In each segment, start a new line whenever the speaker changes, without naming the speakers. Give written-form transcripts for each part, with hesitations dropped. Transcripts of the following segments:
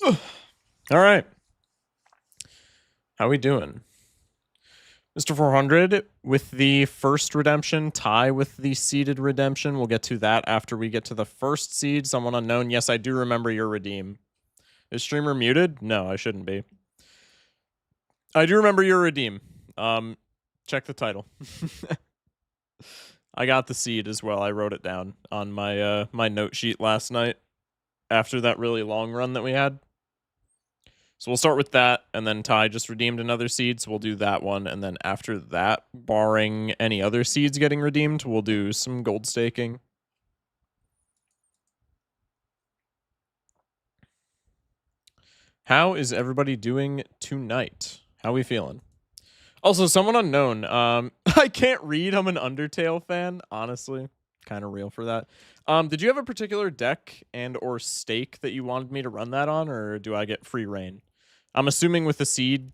All right. How we doing? Mr. 400 with the first redemption, tie with the seeded redemption. We'll get to that after we get to the first seed. Someone unknown. Yes, I do remember your redeem. Is streamer muted? No, I shouldn't be. I do remember your redeem. Check the title. I got the seed as well. I wrote it down on my my note sheet last night after that really long run that we had. So we'll start with that, and then Ty just redeemed another seed, so we'll do that one, and then after that, barring any other seeds getting redeemed, we'll do some gold staking. How is everybody doing tonight? How we feeling? Also, someone unknown. I can't read. I'm an Undertale fan, honestly. Kind of real for that. Did you have a particular deck and or stake that you wanted me to run that on, or do I get free reign? I'm assuming with a seed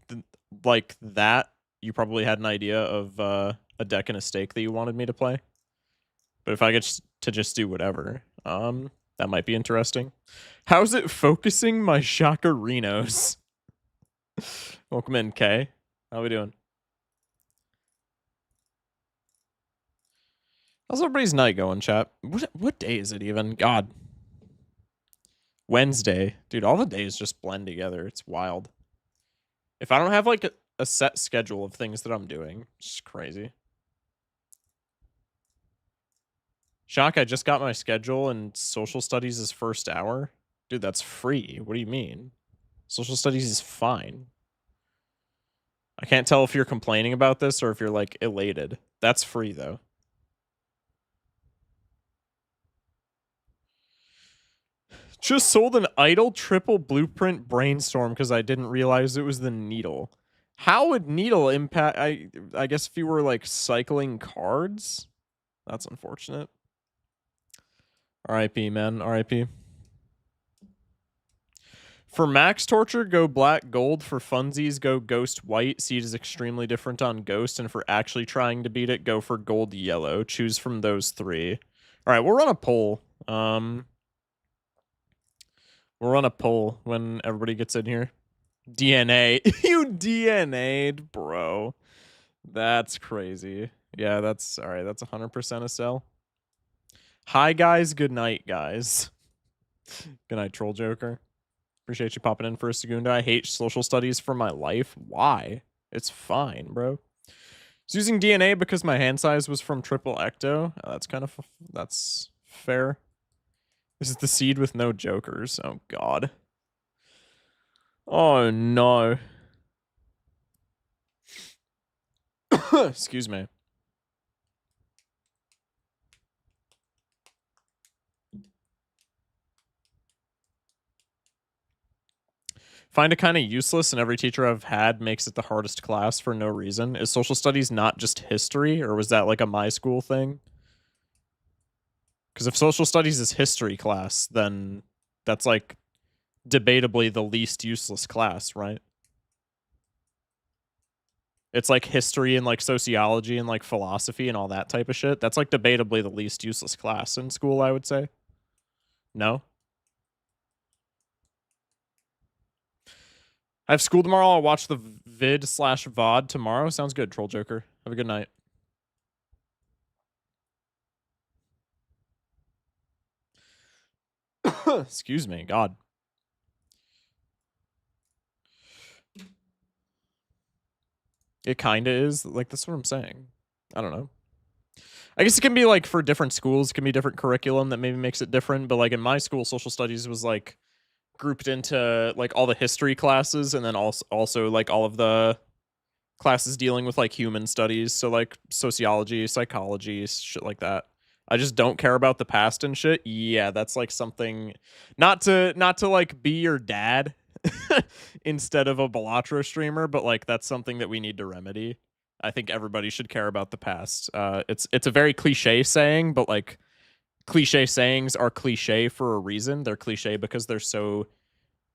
like that, you probably had an idea of a deck and a stake that you wanted me to play. But if I get to just do whatever, that might be interesting. How's it focusing my Shakarinos? Welcome in, Kay. How we doing? How's everybody's night going, chat? What day is it even? God. Wednesday. Dude, all the days just blend together. It's wild. If I don't have like a set schedule of things that I'm doing, it's just crazy. Shock, I just got my schedule and social studies is first hour. Dude, that's free. What do you mean? Social studies is fine. I can't tell if you're complaining about this or if you're like elated. That's free though. Just sold an idle triple blueprint brainstorm because I didn't realize it was the needle. How would needle impact? I guess if you were like cycling cards, that's unfortunate. R.I.P. man, R.I.P. For max torture, go black gold. For funsies, go ghost white. Seed is extremely different on ghost, and for actually trying to beat it, go for gold yellow. Choose from those three. All right, we'll run a poll. We'll run a poll when everybody gets in here. DNA. You DNA'd, bro. That's crazy. Yeah, that's all right. That's 100% a sell. Hi, guys. Good night, guys. Good night, Troll Joker. Appreciate you popping in for a Segunda. I hate social studies for my life. Why? It's fine, bro. I was using DNA because my hand size was from triple ecto. That's kind of that's fair. This is the seed with no jokers. Oh god. Oh no. Excuse me. Find it kind of useless, and every teacher I've had makes it the hardest class for no reason. Is social studies not just history, or was that like a my school thing? Because if social studies is history class, then that's like debatably the least useless class, right? It's like history and like sociology and like philosophy and all that type of shit. That's like debatably the least useless class in school, I would say. No? I have school tomorrow. I'll watch the vid/VOD tomorrow. Sounds good, Troll Joker. Have a good night. Excuse me, God. It kind of is. Like, that's what I'm saying. I don't know. I guess it can be like for different schools, it can be different curriculum that maybe makes it different. But like in my school, social studies was like grouped into like all the history classes and then also like all of the classes dealing with like human studies. So like sociology, psychology, shit like that. I just don't care about the past and shit. Yeah, that's like something not to like be your dad instead of a Balatro streamer, but like that's something that we need to remedy. I think everybody should care about the past. It's a very cliche saying, but like cliche sayings are cliche for a reason. They're cliche because they're so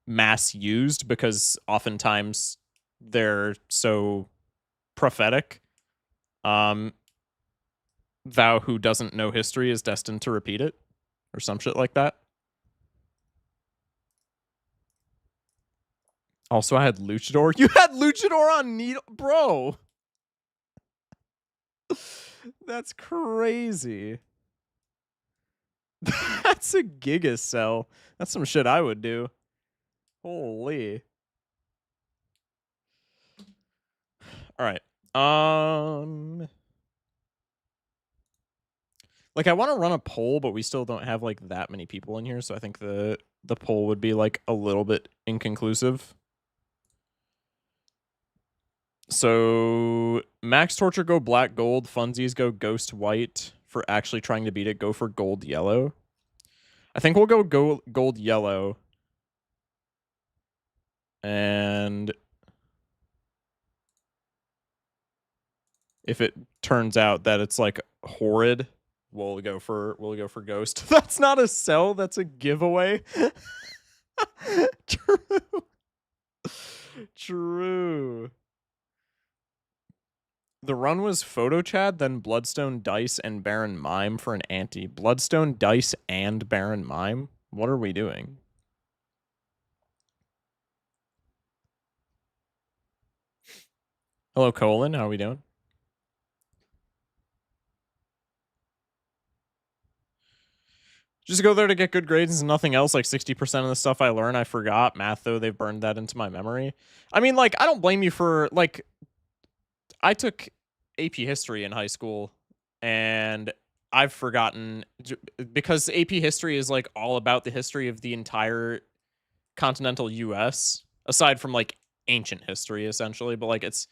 mass used, because oftentimes they're so prophetic. Thou who doesn't know history is destined to repeat it, or some shit like that. Also, I had Luchador. You had Luchador on Needle, bro. That's crazy. That's a Gigacell. That's some shit I would do. Holy. All right. Like I want to run a poll, but we still don't have like that many people in here, so I think the poll would be like a little bit inconclusive. So Max Torture go black gold, Funsies go ghost white. For actually trying to beat it, go for gold yellow. I think we'll go gold yellow. And if it turns out that it's like horrid, we'll go for ghost. That's not a sell, that's a giveaway. True. The run was Photo Chad, then Bloodstone, Dice, and Baron Mime for an anti. Bloodstone, Dice, and Baron Mime? What are we doing? Hello, Colin. How are we doing? Just go there to get good grades and nothing else. Like 60% of the stuff I learn, I forgot. Math, though, they've burned that into my memory. I mean, like, I don't blame you for, like, I took AP History in high school, and I've forgotten, because AP History is, like, all about the history of the entire continental US, aside from, like, ancient history, essentially. But, like, it's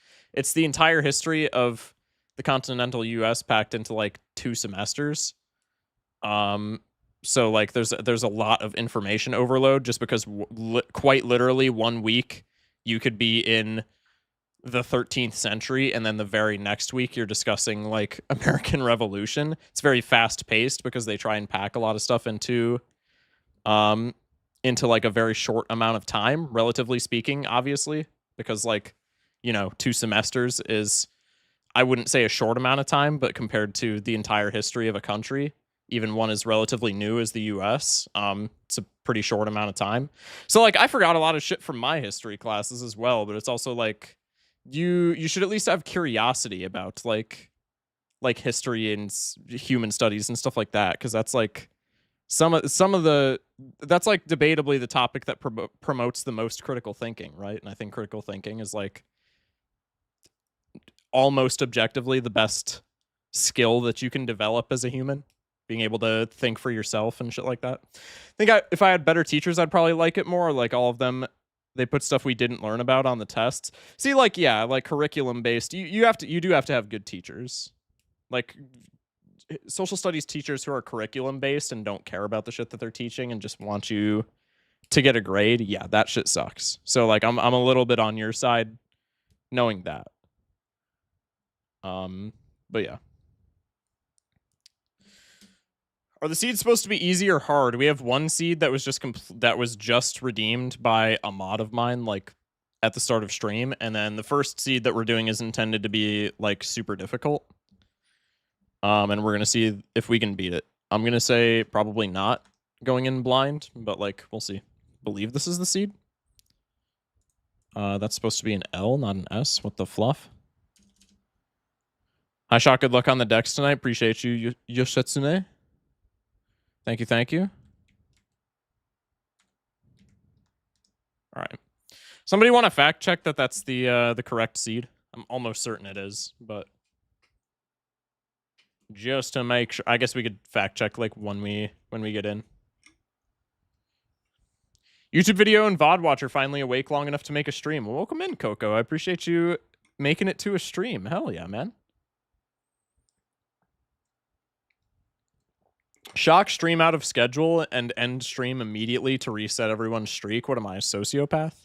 the entire history of the continental US packed into, like, 2 semesters. So like there's a lot of information overload just because quite literally 1 week you could be in the 13th century and then the very next week you're discussing like American Revolution. It's very fast paced because they try and pack a lot of stuff into like a very short amount of time, relatively speaking, obviously, because like, you know, 2 semesters is, I wouldn't say a short amount of time, but compared to the entire history of a country, even one as relatively new as the US, it's a pretty short amount of time. So like I forgot a lot of shit from my history classes as well, but it's also like you should at least have curiosity about like history and human studies and stuff like that, because that's like some of the, that's like debatably the topic that promotes the most critical thinking, right? And I think critical thinking is like almost objectively the best skill that you can develop as a human, being able to think for yourself and shit like that. I think if I had better teachers, I'd probably like it more. Like all of them, they put stuff we didn't learn about on the tests. See, like, yeah, like curriculum based, you do have to have good teachers. Like social studies teachers who are curriculum based and don't care about the shit that they're teaching and just want you to get a grade, yeah, that shit sucks. So like I'm a little bit on your side knowing that. But yeah. Are the seeds supposed to be easy or hard? We have one seed that was just redeemed by a mod of mine, like at the start of stream, and then the first seed that we're doing is intended to be like super difficult. And we're gonna see if we can beat it. I'm gonna say probably not going in blind, but like we'll see. Believe this is the seed. That's supposed to be an L, not an S. What the fluff? Hi, Shot. Good luck on the decks tonight. Appreciate you, Yoshitsune. Thank you, thank you. All right. Somebody want to fact check that that's the correct seed? I'm almost certain it is, but just to make sure, I guess we could fact check like when we get in. YouTube video and VOD watcher finally awake long enough to make a stream. Well, welcome in, Coco. I appreciate you making it to a stream. Hell yeah, man. Shock stream out of schedule and end stream immediately to reset everyone's streak. What am I, a sociopath?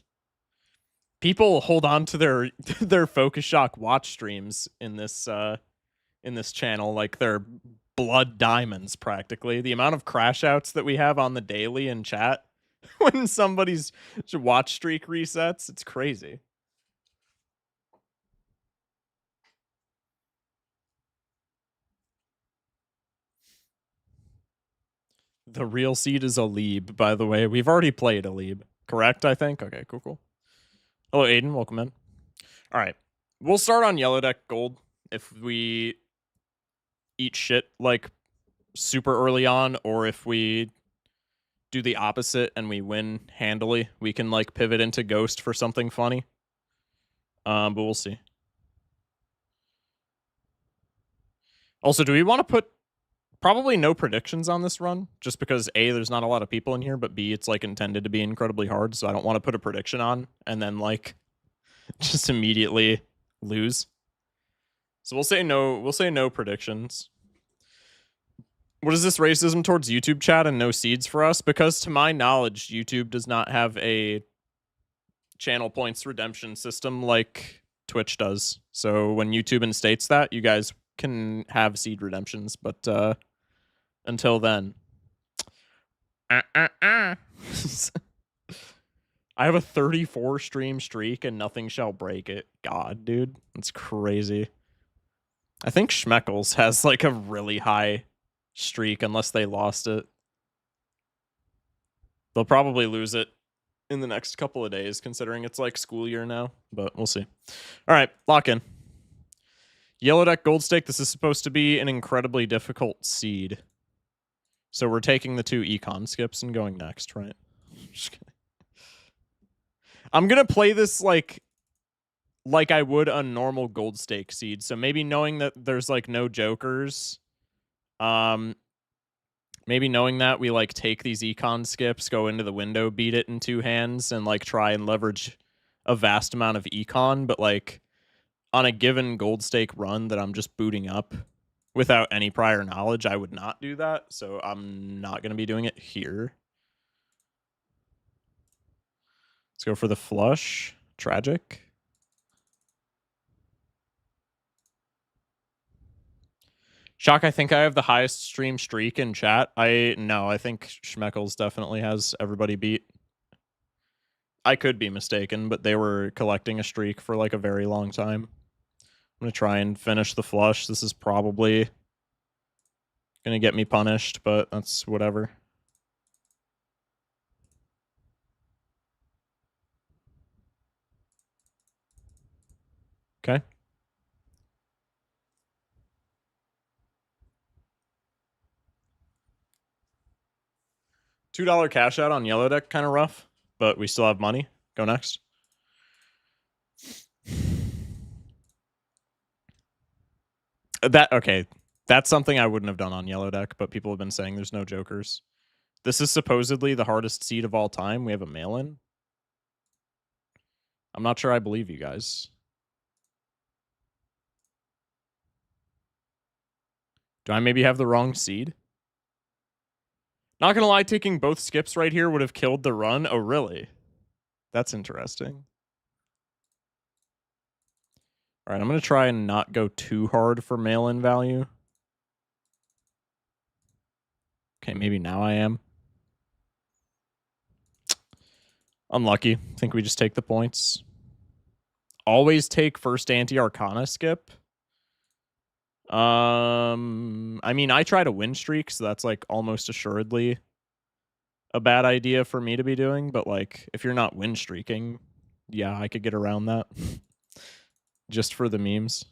People hold on to their Focus Shock watch streams in this channel like they're blood diamonds practically. The amount of crash outs that we have on the daily in chat when somebody's watch streak resets, it's crazy. The real seed is Alib, by the way. We've already played Alib, correct? I think. Okay, cool. Hello, Aiden. Welcome in. All right. We'll start on yellow deck gold if we eat shit like super early on, or if we do the opposite and we win handily, we can like pivot into ghost for something funny. But we'll see. Also, do we want to put probably no predictions on this run, just because A, there's not a lot of people in here, but B, it's like intended to be incredibly hard, so I don't want to put a prediction on and then like just immediately lose. So we'll say no predictions. What is this racism towards YouTube chat and no seeds for us? Because to my knowledge, YouTube does not have a channel points redemption system like Twitch does. So when YouTube instates that, you guys can have seed redemptions, but until then. I have a 34 stream streak and nothing shall break it. God, dude. That's crazy. I think Schmeckles has like a really high streak unless they lost it. They'll probably lose it in the next couple of days, considering it's like school year now, but we'll see. All right, lock in. Yellow deck gold stake. This is supposed to be an incredibly difficult seed. So we're taking the 2 econ skips and going next, right? I'm going to play this like I would a normal gold stake seed. So maybe knowing that there's like no jokers, maybe knowing that we like take these econ skips, go into the window, beat it in 2 hands, and like try and leverage a vast amount of econ, but like on a given gold stake run that I'm just booting up without any prior knowledge, I would not do that. So I'm not going to be doing it here. Let's go for the flush. Tragic. Shock, I think I have the highest stream streak in chat. I think Schmeckles definitely has everybody beat. I could be mistaken, but they were collecting a streak for like a very long time. I'm going to try and finish the flush. This is probably going to get me punished, but that's whatever. Okay. $2 cash out on yellow deck, kind of rough, but we still have money. Go next. Okay. That's something I wouldn't have done on yellow deck, but people have been saying there's no jokers. This is supposedly the hardest seed of all time. We have a mail-in. I'm not sure I believe you guys. Do I maybe have the wrong seed? Not gonna lie, taking both skips right here would have killed the run. Oh, really? That's interesting. All right, I'm gonna try and not go too hard for mail-in value. Okay, maybe now I am. Unlucky. I think we just take the points. Always take first anti-arcana skip. I mean, I try to win streak, so that's like almost assuredly a bad idea for me to be doing, but like if you're not win streaking, yeah, I could get around that. Just for the memes.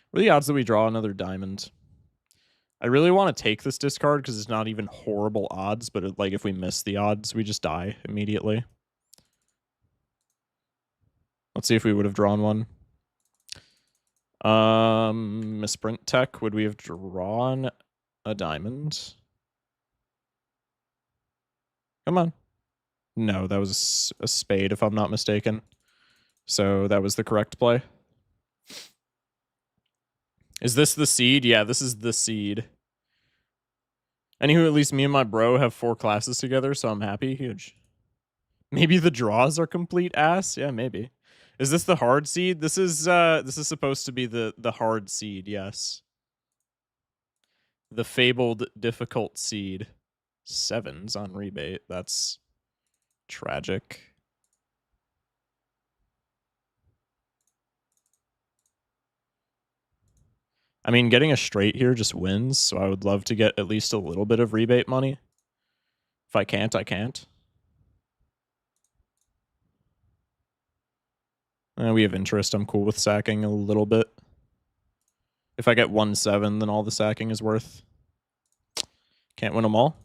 What are the odds that we draw another diamond? I really want to take this discard because it's not even horrible odds, but like if we miss the odds, we just die immediately. Let's see if we would have drawn one. Misprint tech, would we have drawn a diamond? Come on. No, that was a spade if I'm not mistaken. So that was the correct play. Is this the seed? Yeah, this is the seed. Anywho, at least me and my bro have 4 classes together, so I'm happy. Huge. Maybe the draws are complete ass? Yeah, maybe. Is this the hard seed? This is supposed to be the hard seed, yes. The fabled difficult seed. 7s on rebate. That's tragic. I mean, getting a straight here just wins, so I would love to get at least a little bit of rebate money. If I can't, I can't. We have interest. I'm cool with sacking a little bit. If I get 1-7, then all the sacking is worth. Can't win them all.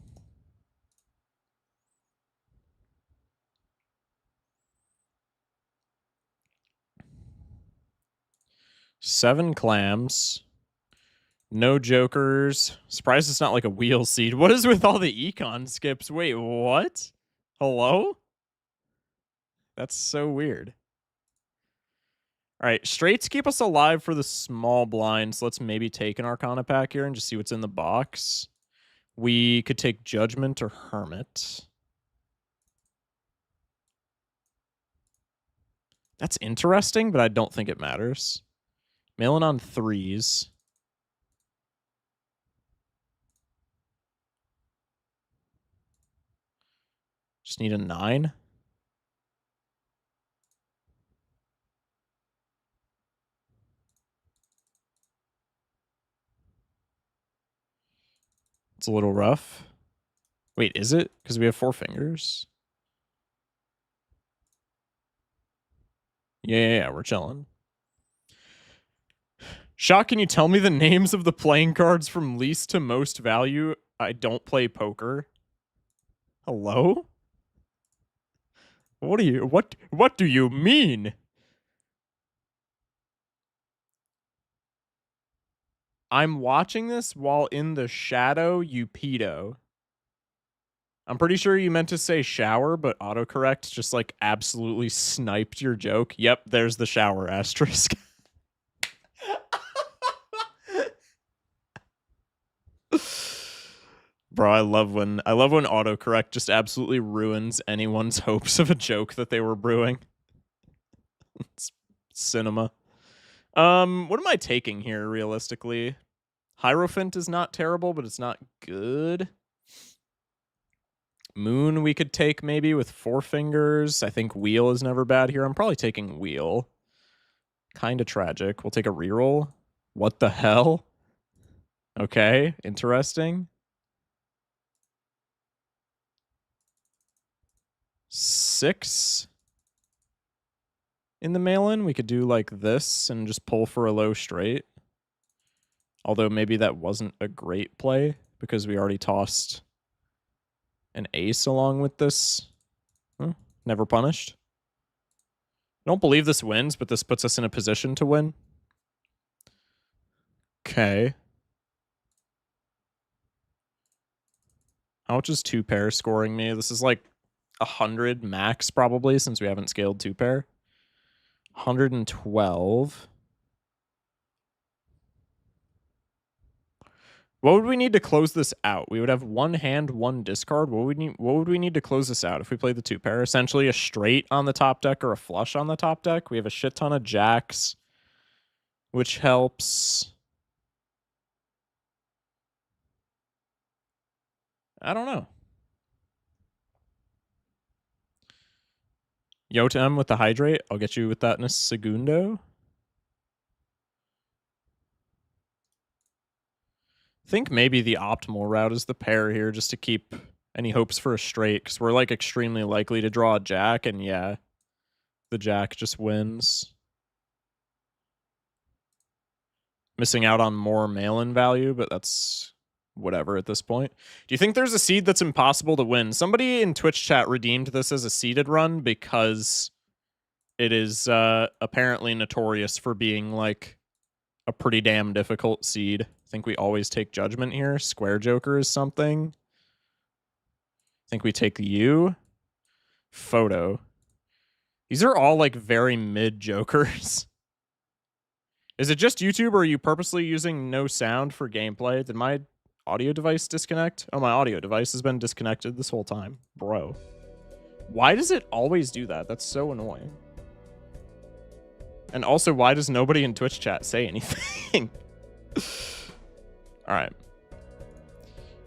Seven clams. No jokers. Surprised it's not like a wheel seed. What is with all the econ skips? Wait, what? Hello? That's so weird. All right, straights keep us alive for the small blinds. Let's maybe take an Arcana pack here and just see what's in the box. We could take Judgment or Hermit. That's interesting, but I don't think it matters. Mailing on 3s. Just need a 9. It's a little rough. Wait, is it? Because we have 4 fingers. Yeah, we're chilling. Shock, can you tell me the names of the playing cards from least to most value? I don't play poker. Hello? What do you mean? I'm watching this while in the shadow, you pedo. I'm pretty sure you meant to say shower, but autocorrect just like absolutely sniped your joke. Yep, there's the shower asterisk. Bro, I love when autocorrect just absolutely ruins anyone's hopes of a joke that they were brewing. It's cinema. What am I taking here realistically? Hierophant is not terrible, but it's not good. Moon we could take maybe with 4 fingers. I think Wheel is never bad here. I'm probably taking Wheel. Kind of tragic. We'll take a reroll. What the hell? Okay, interesting. 6 in the mail-in. We could do like this and just pull for a low straight. Although maybe that wasn't a great play because we already tossed an ace along with this. Never punished. I don't believe this wins, but this puts us in a position to win. Okay. How much is 2 pair scoring me? This is like 100 max probably since we haven't scaled 2 pair. 112. What would we need to close this out? We would have 1 hand, 1 discard. What would we need to close this out if we played the 2 pair? Essentially a straight on the top deck or a flush on the top deck. We have a shit ton of jacks, which helps. I don't know. Yotem with the hydrate. I'll get you with that in a segundo. I think maybe the optimal route is the pair here just to keep any hopes for a straight because we're like extremely likely to draw a jack, and yeah, the jack just wins. Missing out on more mail-in value, but that's whatever at this point. Do you think there's a seed that's impossible to win? Somebody in Twitch chat redeemed this as a seeded run because it is apparently notorious for being like a pretty damn difficult seed. I think we always take Judgment here. Square Joker is something. I think we take you. Photo. These are all like very mid jokers. Is it just YouTube or are you purposely using no sound for gameplay? Did my audio device disconnect? Oh, my audio device has been disconnected this whole time. Bro. Why does it always do that? That's so annoying. And also, why does nobody in Twitch chat say anything? All right.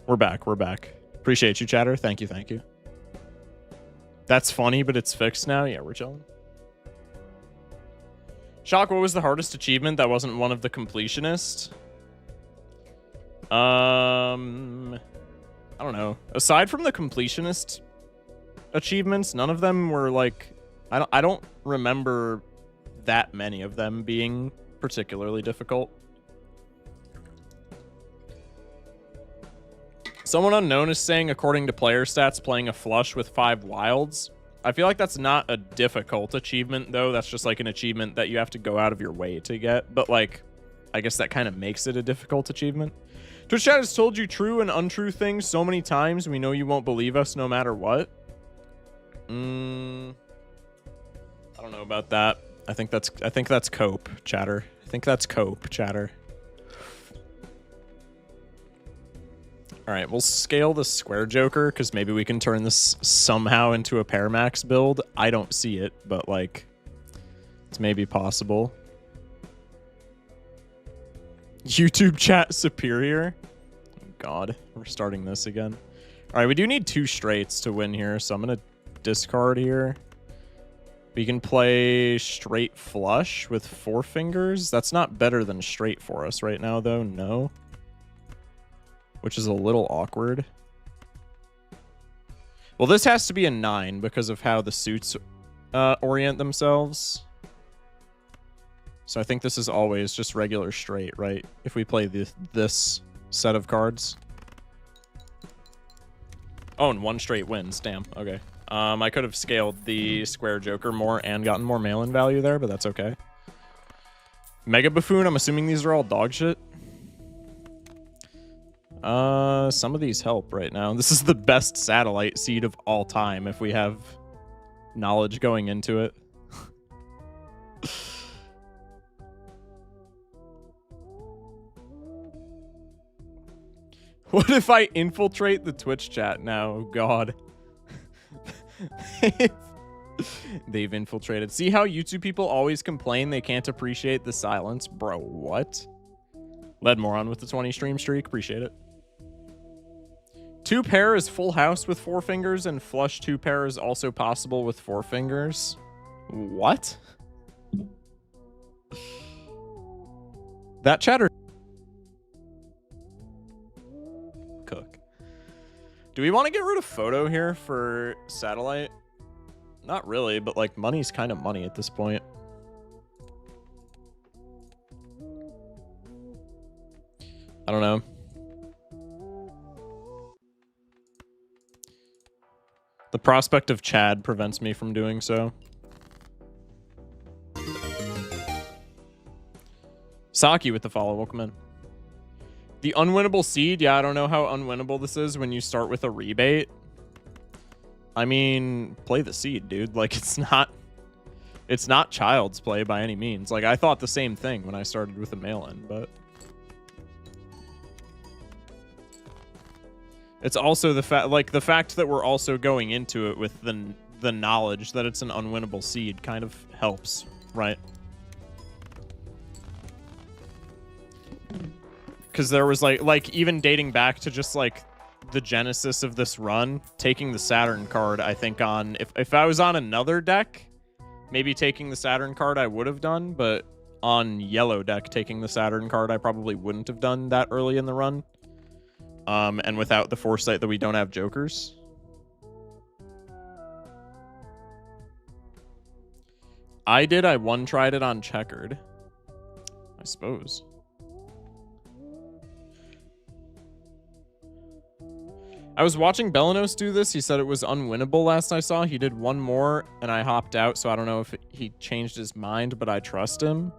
We're back. We're back. Appreciate you, chatter. Thank you. Thank you. That's funny, but it's fixed now. Yeah, we're chilling. Shock, what was the hardest achievement that wasn't one of the completionist? I don't know. Aside from the completionist achievements, none of them were like... I don't remember that many of them being particularly difficult. Someone unknown is saying, according to player stats, playing a flush with 5 wilds. I feel like that's not a difficult achievement, though. That's just like an achievement that you have to go out of your way to get. But like, I guess that kind of makes it a difficult achievement. Twitch chat has told you true and untrue things so many times. We know you won't believe us no matter what. I don't know about that. I think that's cope, chatter. I think that's cope, chatter. All right, we'll scale the square joker because maybe we can turn this somehow into a Paramax build. I don't see it, but like, it's maybe possible. YouTube chat superior. Oh God, we're starting this again. All right, we do need 2 straights to win here, so I'm gonna discard here. We can play straight flush with 4 fingers. That's not better than straight for us right now, though. No. Which is a little awkward. Well, this has to be a 9 because of how the suits orient themselves. So I think this is always just regular straight, right? If we play this set of cards. Oh, and 1 straight wins. Damn. Okay. I could have scaled the square joker more and gotten more mail-in value there, but that's okay. Mega Buffoon, I'm assuming these are all dog shit. Some of these help right now. This is the best satellite seed of all time if we have knowledge going into it. What if I infiltrate the Twitch chat now? Oh, God. They've infiltrated. See how YouTube people always complain they can't appreciate the silence? Bro, what? Led Moron with the 20 stream streak. Appreciate it. 2 pair is full house with 4 fingers, and flush 2 pair is also possible with 4 fingers. What? That chatter. Cook. Do we want to get rid of photo here for satellite? Not really, but like money's kind of money at this point. I don't know. The prospect of Chad prevents me from doing so. Saki with the follow. Welcome in. The unwinnable seed. Yeah, I don't know how unwinnable this is when you start with a rebate. I mean, play the seed, dude. Like, it's not child's play by any means. Like, I thought the same thing when I started with a mail-in, but it's also the fact that we're also going into it with the knowledge that it's an unwinnable seed kind of helps, right? Because there was like even dating back to just like the genesis of this run, taking the Saturn card, I think on if I was on another deck, maybe taking the Saturn card I would have done, but on yellow deck, taking the Saturn card I probably wouldn't have done that early in the run. And without the foresight that we don't have jokers. I one-tried it on checkered, I suppose. I was watching Belenos do this. He said it was unwinnable last I saw. He did one more, and I hopped out, so I don't know if he changed his mind, but I trust him.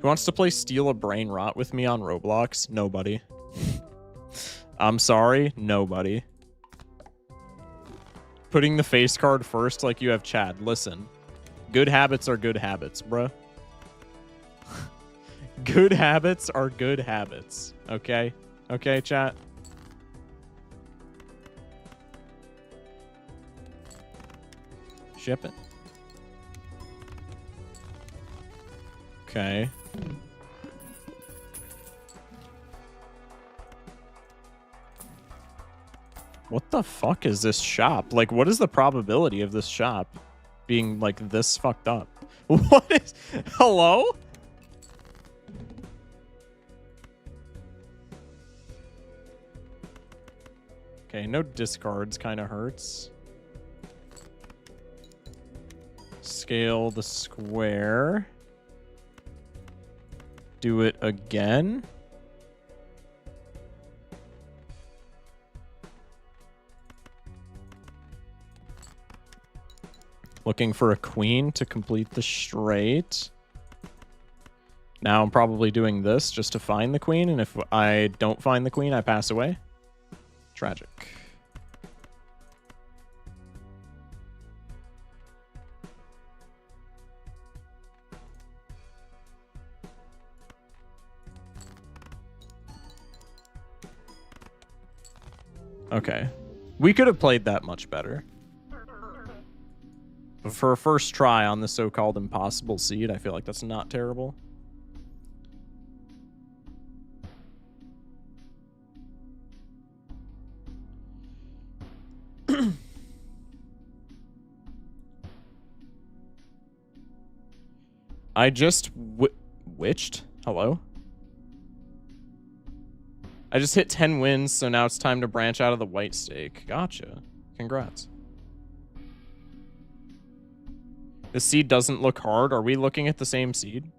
Who wants to play Steal a Brain Rot with me on Roblox? Nobody. I'm sorry, nobody. Putting the face card first like you have Chad. Listen, good habits are good habits, bruh. Good habits are good habits. Okay? Okay, chat? Ship it. Okay. What the fuck is this shop? Like, what is the probability of this shop being, like, this fucked up? What is... Hello? Okay, no discards kind of hurts. scale the square. Do it again. Looking for a queen to complete the straight. Now I'm probably doing this just to find the queen, and if I don't find the queen, I pass away. Tragic. Okay. We could have played that much better. But for a first try on the so-called impossible seed, I feel like that's not terrible. I just witched? Hello? I just hit 10 wins, so now it's time to branch out of the white stake. Gotcha. Congrats. The seed doesn't look hard. Are we looking at the same seed?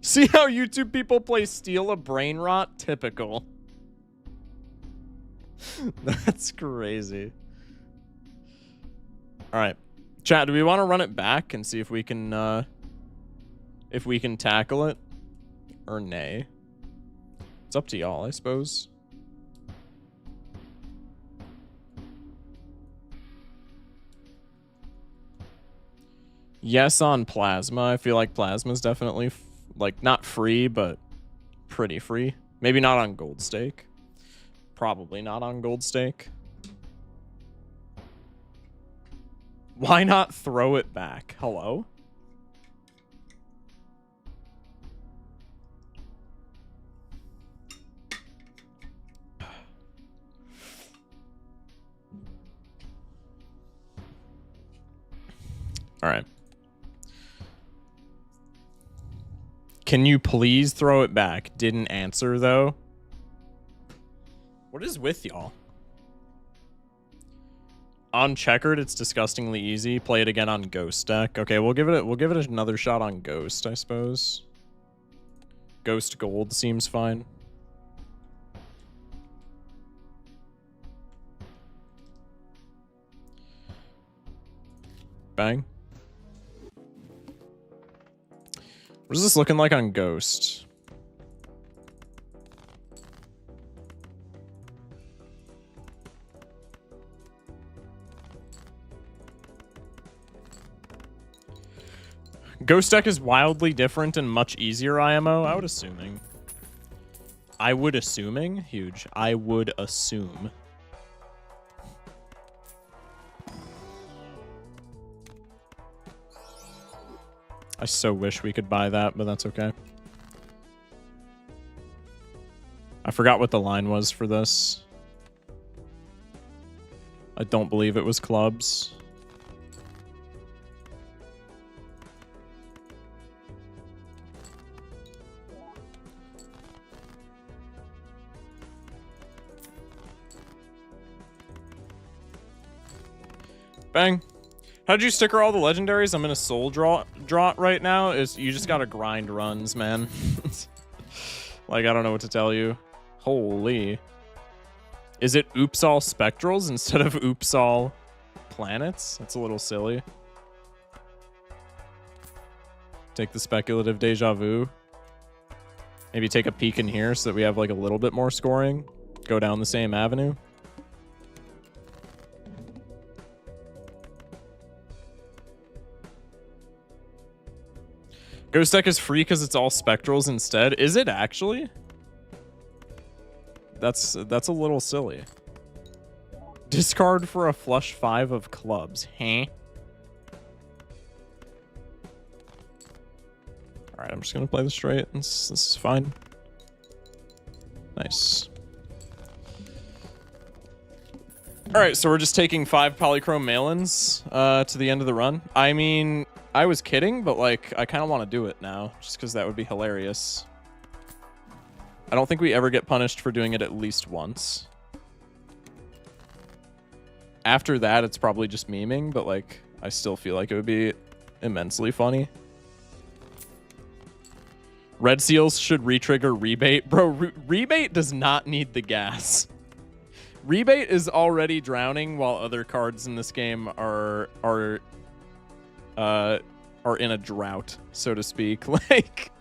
See how YouTube people play Steal a Brain Rot? Typical. That's crazy. Alright. Chat, do we want to run it back and see if we can tackle it? Or nay? It's up to y'all, I suppose. Yes on Plasma. I feel like Plasma's definitely, like, not free, but pretty free. Maybe not on Gold Stake. Probably not on Gold Stake. Why not throw it back? Hello? All right. Can you please throw it back? Didn't answer, though. What is with y'all? On Checkered, it's disgustingly easy. Play it again on Ghost deck. Okay, we'll give it another shot on Ghost, I suppose. Ghost Gold seems fine. Bang. What is this looking like on Ghost? Ghost deck is wildly different and much easier IMO, I would assuming. Huge. I would assume. I so wish we could buy that, but that's okay. I forgot what the line was for this. I don't believe it was clubs. Bang. How'd you sticker all the legendaries? I'm in a soul drought right now. You just gotta grind runs, man. Like, I don't know what to tell you. Holy. Is it oops all spectrals instead of oops all planets? That's a little silly. Take the speculative deja vu. Maybe take a peek in here so that we have like a little bit more scoring. Go down the same avenue. Ghost deck is free because it's all spectrals instead. Is it actually? That's a little silly. Discard for a flush 5 of clubs. Huh? Alright, I'm just gonna play the straight. This is fine. Nice. Alright, so we're just taking 5 polychrome mail-ins to the end of the run. I mean, I was kidding, but like, I kind of want to do it now, just because that would be hilarious. I don't think we ever get punished for doing it at least once. After that, it's probably just memeing, but like, I still feel like it would be immensely funny. Red Seals should re-trigger Rebate. Bro, Rebate does not need the gas. Rebate is already drowning while other cards in this game are in a drought, so to speak. Like,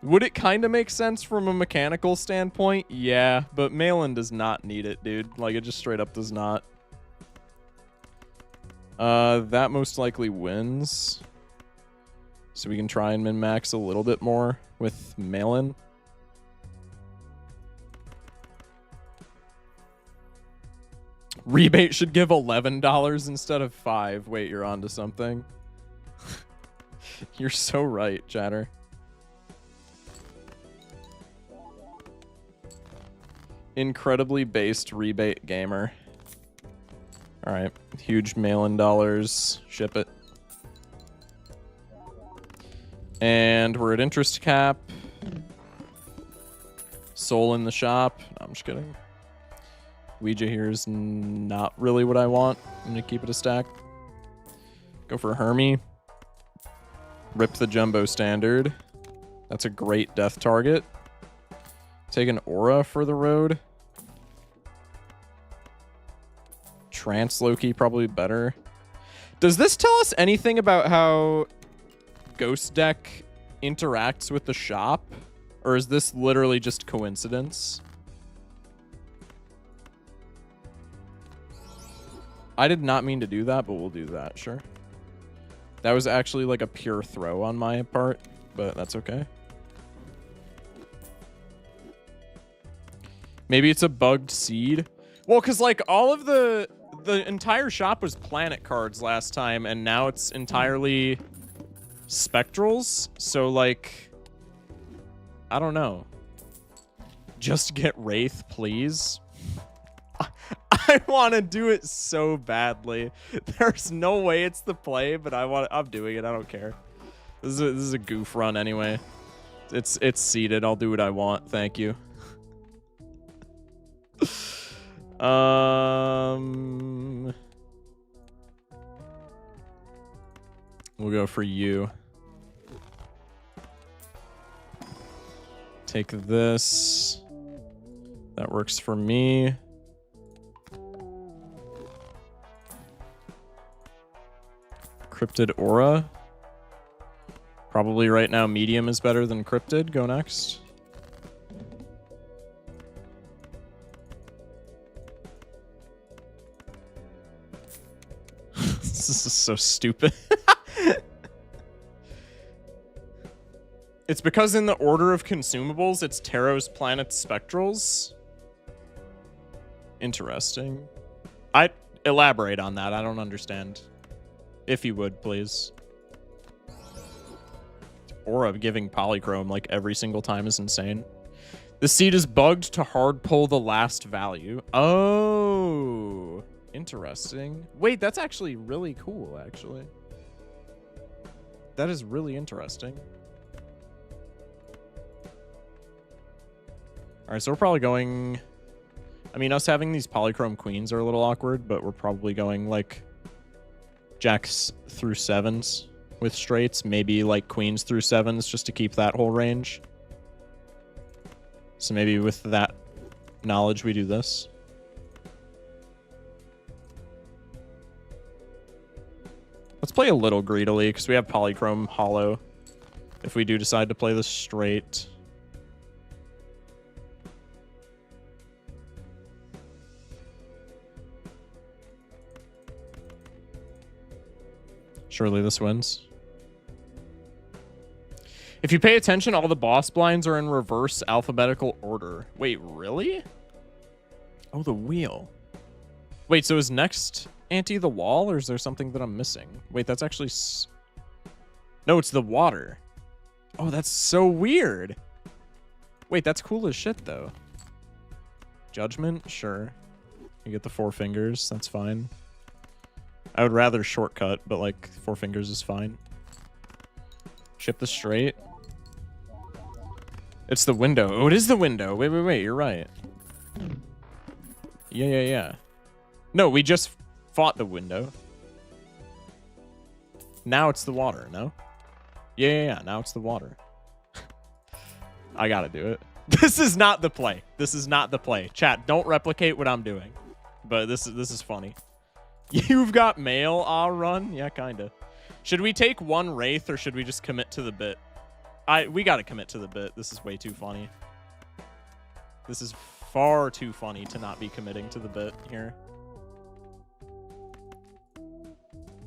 would it kind of make sense from a mechanical standpoint? Yeah, but Malin does not need it, dude. Like, it just straight up does not. That most likely wins. So we can try and min-max a little bit more with Malin. Rebate should give $11 instead of $5. Wait, you're onto something. You're so right, Chatter. Incredibly based Rebate gamer. All right, huge Malin dollars. Ship it. And we're at interest cap. Soul in the shop. No, I'm just kidding. Ouija here is not really what I want. I'm going to keep it a stack. Go for Hermie. Rip the Jumbo Standard. That's a great death target. Take an Aura for the road. Trance Loki probably better. Does this tell us anything about how Ghost Deck interacts with the shop? Or is this literally just coincidence? I did not mean to do that, but we'll do that, sure. That was actually like a pure throw on my part, but that's okay. Maybe it's a bugged seed. Well, because like all of the entire shop was planet cards last time, and now it's entirely spectrals. So like, I don't know. Just get Wraith, please. I want to do it so badly. There's no way it's the play, but I'm doing it. I don't care. This is a goof run anyway. It's seeded. I'll do what I want. Thank you. We'll go for you. Take this. That works for me. Cryptid Aura. Probably right now medium is better than Cryptid. Go next. This is so stupid. It's because in the order of consumables, it's Taros, Planets, Spectrals. Interesting. I'd elaborate on that. I don't understand. If you would, please. Aura giving Polychrome like every single time is insane. The seed is bugged to hard pull the last value. Oh, interesting. Wait, that's actually really cool, actually. That is really interesting. All right, so we're probably going... I mean, us having these Polychrome Queens are a little awkward, but we're probably going like Jacks through 7s with straights, maybe like Queens through 7s just to keep that whole range. So maybe with that knowledge, we do this. Let's play a little greedily because we have Polychrome Hollow if we do decide to play this straight. Surely this wins. If you pay attention, all the boss blinds are in reverse alphabetical order. Wait, really? Oh, the wheel. Wait, so is next ante the wall, or is there something that I'm missing? Wait, that's actually... No, it's the water. Oh, that's so weird. Wait, that's cool as shit, though. Judgment? Sure. You get the 4 fingers. That's fine. I would rather shortcut, but like 4 fingers is fine. Chip the straight. It's the window. Oh, it is the window. Wait. You're right. Yeah. No, we just fought the window. Now it's the water, no? Yeah, now it's the water. I gotta do it. This is not the play. This is not the play. Chat, don't replicate what I'm doing. But this is funny. You've got mail, run? Yeah, kinda. Should we take one Wraith or should we just commit to the bit? We gotta commit to the bit. This is way too funny. This is far too funny to not be committing to the bit here.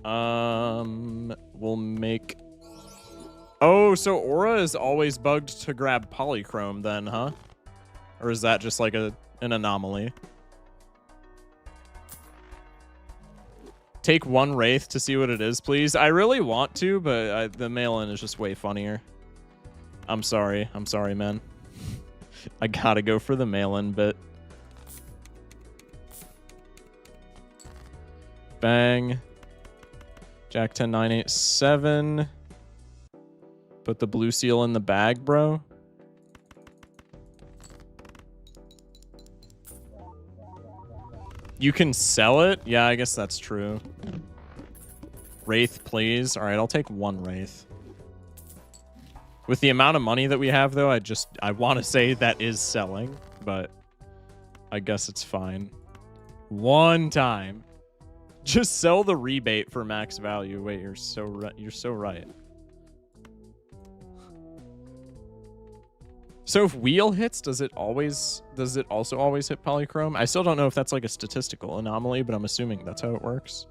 We'll make... Oh, so Aura is always bugged to grab Polychrome then, huh? Or is that just like an anomaly? Take one Wraith to see what it is, please. I really want to, but the mail-in is just way funnier. I'm sorry, man. I gotta go for the mail-in bit. Bang. Jack 10, 9, 8, 7. Put the blue seal in the bag, bro. You can sell it? Yeah, I guess that's true. Wraith, please. All right, I'll take one Wraith. With the amount of money that we have, though, I want to say that is selling, but I guess it's fine. One time. Just sell the rebate for max value. Wait, you're so right. You're so right. So if wheel hits, does it also always hit Polychrome? I still don't know if that's like a statistical anomaly, but I'm assuming that's how it works.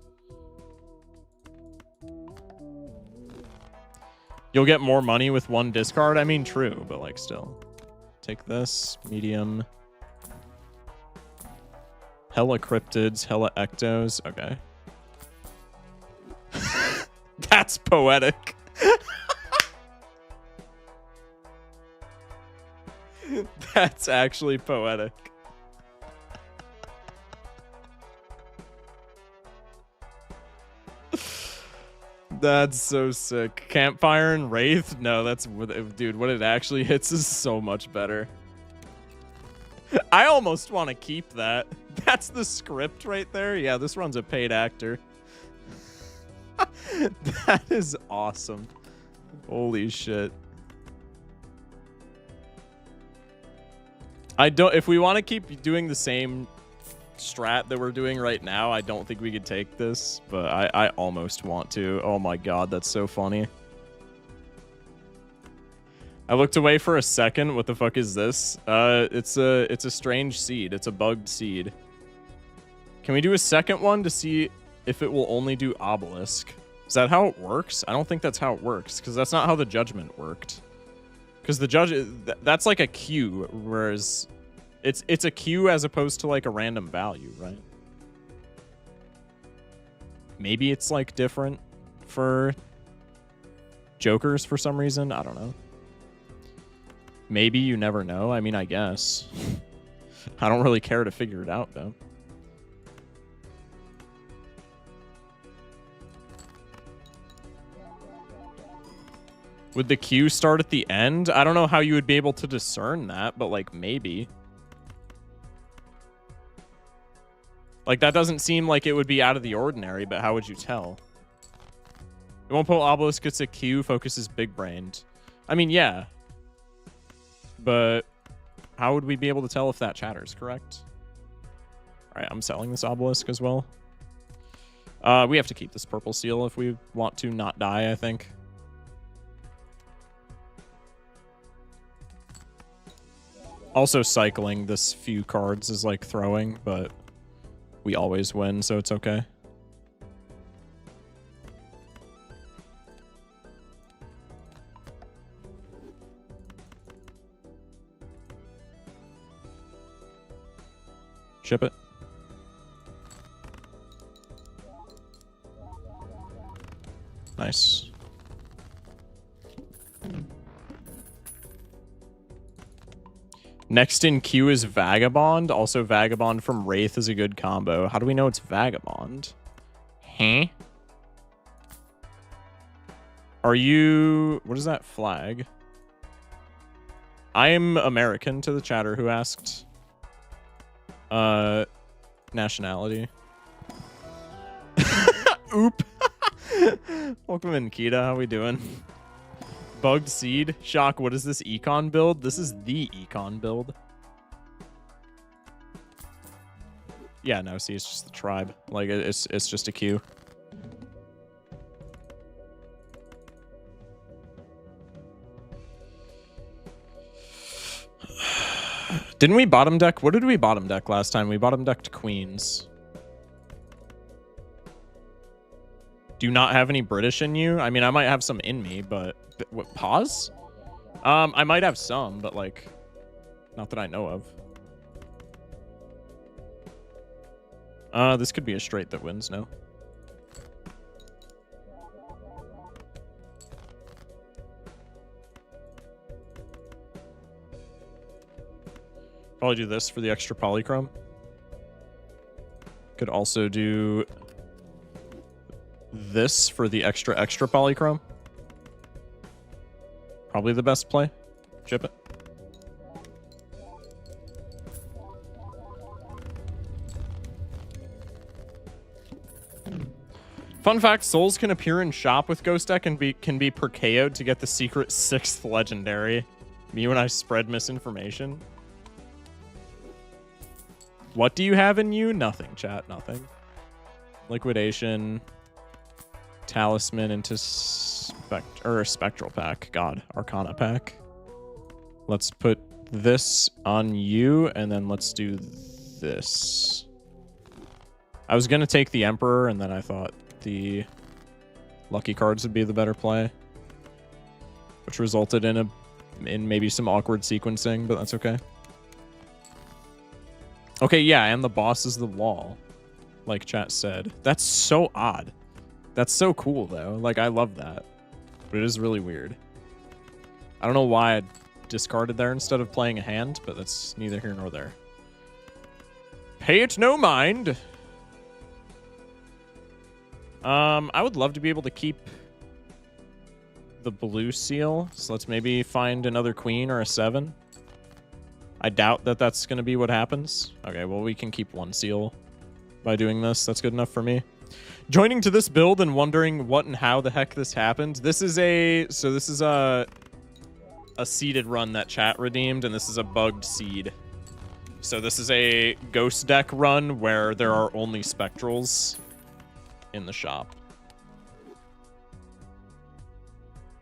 You'll get more money with one discard. I mean, true, but like still. Take this, medium. Hella cryptids, hella ectos. Okay. That's poetic. That's actually poetic. That's so sick. Campfire and Wraith? No, that's... Dude, when it actually hits is so much better. I almost want to keep that. That's the script right there. Yeah, this run's a paid actor. That is awesome. Holy shit. If we want to keep doing the same strat that we're doing right now, I don't think we could take this, but I almost want to. Oh my god, that's so funny. I looked away for a second. What the fuck is this? It's a strange seed. It's a bugged seed. Can we do a second one to see if it will only do obelisk? Is that how it works? I don't think that's how it works, because that's not how the judgment worked. Because the judge, that's like a queue, whereas it's a queue as opposed to like a random value, right? Maybe it's like different for jokers for some reason. I don't know. Maybe, you never know. I mean, I guess. I don't really care to figure it out, though. Would the queue start at the end? I don't know how you would be able to discern that, but like maybe. Like that doesn't seem like it would be out of the ordinary, but how would you tell? It won't put obelisk, it's a queue, focuses big brained. I mean, yeah. But how would we be able to tell if that chatter's correct? All right, I'm selling this obelisk as well. We have to keep this purple seal if we want to not die, I think. Also, cycling this few cards is like throwing, but we always win, so it's okay. Ship it. Nice. Next in queue is Vagabond. Also, Vagabond from Wraith is a good combo. How do we know it's Vagabond? Huh? Are you... What is that flag? I am American to the chatter who asked. Nationality. Oop. Welcome in, Kita. How we doing? Bugged seed. Shock, what is this econ build? This is the econ build. Yeah, no, see, it's just the tribe. Like, it's just a queue. Didn't we bottom deck? What did we bottom deck last time? We bottom decked queens. Do you not have any British in you? I mean, I might have some in me, but what, pause? I might have some, but like, not that I know of. This could be a straight that wins, no? Probably do this for the extra polychrome. Could also do this for the extra polychrome. Probably the best play. Chip it. Fun fact, souls can appear in shop with Ghost Deck and can be per KO'd to get the secret 6th legendary. Me when I spread misinformation. What do you have in you? Nothing, chat, nothing. Liquidation. Talisman into Spectral Pack. God, Arcana Pack. Let's put this on you, and then let's do this. I was going to take the Emperor, and then I thought the lucky cards would be the better play, which resulted in maybe some awkward sequencing, but that's okay. Okay, yeah, and the boss is the wall, like chat said. That's so odd. That's so cool, though. Like, I love that. But it is really weird. I don't know why I discarded there instead of playing a hand, but that's neither here nor there. Pay it no mind. I would love to be able to keep the blue seal. So let's maybe find another queen or a 7. I doubt that that's going to be what happens. Okay, well, we can keep 1 seal by doing this. That's good enough for me. Joining to this build and wondering what and how the heck this happened. This is a seeded run that chat redeemed, and this is a bugged seed. So this is a Ghost Deck run where there are only Spectrals in the shop.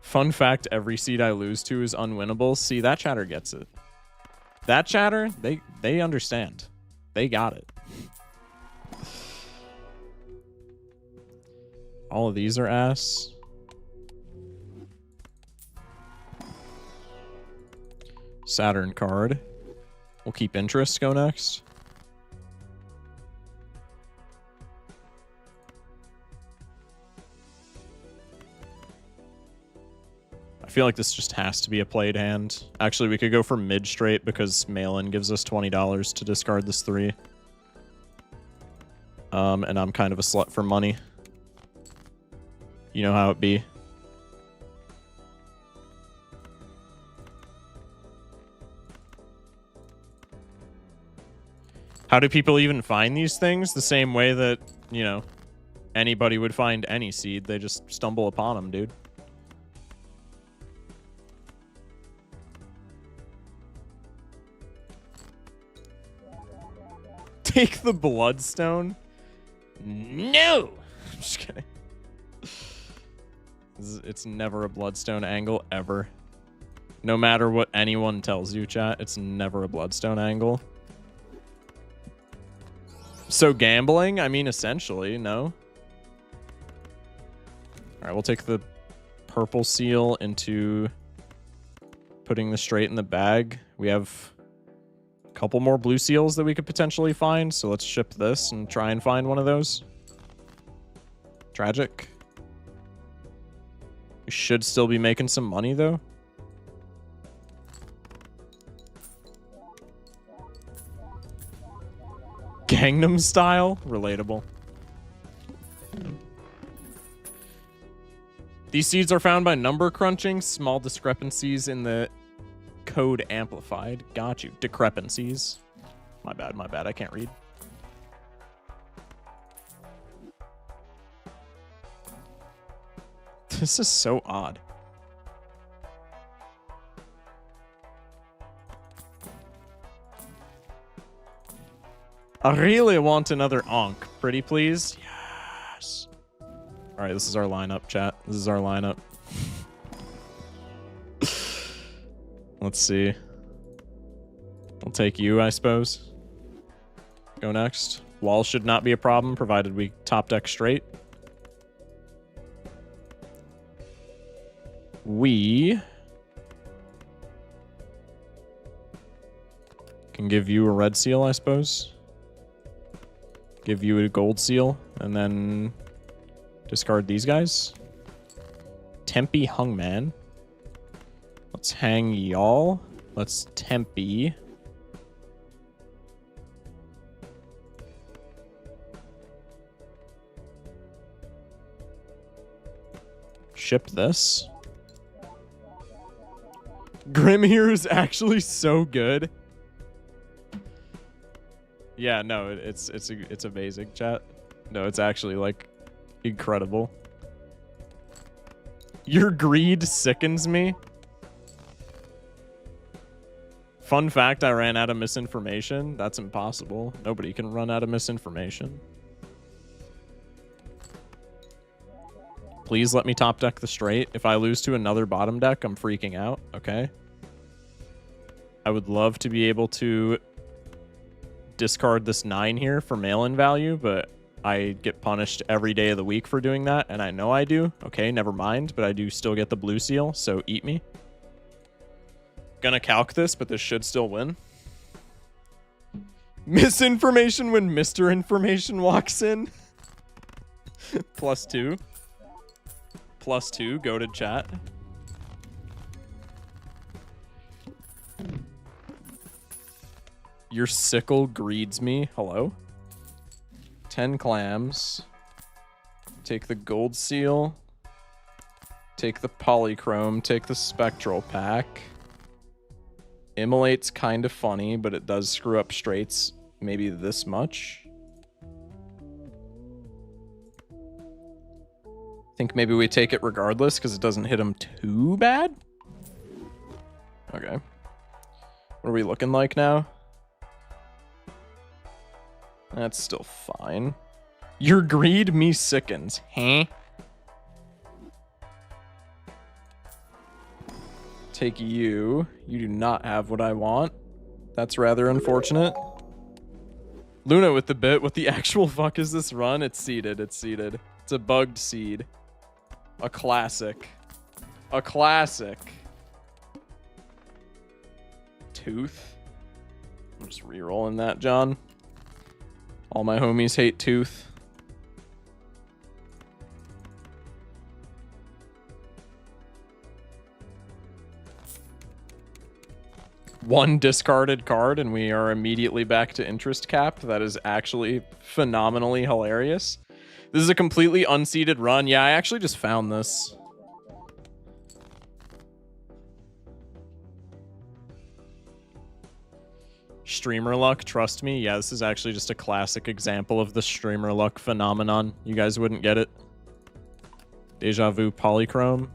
Fun fact, every seed I lose to is unwinnable. See, that chatter gets it. That chatter, they understand. They got it. All of these are ass. Saturn card. We'll keep interest. Go next. I feel like this just has to be a played hand. Actually, we could go for mid straight because mail-in gives us $20 to discard this 3. And I'm kind of a slut for money. You know how it be. How do people even find these things? The same way that, you know, anybody would find any seed. They just stumble upon them, dude. Take the Bloodstone? No! I'm just kidding. It's never a Bloodstone angle, ever. No matter what anyone tells you, chat, it's never a Bloodstone angle. So gambling? I mean, essentially, no. Alright, we'll take the purple seal into putting the straight in the bag. We have a couple more blue seals that we could potentially find, so let's ship this and try and find one of those. Tragic. We should still be making some money, though. Gangnam Style? Relatable. These seeds are found by number crunching. Small discrepancies in the code amplified. Got you. Discrepancies. My bad, I can't read. This is so odd. I really want another Onk. Pretty please? Yes. Alright, this is our lineup, chat. This is our lineup. Let's see. I'll take you, I suppose. Go next. Wall should not be a problem, provided we top deck straight. We can give you a red seal, I suppose. Give you a gold seal, and then discard these guys. Tempe Hungman. Let's hang y'all. Let's Tempe. Ship this. Grimhere is actually so good. Yeah, no, it's amazing, chat. No, it's actually like incredible. Your greed sickens me. Fun fact, I ran out of misinformation. That's impossible. Nobody can run out of misinformation. Please let me top deck the straight. If I lose to another bottom deck, I'm freaking out, okay? I would love to be able to discard this 9 here for mail-in value, but I get punished every day of the week for doing that, and I know I do. Okay, never mind, but I do still get the blue seal, so eat me. Gonna calc this, but this should still win. Misinformation when Mr. Information walks in. +2. +2, go to chat. Your sickle greeds me. Hello? 10 clams. Take the gold seal. Take the polychrome. Take the spectral pack. Immolate's kind of funny, but it does screw up straights maybe this much. I think maybe we take it regardless because it doesn't hit him too bad. Okay. What are we looking like now? That's still fine. Your greed me sickens, huh? Take you. You do not have what I want. That's rather unfortunate. Luna with the bit. What the actual fuck is this run? It's seeded. It's seeded. It's a bugged seed. A classic. A classic. Tooth. I'm just re-rolling that, John. All my homies hate Tooth. One discarded card and we are immediately back to interest cap. That is actually phenomenally hilarious. This is a completely unseeded run. Yeah, I actually just found this. Streamer luck, trust me. Yeah, this is actually just a classic example of the streamer luck phenomenon. You guys wouldn't get it. Deja vu polychrome.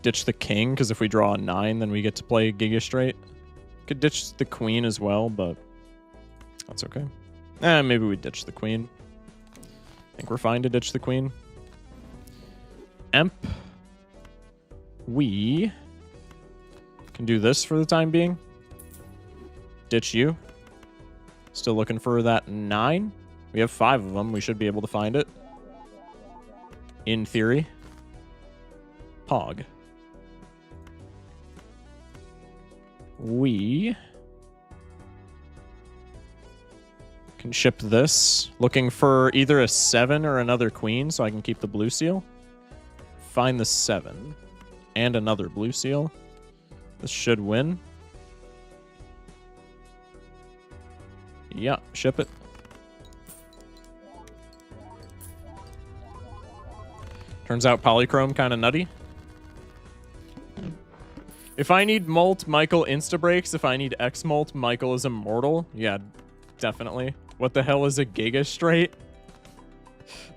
Ditch the king, because if we draw a 9, then we get to play Giga straight. Could ditch the queen as well, but that's okay. Maybe we ditch the queen. I think we're fine to ditch the queen. Emp. We can do this for the time being. Ditch you. Still looking for that 9. We have 5 of them. We should be able to find it. In theory. Pog. We can ship this. Looking for either a 7 or another queen so I can keep the blue seal. Find the 7. And another blue seal. This should win. Yeah, ship it. Turns out polychrome kind of nutty. If I need Molt, Michael insta-breaks. If I need X-Molt, Michael is immortal. Yeah, definitely. What the hell is a Giga straight?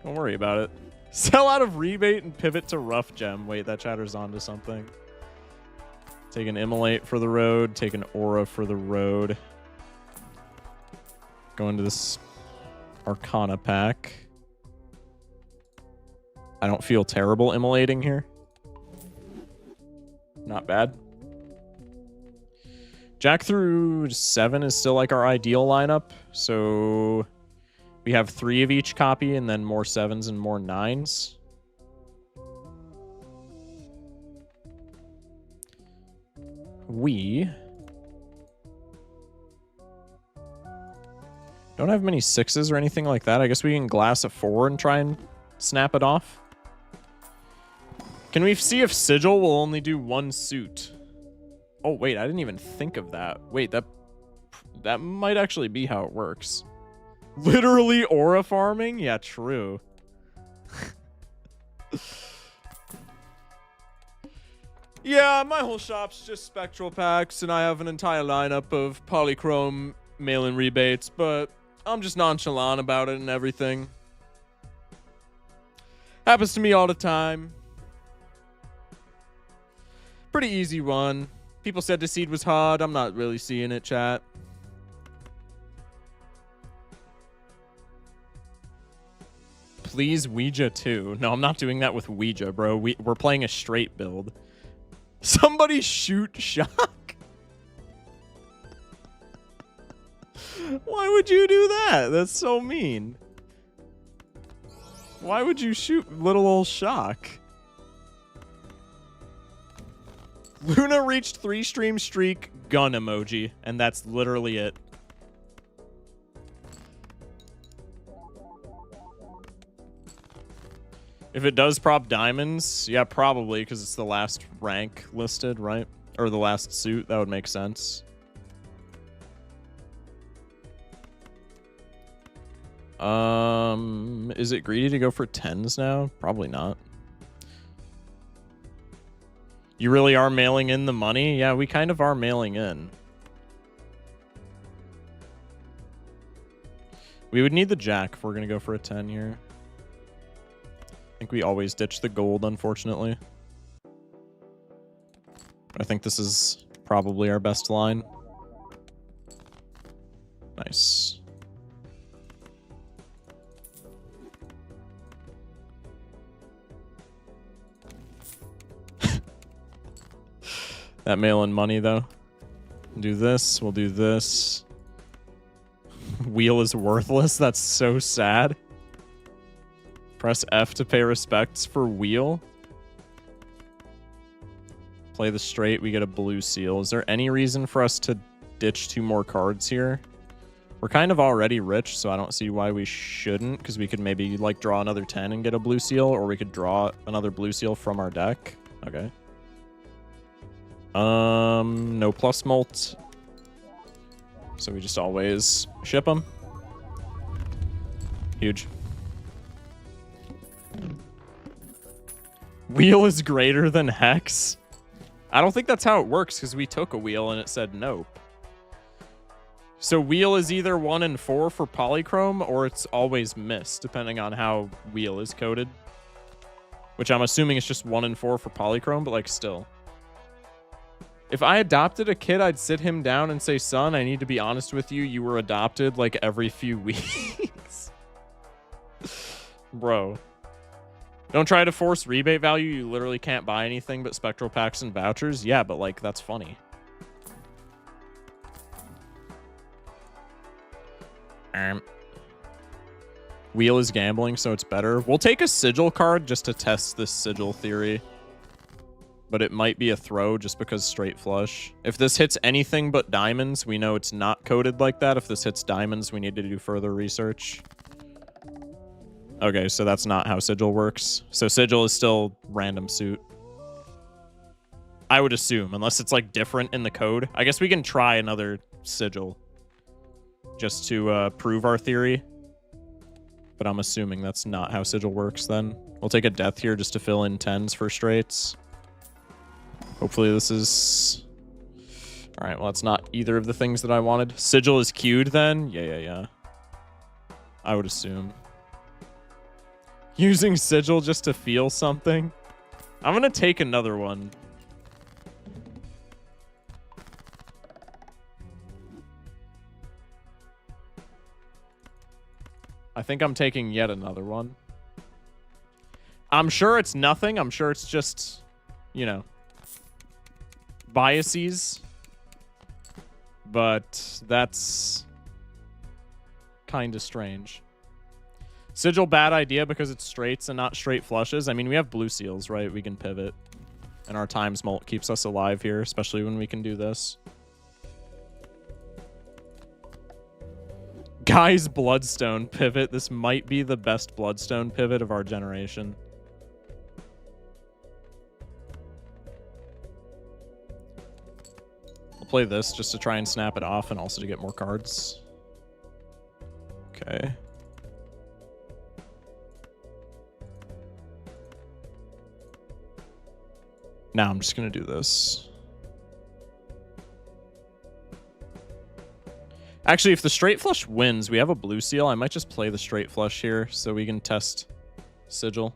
Don't worry about it. Sell out of rebate and pivot to rough gem. Wait, that chatter's onto something. Take an immolate for the road. Take an aura for the road. Go into this Arcana pack. I don't feel terrible immolating here. Not bad. Jack through 7 is still like our ideal lineup. So we have 3 of each copy and then more 7s and more 9s. We don't have many 6s or anything like that. I guess we can glass a 4 and try and snap it off. Can we see if Sigil will only do 1 suit? Oh, wait, I didn't even think of that. Wait, that might actually be how it works. Literally aura farming? Yeah, true. Yeah, my whole shop's just spectral packs, and I have an entire lineup of polychrome mail-in rebates, but I'm just nonchalant about it and everything. Happens to me all the time. Pretty easy one. People said the seed was hard. I'm not really seeing it, chat. Please Ouija too. No, I'm not doing that with Ouija, bro. We're playing a straight build. Somebody shoot Shock. Why would you do that? That's so mean. Why would you shoot little old Shock? Luna reached 3 stream streak, gun emoji, and that's literally it. If it does prop diamonds, yeah, probably, because it's the last rank listed, right? Or the last suit, that would make sense. Is it greedy to go for 10s now? Probably not. You really are mailing in the money? Yeah, we kind of are mailing in. We would need the jack if we're going to go for a 10 here. I think we always ditch the gold, unfortunately. I think this is probably our best line. Nice. That mail-in money, though. Do this. We'll do this. Wheel is worthless. That's so sad. Press F to pay respects for wheel. Play the straight. We get a blue seal. Is there any reason for us to ditch 2 more cards here? We're kind of already rich, so I don't see why we shouldn't, because we could maybe like draw another 10 and get a blue seal, or we could draw another blue seal from our deck. Okay. No plus molt. So we just always ship them. Huge. Wheel is greater than Hex? I don't think that's how it works, because we took a wheel and it said nope. So wheel is either 1 and 4 for polychrome, or it's always missed, depending on how wheel is coded. Which I'm assuming is just 1 and 4 for polychrome, but like still. If I adopted a kid, I'd sit him down and say, son, I need to be honest with you. You were adopted like every few weeks. Bro. Don't try to force rebate value. You literally can't buy anything but spectral packs and vouchers. Yeah, but like, that's funny. Wheel is gambling, so it's better. We'll take a sigil card just to test this sigil theory. But it might be a throw just because straight flush. If this hits anything but diamonds, we know it's not coded like that. If this hits diamonds, we need to do further research. Okay, so that's not how sigil works. So sigil is still random suit. I would assume, unless it's like different in the code. I guess we can try another sigil just to prove our theory. But I'm assuming that's not how sigil works then. We'll take a death here just to fill in 10s for straights. Hopefully this is... Alright, well, that's not either of the things that I wanted. Sigil is queued then? Yeah. I would assume. Using Sigil just to feel something. I'm gonna take another one. I think I'm taking yet another one. I'm sure it's nothing. I'm sure it's just, you know, biases. But that's kind of strange. Sigil, bad idea because it's straights and not straight flushes. I mean, we have blue seals, right? We can pivot. And our times mult keeps us alive here, especially when we can do this. Guy's Bloodstone pivot. This might be the best Bloodstone pivot of our generation. I'll play this just to try and snap it off and also to get more cards. Okay. Now I'm just going to do this. Actually, if the straight flush wins, we have a blue seal. I might just play the straight flush here so we can test Sigil.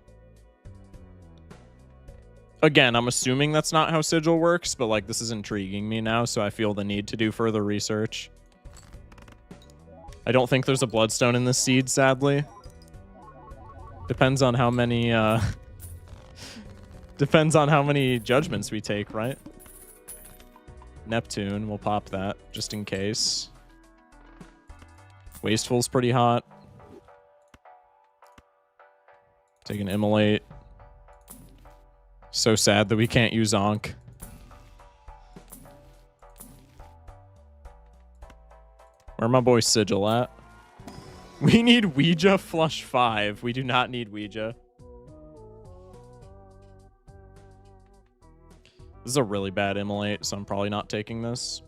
Again, I'm assuming that's not how Sigil works, but like this is intriguing me now, so I feel the need to do further research. I don't think there's a Bloodstone in this seed, sadly. Depends on how many depends on how many judgments we take, right? Neptune, we'll pop that just in case. Wasteful's pretty hot. Take an Immolate. So sad that we can't use Ankh. Where my boy Sigil at? We need Ouija flush 5. We do not need Ouija. This is a really bad Immolate, so I'm probably not taking this.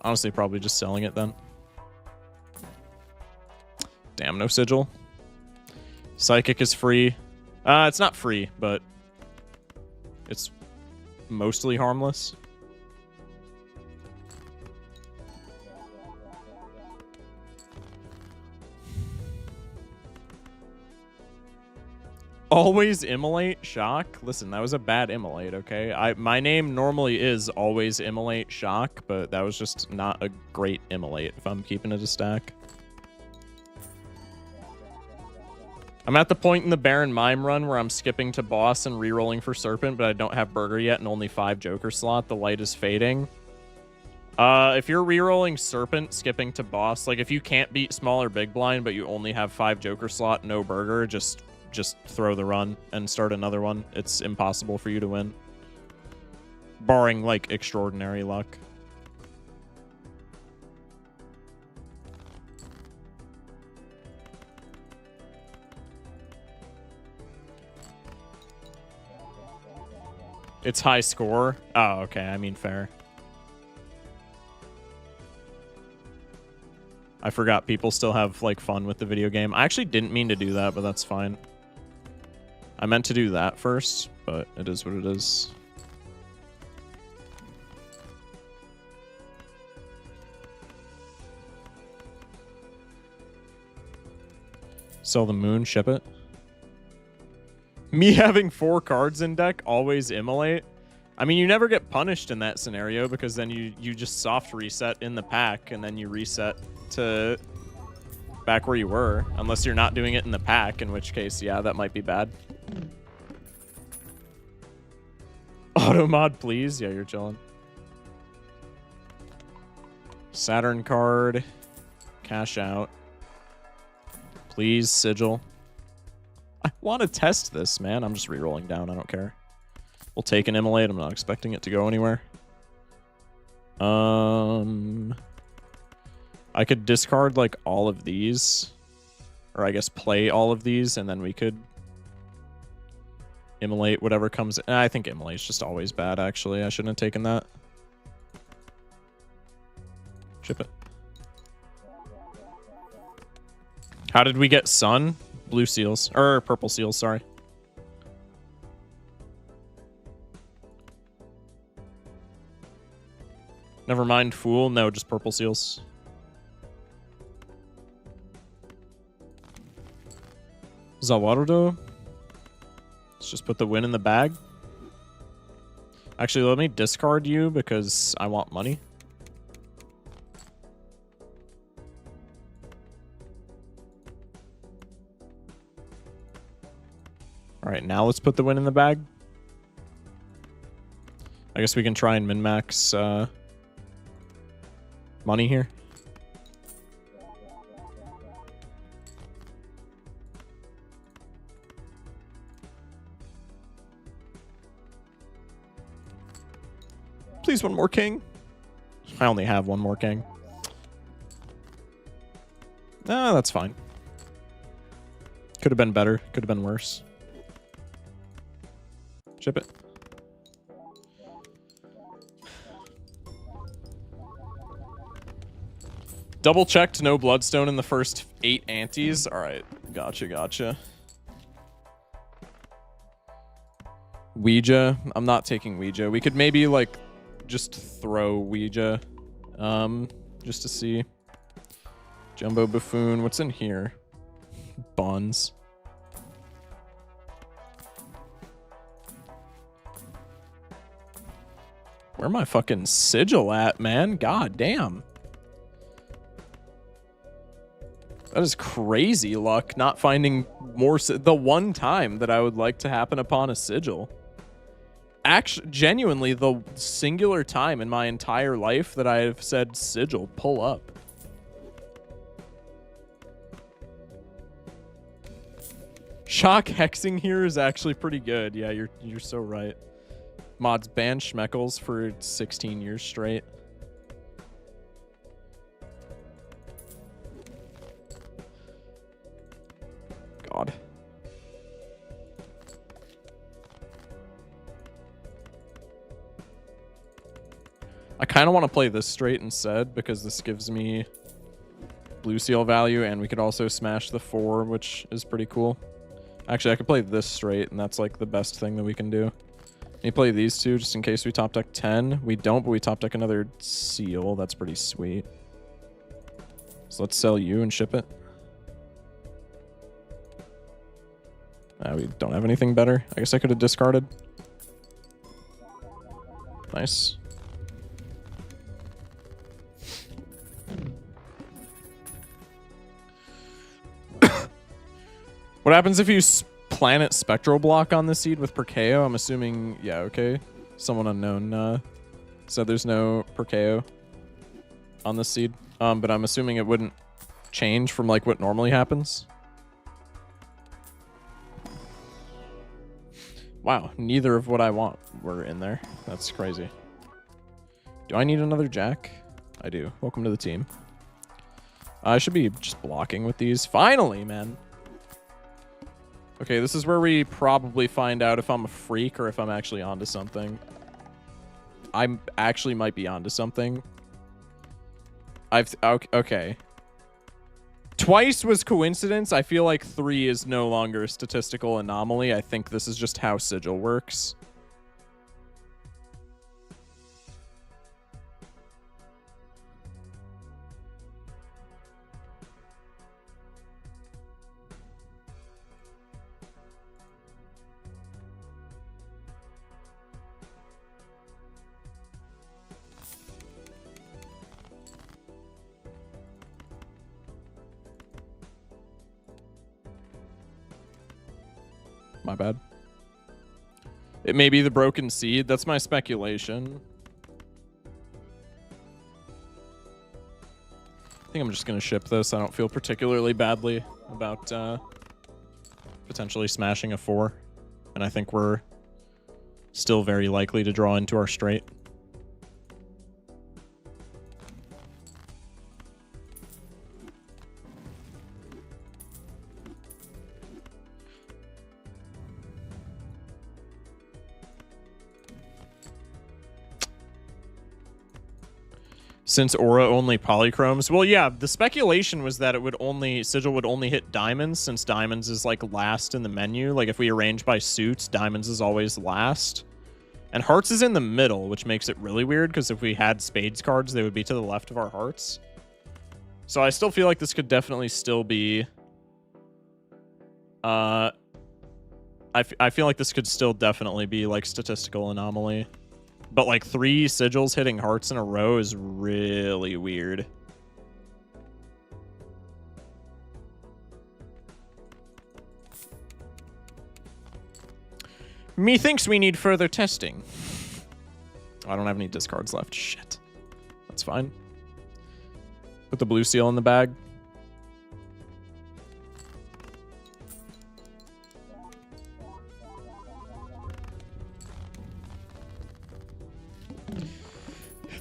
Honestly, probably just selling it then. Damn, no Sigil. Psychic is free. It's not free, but it's mostly harmless. Always Immolate Shock. Listen, that was a bad Immolate, okay? My name normally is always Immolate Shock, but that was just not a great Immolate if I'm keeping it a stack. I'm at the point in the Baron Mime run where I'm skipping to boss and rerolling for Serpent, but I don't have Burger yet and only 5 Joker slot. The light is fading. If you're rerolling Serpent, skipping to boss, like if you can't beat small or big blind, but you only have 5 Joker slot, no Burger, just throw the run and start another one. It's impossible for you to win. Barring, like, extraordinary luck. It's high score? Oh, okay. I mean, fair. I forgot people still have, like, fun with the video game. I actually didn't mean to do that, but that's fine. I meant to do that first, but it is what it is. Sell the moon, ship it. Me having 4 cards in deck, always Immolate. I mean, you never get punished in that scenario because then you just soft reset in the pack and then you reset to back where you were. Unless you're not doing it in the pack, in which case, yeah, that might be bad. Auto mod, please. Yeah, you're chilling. Saturn card. Cash out. Please, Sigil. I want to test this, man. I'm just re-rolling down. I don't care. We'll take an Immolate. I'm not expecting it to go anywhere. I could discard, like, all of these. Or I guess play all of these, and then we could Immolate whatever comes in. I think Immolate's just always bad, actually. I shouldn't have taken that. Ship it. How did we get Sun? Blue seals. Or purple seals, sorry. Never mind, Fool. No, just purple seals. Zawardo. Let's just put the win in the bag. Actually, let me discard you because I want money. All right, now let's put the win in the bag. I guess we can try and min-max money here. Please, one more king. I only have one more king. Ah, that's fine. Could have been better. Could have been worse. Ship it. Double checked, no bloodstone in the first 8 antes. All right, gotcha. Ouija. I'm not taking Ouija. We could maybe like just throw Ouija, just to see. Jumbo Buffoon. What's in here? Buns. Where my fucking sigil at, man? God damn. That is crazy luck, not finding more. The one time that I would like to happen upon a sigil. Actually, genuinely, the singular time in my entire life that I have said sigil, pull up. Shock hexing here is actually pretty good. Yeah, you're so right. Mods banned Schmeckles for 16 years straight. God. I kind of want to play this straight instead because this gives me blue seal value and we could also smash the 4, which is pretty cool. Actually, I could play this straight and that's like the best thing that we can do. You play these two just in case we top deck 10. We don't, but we top deck another seal. That's pretty sweet. So let's sell you and ship it. We don't have anything better. I guess I could have discarded. Nice. What happens if you planet Spectral Block on the seed with Perkeo? I'm assuming, yeah, okay. Someone unknown said there's no Perkeo on the seed. But I'm assuming it wouldn't change from like what normally happens. Wow, neither of what I want were in there. That's crazy. Do I need another jack? I do. Welcome to the team. I should be just blocking with these. Finally, man. Okay, this is where we probably find out if I'm a freak or if I'm actually onto something. I actually might be onto something. Okay. Twice was coincidence. I feel like 3 is no longer a statistical anomaly. I think this is just how Sigil works. My bad. It may be the broken seed. That's my speculation. I think I'm just going to ship this. I don't feel particularly badly about potentially smashing a 4. And I think we're still very likely to draw into our straight. Since Aura only polychromes. Well, yeah, the speculation was that it would only, Sigil would only hit diamonds since diamonds is like last in the menu. Like if we arrange by suits, diamonds is always last. And hearts is in the middle, which makes it really weird because if we had spades cards, they would be to the left of our hearts. So I still feel like this could definitely still be I feel like this could still definitely be like statistical anomaly. But like 3 sigils hitting hearts in a row is really weird. Methinks we need further testing. I don't have any discards left. Shit. That's fine. Put the blue seal in the bag.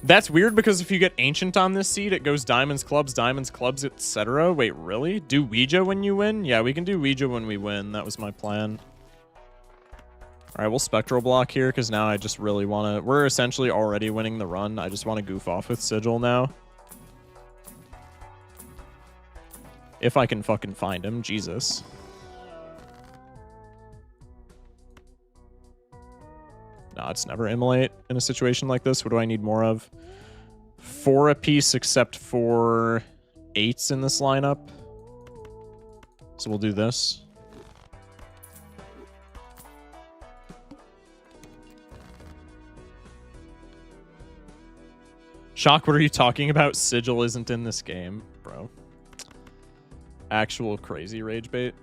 That's weird because if you get Ancient on this seed, it goes diamonds, clubs, etc. Wait, really? Do Ouija when you win? Yeah, we can do Ouija when we win. That was my plan. All right, we'll Spectral Block here because now I just really want to... We're essentially already winning the run. I just want to goof off with Sigil now. If I can fucking find him. Jesus. Nah, it's never Immolate in a situation like this. What do I need more of? 4 apiece except for 8s in this lineup. So we'll do this. Shock, what are you talking about? Sigil isn't in this game, bro. Actual crazy rage bait.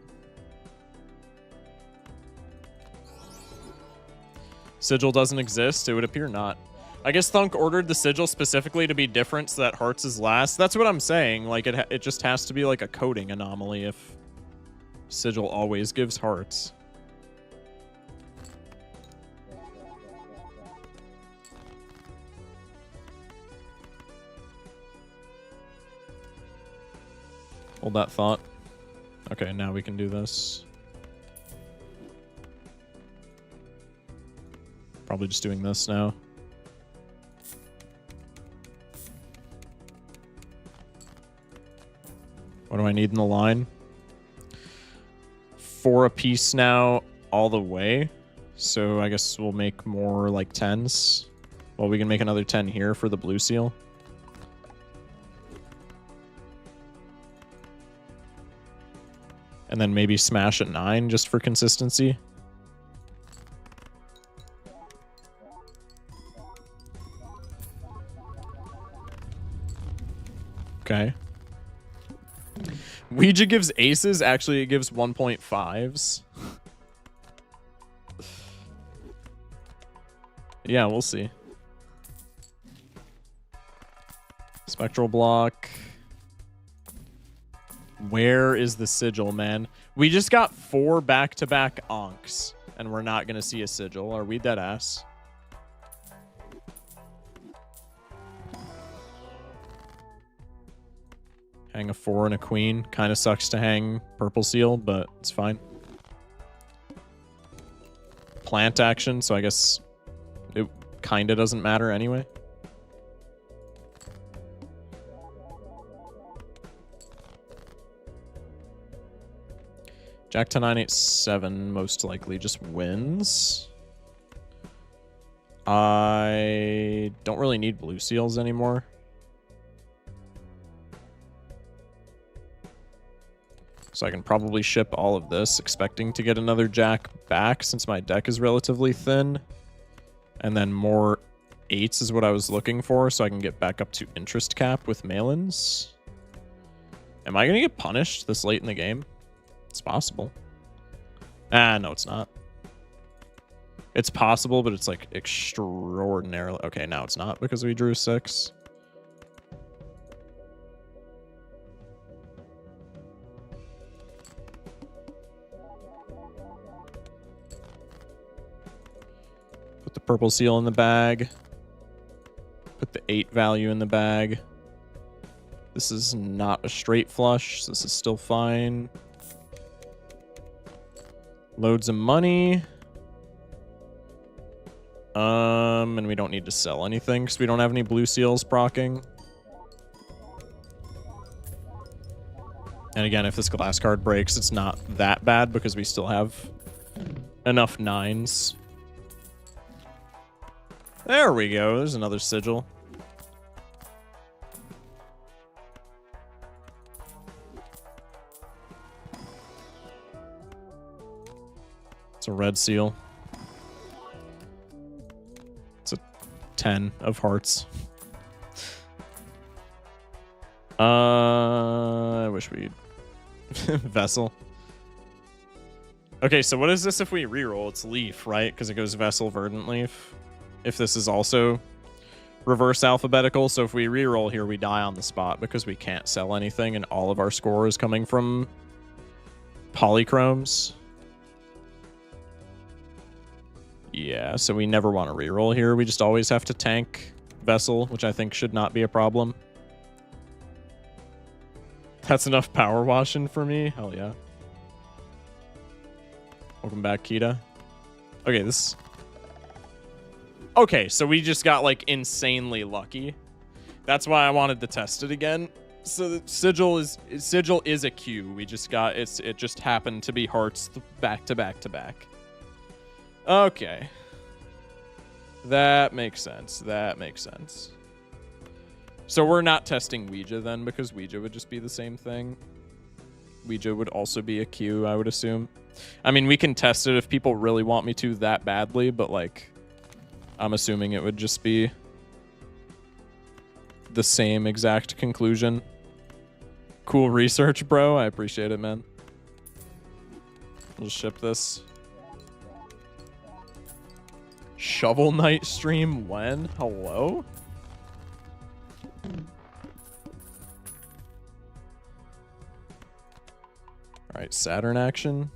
Sigil doesn't exist? It would appear not. I guess Thunk ordered the Sigil specifically to be different so that Hearts is last. That's what I'm saying. Like, it just has to be like a coding anomaly if Sigil always gives Hearts. Hold that thought. Okay, now we can do this. Probably just doing this now. What do I need in the line? 4 apiece now all the way. So I guess we'll make more like 10s. Well, we can make another 10 here for the blue seal. And then maybe smash at 9 just for consistency. Okay. Ouija gives aces. Actually, it gives 1.5s. Yeah, we'll see. Spectral Block. Where is the Sigil, man? We just got 4 back-to-back Onks, and we're not going to see a Sigil. Are we dead ass? Hang a 4 and a queen. Kind of sucks to hang purple seal, but it's fine. Plant action, so I guess it kind of doesn't matter anyway. Jack 10 9 8 7 most likely just wins. I don't really need blue seals anymore. So I can probably ship all of this, expecting to get another Jack back since my deck is relatively thin. And then more 8s is what I was looking for, so I can get back up to interest cap with mail-ins. Am I going to get punished this late in the game? It's possible. Ah, no, it's not. It's possible, but it's like extraordinarily... Okay, now it's not because we drew 6. Put the purple seal in the bag. Put the 8 value in the bag. This is not a straight flush. This is still fine. Loads of money. And we don't need to sell anything because we don't have any blue seals proccing. And again, if this glass card breaks, it's not that bad because we still have enough 9s. There we go. There's another Sigil. It's a red seal. It's a 10 of hearts. I wish we'd Vessel. Okay, so what is this if we reroll? It's Leaf, right? Because it goes Vessel, Verdant Leaf. If this is also reverse alphabetical, so if we reroll here, we die on the spot because we can't sell anything and all of our score is coming from polychromes. Yeah, so we never want to reroll here. We just always have to tank Vessel, which I think should not be a problem. That's enough power washing for me. Hell yeah. Welcome back, Kita. Okay, this... Okay, so we just got, like, insanely lucky. That's why I wanted to test it again. So the Sigil is a Q. We just got... It just happened to be hearts back to back to back. Okay. That makes sense. That makes sense. So we're not testing Ouija then, because Ouija would just be the same thing. Ouija would also be a Q, I would assume. I mean, we can test it if people really want me to that badly, but, like, I'm assuming it would just be the same exact conclusion. Cool research, bro. I appreciate it, man. We'll ship this. Shovel Knight stream when? Hello? Alright, Saturn action.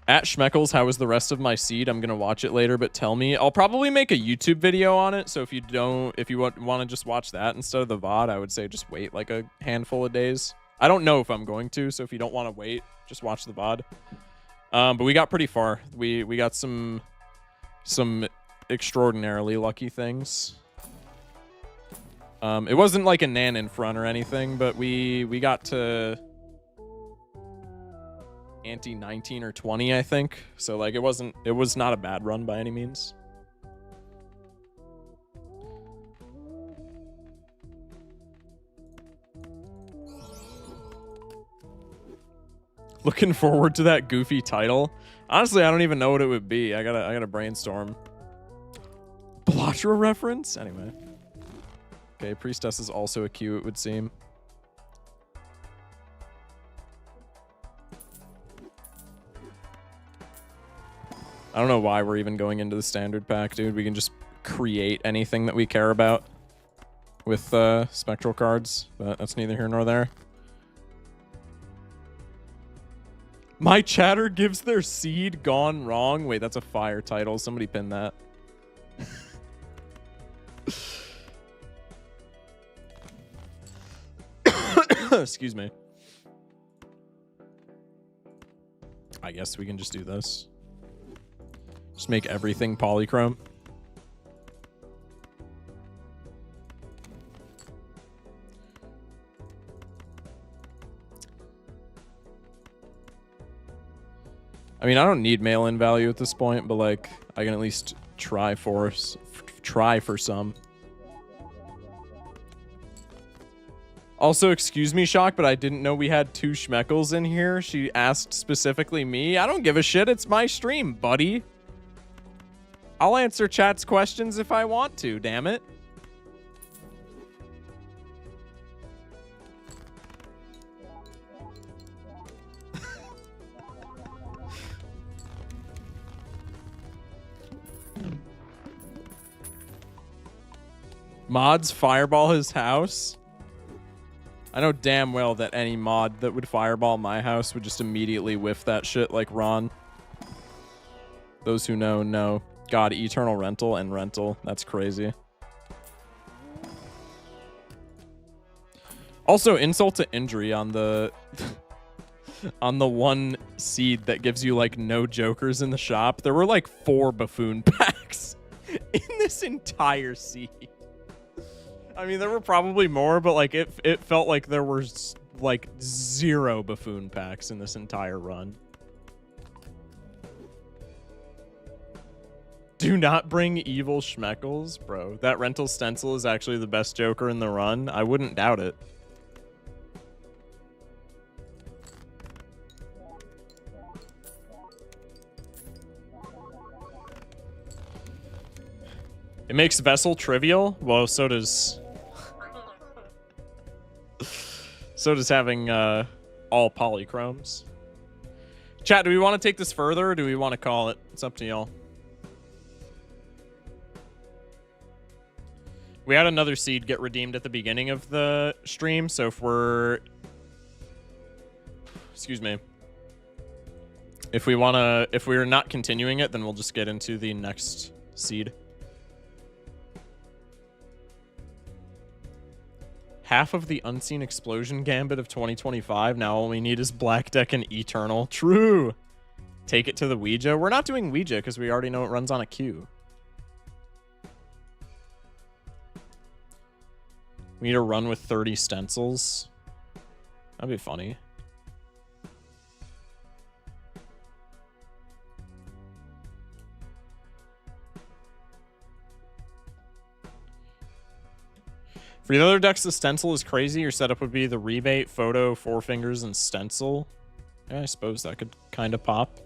At Schmeckles, how was the rest of my seed? I'm gonna watch it later, but tell me. I'll probably make a YouTube video on it, so if you want to just watch that instead of the VOD, I would say just wait like a handful of days. I don't know if I'm going to, so if you don't want to wait, just watch the VOD. But we got pretty far. We got some extraordinarily lucky things. It wasn't like a Nan in front or anything, but we got to ante 19 or 20, I think. So like it was not a bad run by any means. Looking forward to that goofy title. Honestly, I don't even know what it would be. I gotta brainstorm. Bellatra reference? Anyway. Okay, Priestess is also a Q, it would seem. I don't know why we're even going into the standard pack, dude. We can just create anything that we care about with spectral cards, but that's neither here nor there. My chatter gives their seed gone wrong. Wait, that's a fire title. Somebody pin that. Excuse me. I guess we can just do this. Just make everything polychrome. I mean, I don't need mail-in value at this point, but like I can at least try for some. Also, excuse me, Shock, but I didn't know we had 2 Schmeckles in here. She asked specifically me. I don't give a shit. It's my stream, buddy. I'll answer chat's questions if I want to, damn it. Mods fireball his house? I know damn well that any mod that would fireball my house would just immediately whiff that shit like Ron. Those who know, know. God, Eternal Rental and Rental. That's crazy. Also, insult to injury on the... on the one seed that gives you, like, no jokers in the shop. There were, like, 4 buffoon packs in this entire seed. I mean, there were probably more, but like it felt like there was like 0 buffoon packs in this entire run. Do not bring evil Schmeckles, bro. That rental stencil is actually the best Joker in the run. I wouldn't doubt it. It makes Vessel trivial. Well, so does... so does having all polychromes. Chat, do we want to take this further or do we want to call it? It's up to y'all. We had another seed get redeemed at the beginning of the stream, so if we're... Excuse me. If we're not continuing it, then we'll just get into the next seed. Half of the Unseen Explosion Gambit of 2025. Now all we need is Black Deck and Eternal. True. Take it to the Ouija. We're not doing Ouija because we already know it runs on a queue. We need to run with 30 stencils. That'd be funny. For the other decks, the stencil is crazy. Your setup would be the rebate, photo, four fingers, and stencil. Yeah, I suppose that could kind of pop.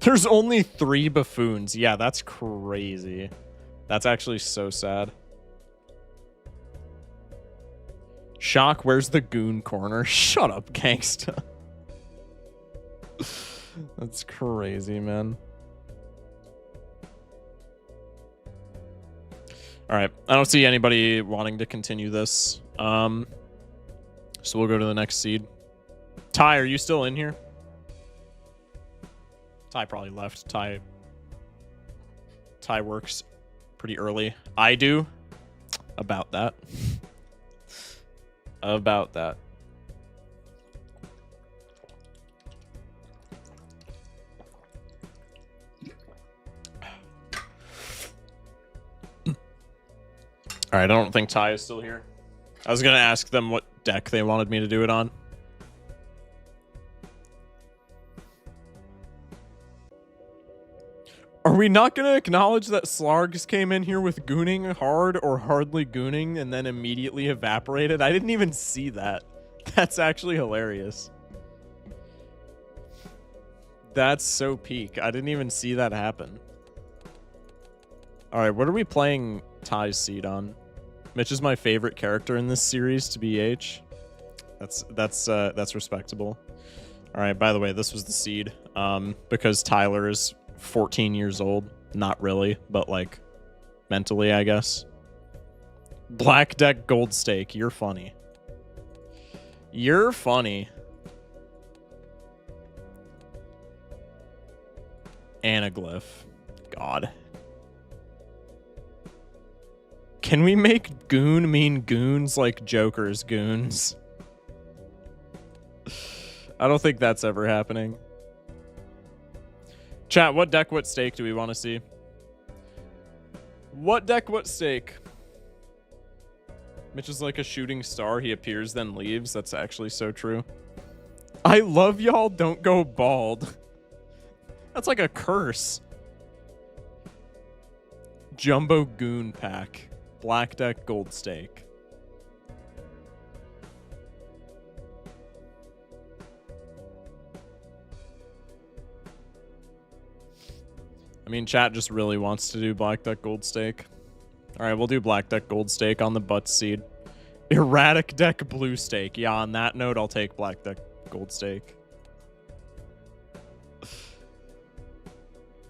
There's only 3 buffoons. Yeah, that's crazy. That's actually so sad. Shock, where's the goon corner? Shut up, gangsta. That's crazy, man. All right, I don't see anybody wanting to continue this. So we'll go to the next seed. Ty, are you still in here? Ty probably left. Ty works pretty early. I do. About that. About that. All right, I don't think Ty is still here. I was going to ask them what deck they wanted me to do it on. Are we not going to acknowledge that Slargs came in here with gooning hard or hardly gooning and then immediately evaporated? I didn't even see that. That's actually hilarious. That's so peak. I didn't even see that happen. All right, what are we playing Ty's seed on? Mitch is my favorite character in this series to BH. That's respectable. All right, by the way, this was the seed because Tyler is 14 years old. Not really, but like mentally, I guess. Black Deck Gold Stake. You're funny. You're funny. Anaglyph. God. Can we make goon mean goons like Joker's goons? I don't think that's ever happening. Chat, what deck, what stake do we want to see? What deck, what stake? Mitch is like a shooting star. He appears, then leaves. That's actually so true. I love y'all. Don't go bald. That's like a curse. Jumbo Goon Pack. Black Deck Gold Stake. I mean, chat just really wants to do Black Deck Gold Stake. All right, we'll do Black Deck Gold Stake on the butt seed. Erratic Deck Blue Stake. Yeah, on that note, I'll take Black Deck Gold Stake.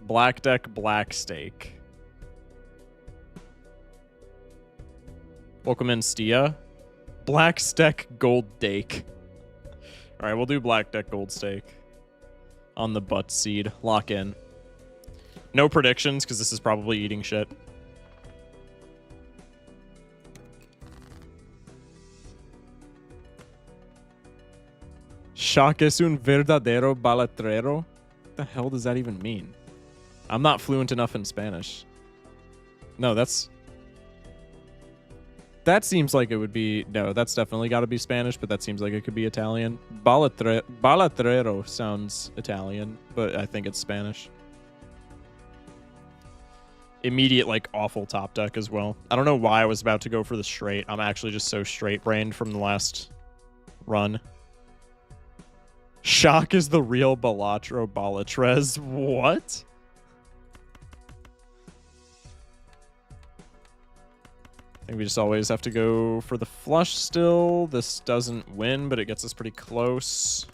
Black Deck Black Stake. Welcome in, Stia. Black Deck Gold Dake. All right, we'll do Black Deck Gold Stake on the butt seed. Lock in. No predictions, because this is probably eating shit. Shock es un verdadero balatrero? What the hell does that even mean? I'm not fluent enough in Spanish. No, that seems like it would be... No, that's definitely got to be Spanish, but that seems like it could be Italian. Balatrero sounds Italian, but I think it's Spanish. Immediate, like, awful top deck as well. I don't know why I was about to go for the straight. I'm actually just so straight-brained from the last run. Shock is the real Balatro Balatrez. What? think we just always have to go for the flush still. This doesn't win, but it gets us pretty close.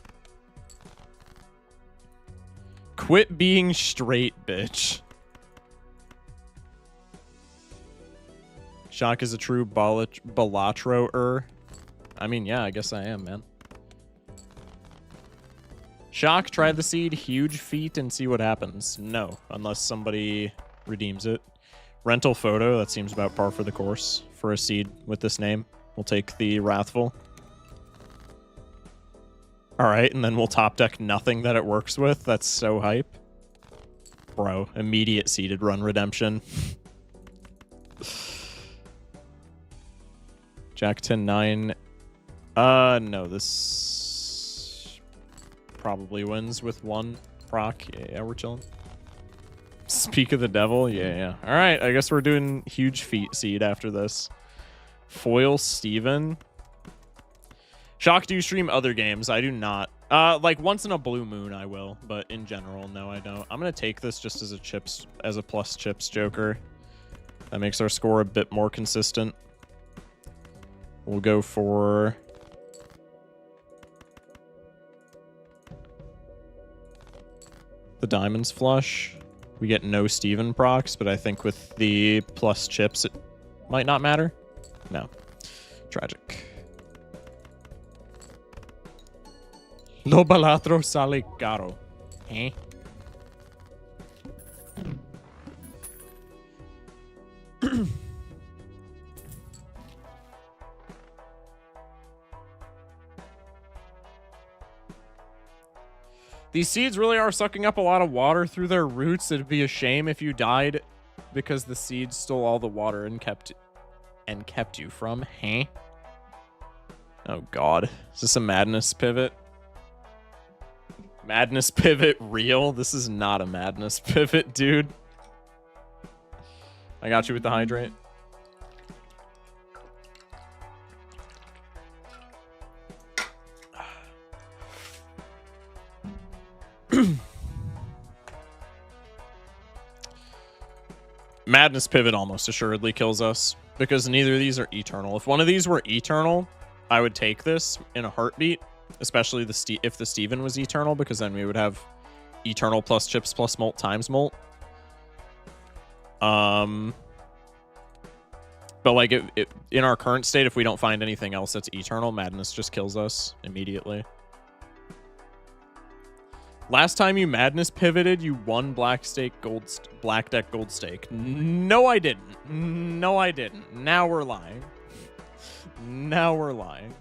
Quit being straight, bitch. Shock is a true Balatro-er. I mean, yeah, I guess I am, man. Shock, try the seed, huge feat, and see what happens. No, unless somebody redeems it. Rental photo, that seems about par for the course for a seed with this name. We'll take the Wrathful. All right, and then we'll top deck nothing that it works with. That's so hype. Bro, immediate seeded run redemption. Jack 10-9. No, this probably wins with one proc. Yeah, we're chilling. Speak of the devil. Yeah. All right, I guess we're doing huge feat seed after this. Foil Steven. Shock, do you stream other games? I do not. Like once in a blue moon I will, but in general, no, I don't. I'm gonna take this just as a plus chips joker. That makes our score a bit more consistent. We'll go for the diamonds flush. We get no Steven procs, but I think with the plus chips, it might not matter. No. Tragic. Lo balatro sale caro. Eh? These seeds really are sucking up a lot of water through their roots. It'd be a shame if you died because the seeds stole all the water and kept you from, huh? Oh god. Is this a madness pivot? Madness pivot real? This is not a madness pivot, dude. I got you with the hydrate. Madness pivot almost assuredly kills us because neither of these are eternal. If one of these were eternal, I would take this in a heartbeat, especially if the Steven was eternal, because then we would have eternal plus chips plus molt times molt. But like in our current state, if we don't find anything else that's eternal, madness just kills us immediately. Last time you madness pivoted, you won black deck gold stake. No, I didn't. No, I didn't. Now we're lying. Now we're lying.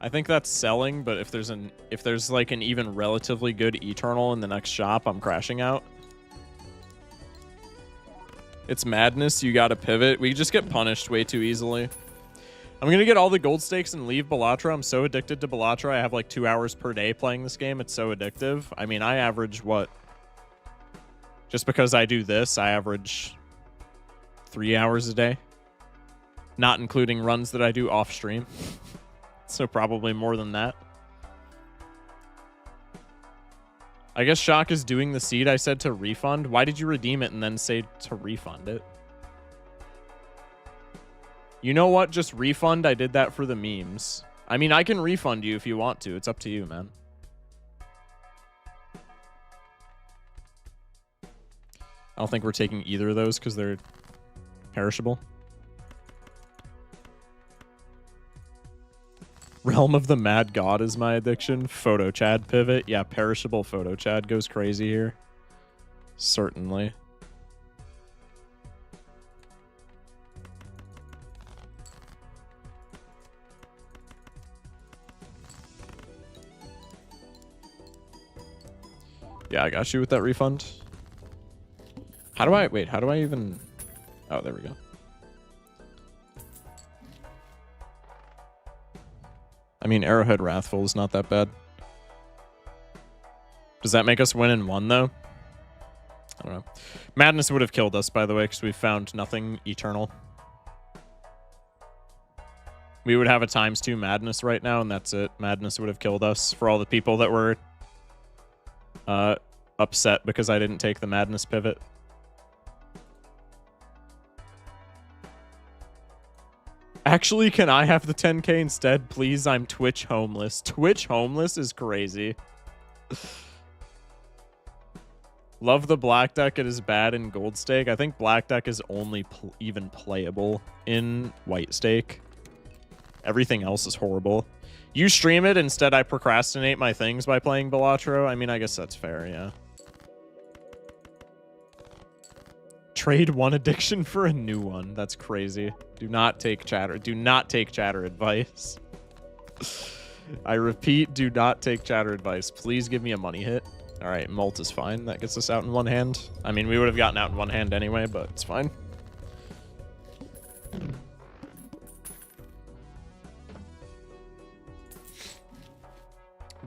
I think that's selling, but if there's like an even relatively good eternal in the next shop, I'm crashing out. It's madness. You gotta pivot. We just get punished way too easily. I'm gonna get all the gold stakes and leave Balatro. I'm so addicted to Balatro. I have like 2 hours per day playing this game. It's so addictive. I mean, I average what? Just because I do this, I average 3 hours a day. Not including runs that I do off stream. So probably more than that. I guess Shock is doing the seed I said to refund. Why did you redeem it and then say to refund it? You know what? Just refund. I did that for the memes. I mean, I can refund you if you want to. It's up to you, man. I don't think we're taking either of those because they're perishable. Realm of the Mad God is my addiction. Photo Chad pivot. Yeah, perishable Photo Chad goes crazy here. Certainly. Yeah, I got you with that refund. How do I... Wait, how do I even... Oh, there we go. I mean, Arrowhead Wrathful is not that bad. Does that make us win in one, though? I don't know. Madness would have killed us, by the way, because we found nothing eternal. We would have a ×2 Madness right now, and that's it. Madness would have killed us for all the people that were upset because I didn't take the Madness pivot. Actually, can I have the 10K instead? Please, I'm Twitch homeless. Twitch homeless is crazy. Love the black deck. It is bad in gold stake. I think black deck is only even playable in white stake. Everything else is horrible. You stream it. Instead, I procrastinate my things by playing Balatro. I mean, I guess that's fair, yeah. Trade one addiction for a new one. That's crazy. Do not take chatter. Do not take chatter advice. I repeat, do not take chatter advice. Please give me a money hit. All right, Molt is fine. That gets us out in one hand. I mean, we would have gotten out in one hand anyway, but it's fine.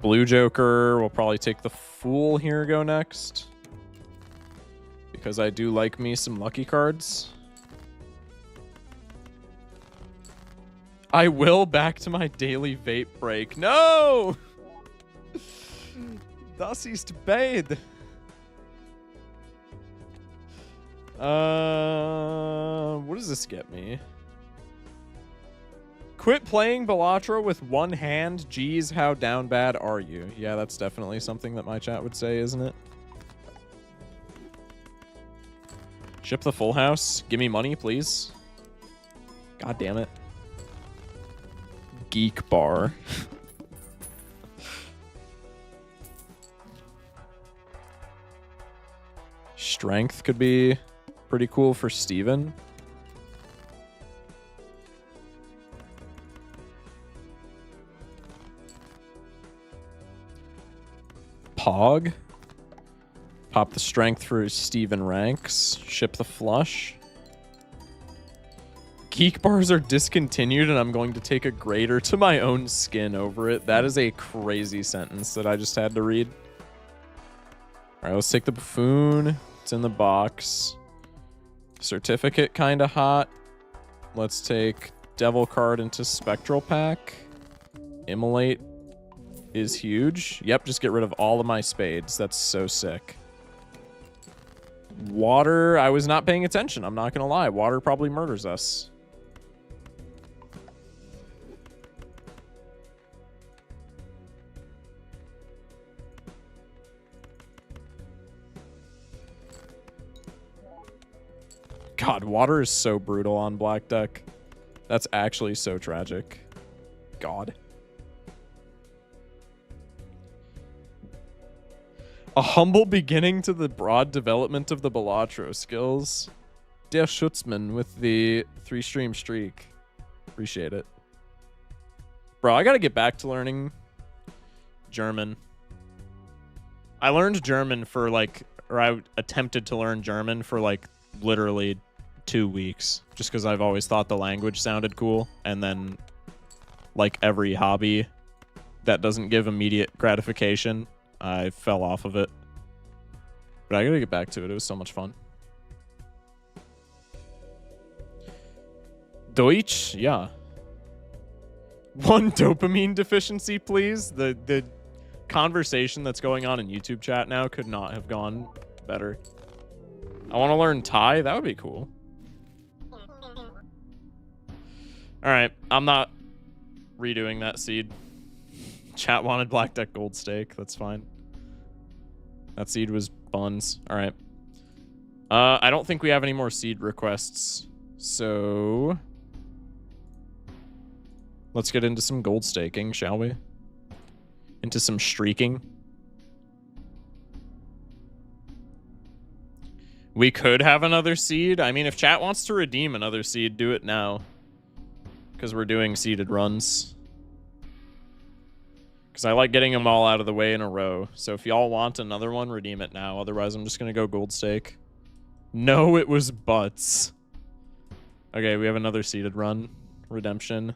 Blue Joker will probably take the Fool here, go next. Because I do like me some lucky cards. I will back to my daily vape break. No! Das ist bad. What does this get me? Quit playing Balatro with one hand. Geez, how down bad are you? Yeah, that's definitely something that my chat would say, isn't it? Ship the full house. Give me money, please. God damn it. Geek bar. Strength could be pretty cool for Steven. Pog. Pop the strength for Steven ranks. Ship the flush. Geek bars are discontinued and I'm going to take a greater to my own skin over it. That is a crazy sentence that I just had to read. All right, let's take the Buffoon. It's in the box. Certificate kind of hot. Let's take Devil card into Spectral pack. Immolate is huge. Yep, just get rid of all of my spades. That's so sick. Water, I was not paying attention. I'm not going to lie. Water probably murders us. God, water is so brutal on black deck. That's actually so tragic. God. A humble beginning to the broad development of the Balatro skills. Der Schutzmann with the 3-stream streak. Appreciate it. Bro, I gotta get back to learning German. I learned German for like, or I attempted to learn German for like literally 2 weeks. Just because I've always thought the language sounded cool. And then like every hobby that doesn't give immediate gratification, I fell off of it. But I gotta get back to it. It was so much fun. Deutsch? Yeah. One dopamine deficiency, please. The conversation that's going on in YouTube chat now could not have gone better. I want to learn Thai. That would be cool. Alright. I'm not redoing that seed. Chat wanted black deck gold stake. That's fine. That seed was buns. All right. I don't think we have any more seed requests. So let's get into some gold staking, shall we? Into some streaking. We could have another seed. I mean, if chat wants to redeem another seed, do it now. Because we're doing seeded runs. Because I like getting them all out of the way in a row. So if y'all want another one, redeem it now. Otherwise, I'm just going to go gold stake. No, it was butts. Okay, we have another seeded run. Redemption.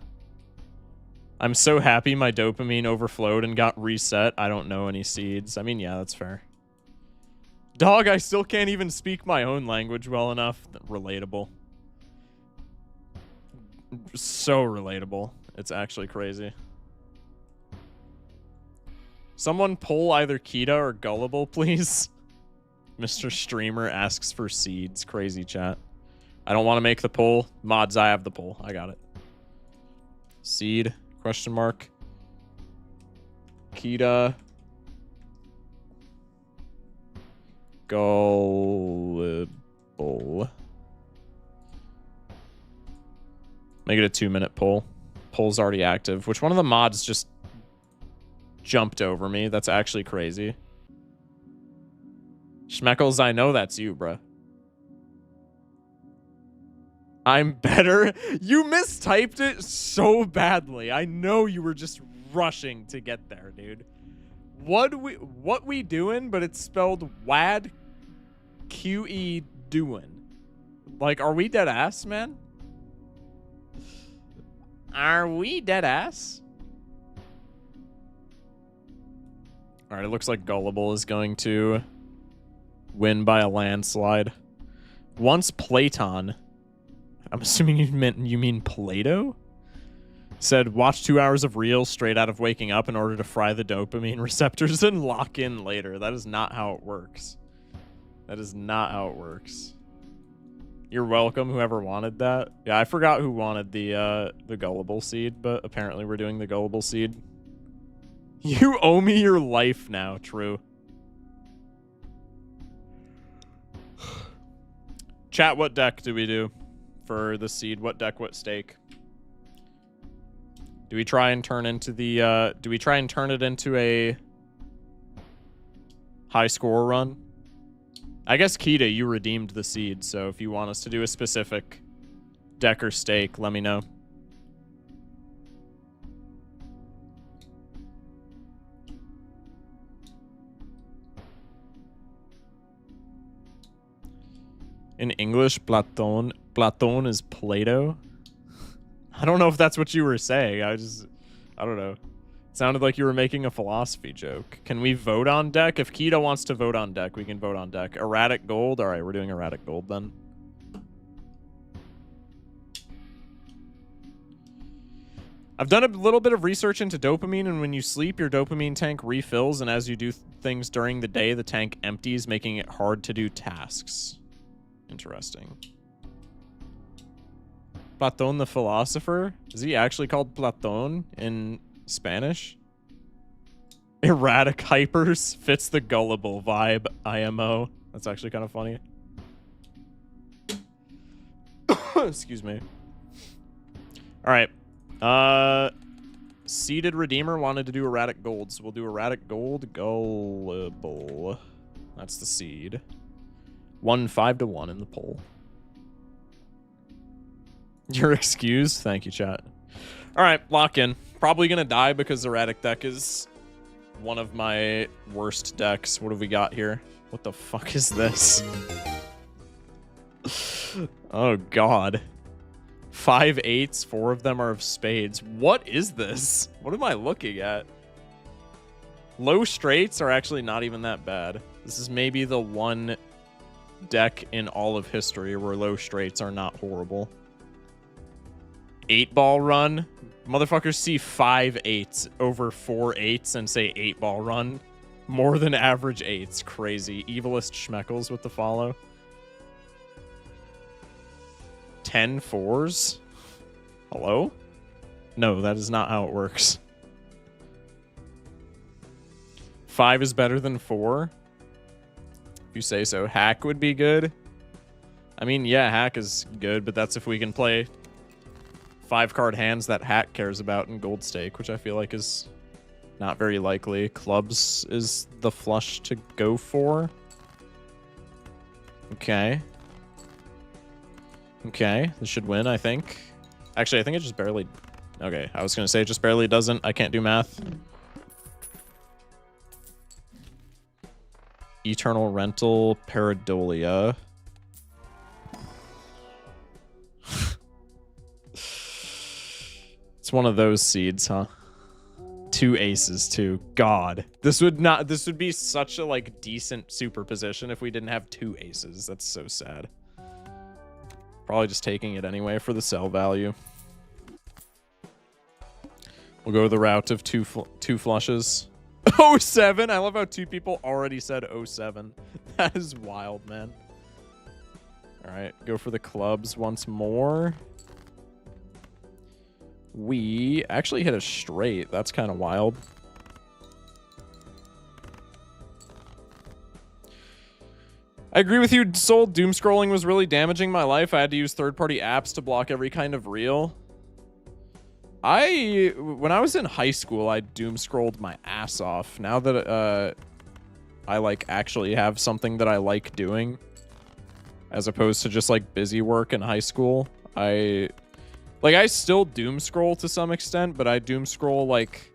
I'm so happy my dopamine overflowed and got reset. I don't know any seeds. I mean, yeah, that's fair. Dog, I still can't even speak my own language well enough. Relatable. So relatable. It's actually crazy. Someone pull either Kita or Gullible, please. Mr. Streamer asks for seeds. Crazy chat. I don't want to make the pull. Mods, I have the pull. I got it. Seed? Question mark. Kita. Gullible. Make it a 2-minute poll. Poll's already active. Which one of the mods just jumped over me? That's actually crazy. Schmeckles, I know that's you, bruh. I'm better. You mistyped it so badly. I know you were just rushing to get there, dude. What we doing, but it's spelled WAD QE doing. Like, are we dead ass, man? Are we dead ass? All right, it looks like Gullible is going to win by a landslide. Once Platon, I'm assuming you mean Plato, said watch 2 hours of reels straight out of waking up in order to fry the dopamine receptors and lock in later. That is not how it works. That is not how it works. You're welcome, whoever wanted that. Yeah, I forgot who wanted the Gullible seed, but apparently we're doing the Gullible seed. You owe me your life now, true. Chat, what deck do we do for the seed? What deck, what stake? Do we try and turn into the do we try and turn it into a high score run? I guess Kita, you redeemed the seed, so if you want us to do a specific deck or stake, let me know. In English, Platon is Plato. I don't know if that's what you were saying. I don't know. It sounded like you were making a philosophy joke. Can we vote on deck? If Kita wants to vote on deck, we can vote on deck. Erratic gold? All right, we're doing erratic gold then. I've done a little bit of research into dopamine, and when you sleep, your dopamine tank refills, and as you do things during the day, the tank empties, making it hard to do tasks. Interesting. Platon the philosopher? Is he actually called Platon in Spanish? Erratic hypers fits the Gullible vibe, IMO. That's actually kind of funny. Excuse me. All right. Seeded Redeemer wanted to do erratic gold, so we'll do erratic gold. Gullible. That's the seed. 5-1 in the poll. Your excuse? Thank you, chat. All right, lock in. Probably gonna die because erratic deck is one of my worst decks. What have we got here? What the fuck is this? Oh god. 5 8s, 4 of them are of spades. What is this? What am I looking at? Low straights are actually not even that bad. This is maybe the one deck in all of history where low straights are not horrible. 8-ball run. Motherfuckers see 5 8s over 4 8s and say 8-ball run. More than average 8s. Crazy. Evilest Schmeckles with the follow. 10 4s? Hello? No, that is not how it works. 5 is better than 4? If you say so. Hack would be good. I mean, yeah, hack is good, but that's if we can play 5-card hands that hack cares about in gold stake, which I feel like is not very likely. Clubs is the flush to go for. Okay. Okay, this should win, I think. Actually, I think it just barely... Okay, I was going to say it just barely doesn't. I can't do math. Eternal Rental, Paradolia. It's one of those seeds, huh? 2 aces, too. God. This would be such a, like, decent superposition if we didn't have 2 aces. That's so sad. Probably just taking it anyway for the sell value. We'll go the route of two flushes. 07? I love how 2 people already said 07. That is wild, man. All right, go for the clubs once more. We actually hit a straight. That's kind of wild. I agree with you, Soul. Doom scrolling was really damaging my life. I had to use third-party apps to block every kind of reel. When I was in high school, I doom scrolled my ass off. Now that I like actually have something that I like doing, as opposed to just like busy work in high school, I still doom scroll to some extent, but I doom scroll like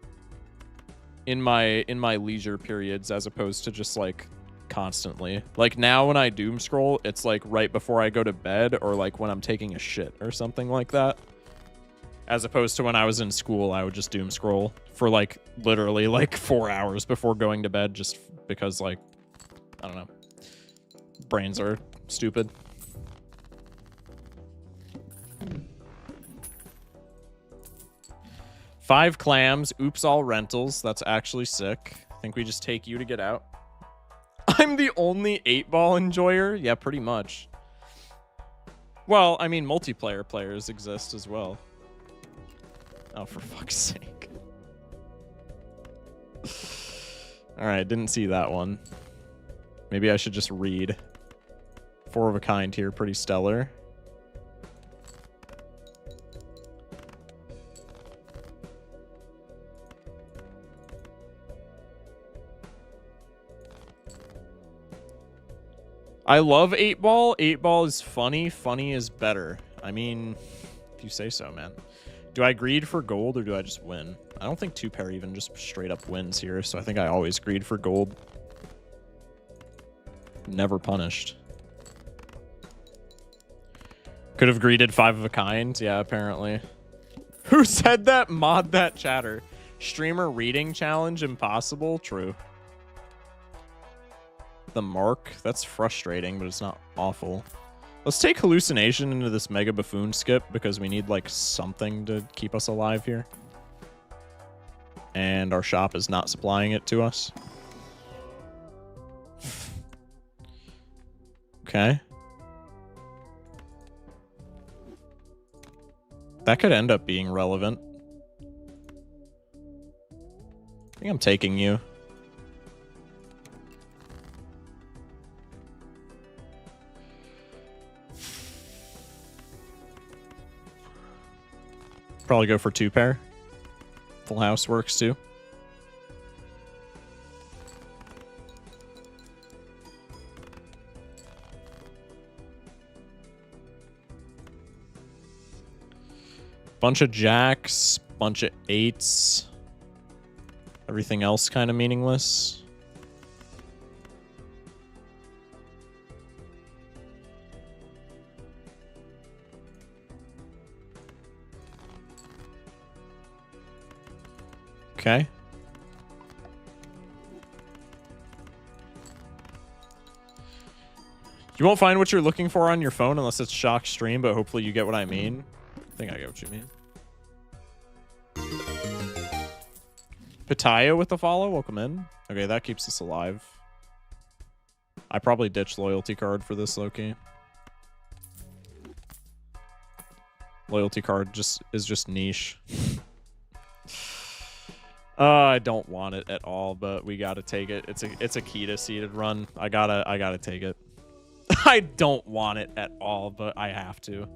in my leisure periods as opposed to just like constantly. Like now when I doom scroll, it's like right before I go to bed or like when I'm taking a shit or something like that. As opposed to when I was in school, I would just doom scroll for like literally like 4 hours before going to bed just because like, I don't know, brains are stupid. Five clams, oops all rentals. That's actually sick. I think we just take you to get out. I'm the only 8-ball enjoyer? Yeah, pretty much. Well, I mean, multiplayer players exist as well. Oh, for fuck's sake. Alright, didn't see that one. Maybe I should just read. 4 of a kind here, pretty stellar. I love 8-ball. 8-ball is funny. Funny is better. I mean, if you say so, man. Do I greed for gold or do I just win? I don't think 2-pair even just straight up wins here, so I think I always greed for gold. Never punished. Could have greeted 5 of a kind. Yeah, apparently. Who said that? Mod that chatter. Streamer reading challenge impossible? True. The mark? That's frustrating, but it's not awful. Let's take hallucination into this mega buffoon skip because we need like something to keep us alive here. And our shop is not supplying it to us. Okay. That could end up being relevant. I think I'm taking you. Probably go for 2-pair. Full house works too. Bunch of jacks, bunch of 8s. Everything else kind of meaningless. Okay. You won't find what you're looking for on your phone unless it's shock stream, but hopefully you get what I mean. I think I get what you mean. Pitaya with the follow. Welcome in. Okay, that keeps us alive. I probably ditched loyalty card for this, Loki. Loyalty card is just niche. I don't want it at all, but we gotta take it. It's a Kita seeded run. I gotta take it. I don't want it at all, but I have to.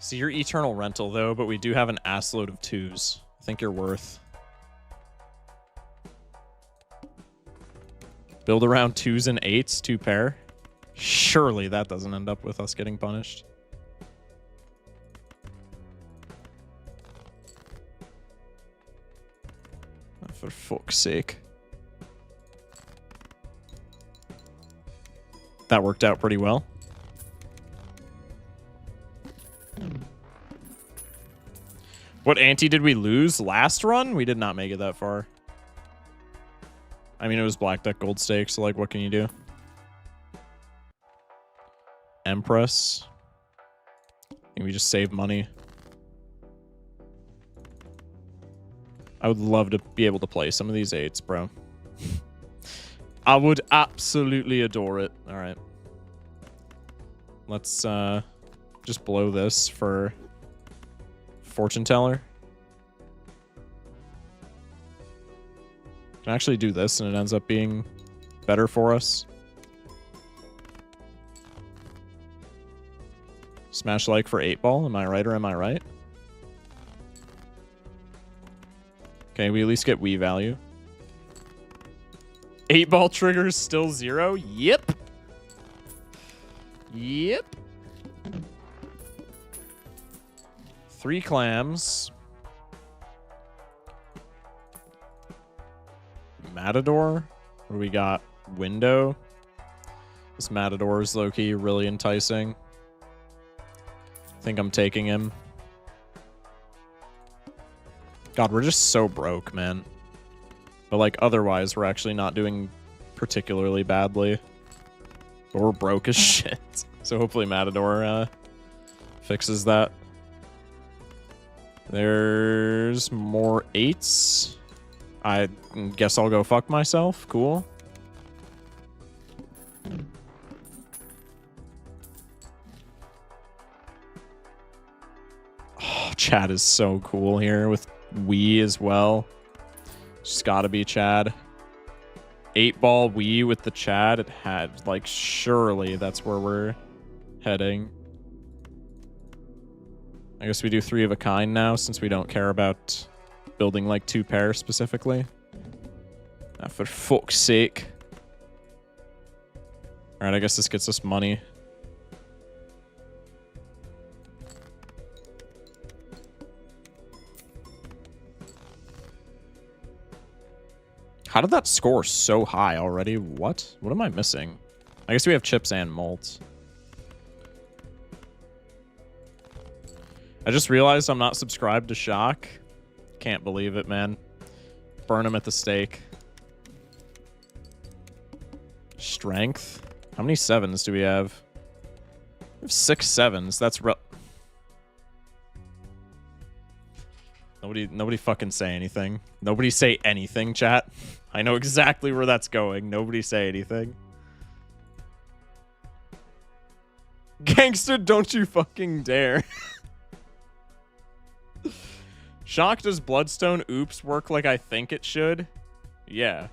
So you're eternal rental though, but we do have an assload of 2s. I think you're worth. Build around 2s and 8s, 2-pair. Surely that doesn't end up with us getting punished. Oh, for fuck's sake. That worked out pretty well. What ante did we lose last run? We did not make it that far. I mean, it was Black Deck Gold Stake, so like, what can you do? Empress. And we just save money. I would love to be able to play some of these 8s, bro. I would absolutely adore it. All right. Let's just blow this for fortune teller. Can actually do this and it ends up being better for us. Smash like for 8-ball. Am I right or am I right? Okay, we at least get Wii value. 8-ball triggers still 0? Yep. Yep. 3 clams. Matador. What do we got? Window. This Matador is low-key really enticing. I think I'm taking him. God, we're just so broke, man. But, like, otherwise, we're actually not doing particularly badly. But we're broke as shit. So hopefully Matador fixes that. There's more 8s. I guess I'll go fuck myself. Cool. Oh, Chad is so cool here with Wii as well. Just gotta be Chad. 8-ball Wii with the Chad. It had, like, surely that's where we're heading. I guess we do 3 of a kind now since we don't care about building like 2 pairs specifically. For fuck's sake. Alright, I guess this gets us money. How did that score so high already? What? What am I missing? I guess we have chips and malts. I just realized I'm not subscribed to Shock. Can't believe it, man. Burn him at the stake. Strength. How many 7s do we have? We have 6 7s. That's Nobody fucking say anything. Nobody say anything, chat. I know exactly where that's going. Nobody say anything. Gangster, don't you fucking dare. Shock, does Bloodstone Oops work like I think it should? Yeah.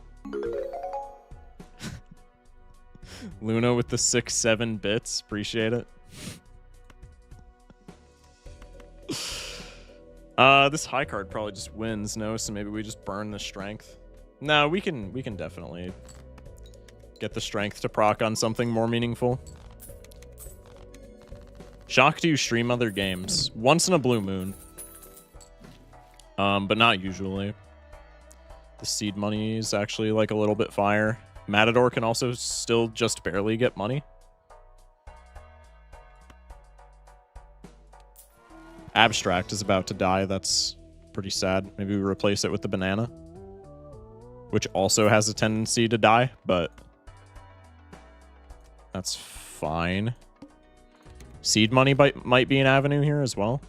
Luna with the 6-7 bits. Appreciate it. This high card probably just wins, no? So maybe we just burn the strength. No, we can definitely get the strength to proc on something more meaningful. Shock, do you stream other games? Once in a blue moon. But not usually. The seed money is actually like a little bit fire. Matador can also still just barely get money. Abstract is about to die. That's pretty sad. Maybe we replace it with the banana, which also has a tendency to die, but that's fine. Seed money might be an avenue here as well.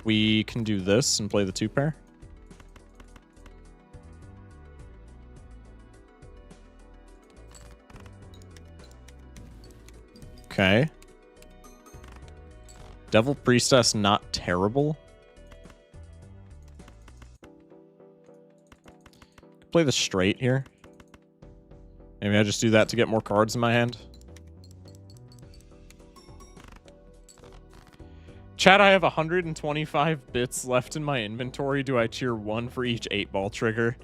We can do this and play the 2-pair. Okay. Devil Priestess, not terrible. Play the straight here. Maybe I just do that to get more cards in my hand. Chat, I have 125 bits left in my inventory. Do I tier 1 for each 8-ball trigger?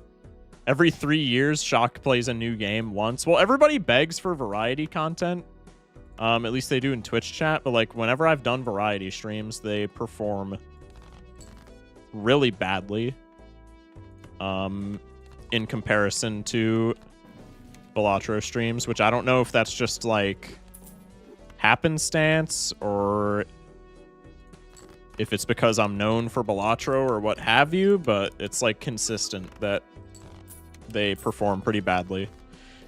Every 3 years, Shock plays a new game once. Well, everybody begs for variety content. At least they do in Twitch chat. But, like, whenever I've done variety streams, they perform really badly. In comparison to Balatro streams, which I don't know if that's just, like, happenstance or if it's because I'm known for Balatro or what have you, but it's, like, consistent that they perform pretty badly.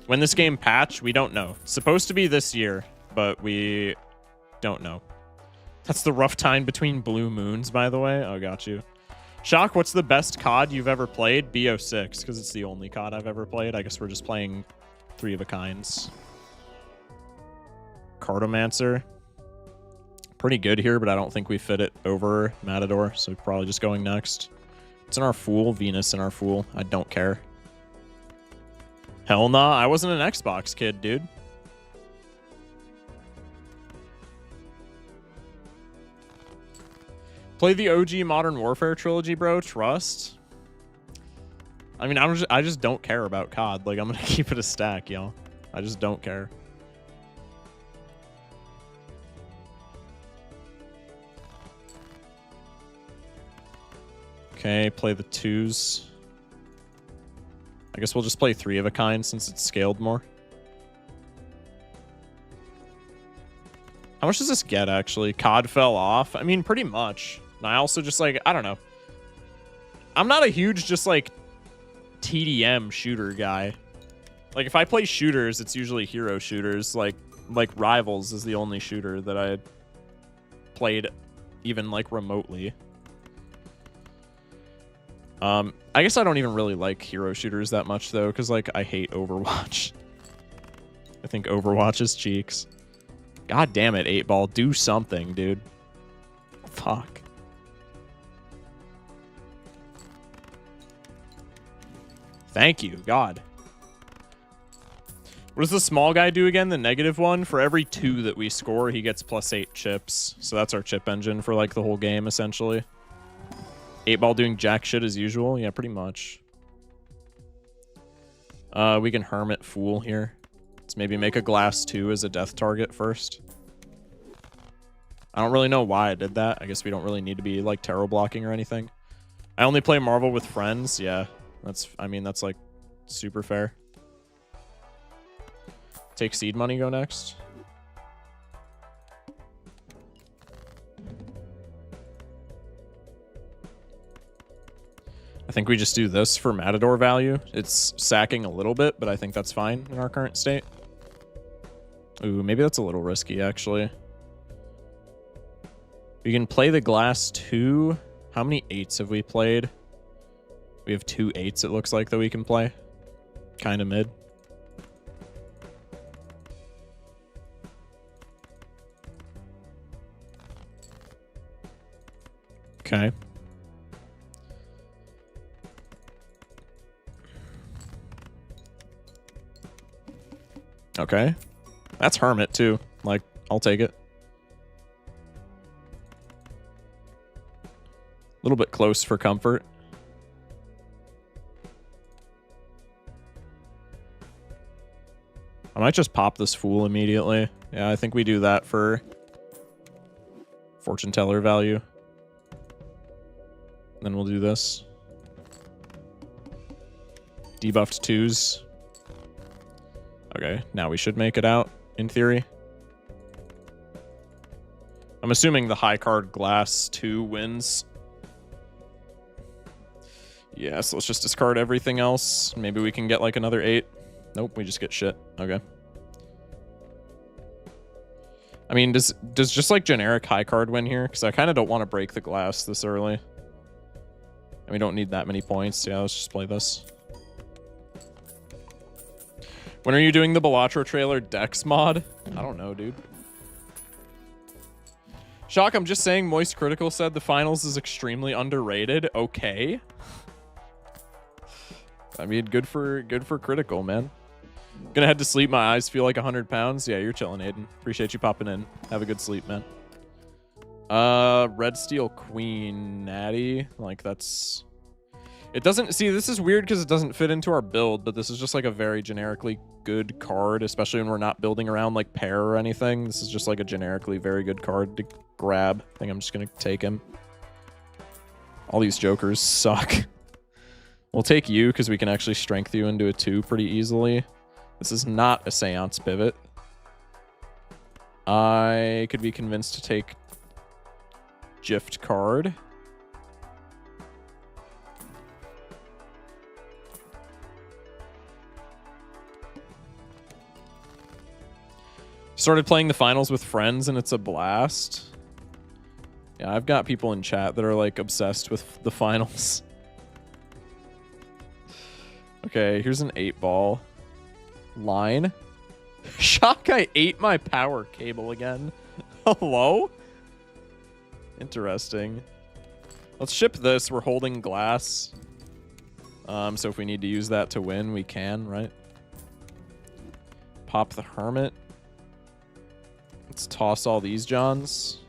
When this game patch, we don't know. It's supposed to be this year. but we don't know. That's the rough time between blue moons, by the way. Oh, got you. Shock, what's the best COD you've ever played? BO6, because it's the only COD I've ever played. I guess we're just playing 3 of a kinds. Cartomancer. Pretty good here, but I don't think we fit it over Matador, so probably just going next. It's in our Fool. Venus in our Fool. I don't care. Hell nah. I wasn't an Xbox kid, dude. Play the OG Modern Warfare trilogy, bro. Trust. I mean, I just don't care about COD. Like, I'm gonna keep it a stack, y'all. I just don't care. Okay, play the 2s. I guess we'll just play 3 of a kind since it's scaled more. How much does this get, actually? COD fell off? I mean, pretty much. And I also just, like, I don't know. I'm not a huge, just, like, TDM shooter guy. Like, if I play shooters, it's usually hero shooters. Like Rivals is the only shooter that I played even, like, remotely. I guess I don't even really like hero shooters that much, though, because, like, I hate Overwatch. I think Overwatch is cheeks. God damn it, 8-Ball. Do something, dude. Fuck. Thank you, God. What does the small guy do again? The negative one? For every 2 that we score, he gets +8 chips. So that's our chip engine for, like, the whole game, essentially. 8-Ball doing jack shit as usual? Yeah, pretty much. We can Hermit Fool here. Let's maybe make a glass 2 as a death target first. I don't really know why I did that. I guess we don't really need to be, like, tarot blocking or anything. I only play Marvel with friends. Yeah, I mean, that's, like, super fair. Take seed money, go next. I think we just do this for Matador value. It's sacking a little bit, but I think that's fine in our current state. Ooh, maybe that's a little risky, actually. We can play the glass 2. How many 8s have we played? We have 2 8s, it looks like, that we can play. Kind of mid. Okay. Okay. That's Hermit, too. Like, I'll take it. A little bit close for comfort. I might just pop this Fool immediately. Yeah, I think we do that for Fortune Teller value. Then we'll do this. Debuffed 2s. Okay, now we should make it out, in theory. I'm assuming the high card glass 2 wins. Yeah, so let's just discard everything else. Maybe we can get like another 8. Nope, we just get shit. Okay. I mean, does just like generic high card win here? Because I kind of don't want to break the glass this early. And we don't need that many points. Yeah, let's just play this. When are you doing the Balatro trailer Dex mod? I don't know, dude. Shock, I'm just saying Moist Critical said the finals is extremely underrated. Okay. I mean, good for Critical, man. Gonna head to sleep. My eyes feel like 100 pounds. Yeah, you're chilling, Aiden. Appreciate you popping in. Have a good sleep, man. Red Steel Queen Natty. Like, that's... It doesn't... See, this is weird because it doesn't fit into our build, but this is just like a very generically good card, especially when we're not building around like Pear or anything. This is just like a generically very good card to grab. I think I'm just gonna take him. All these jokers suck. We'll take you because we can actually strength you into a 2 pretty easily. This is not a Seance Pivot. I could be convinced to take Gift card. Started playing the finals with friends and it's a blast. Yeah, I've got people in chat that are like obsessed with the finals. Okay, here's an 8-ball. Line. Shock, I ate my power cable again. Hello? Interesting. Let's ship this. We're holding glass. So if we need to use that to win, we can, right? Pop the hermit. Let's toss all these Johns.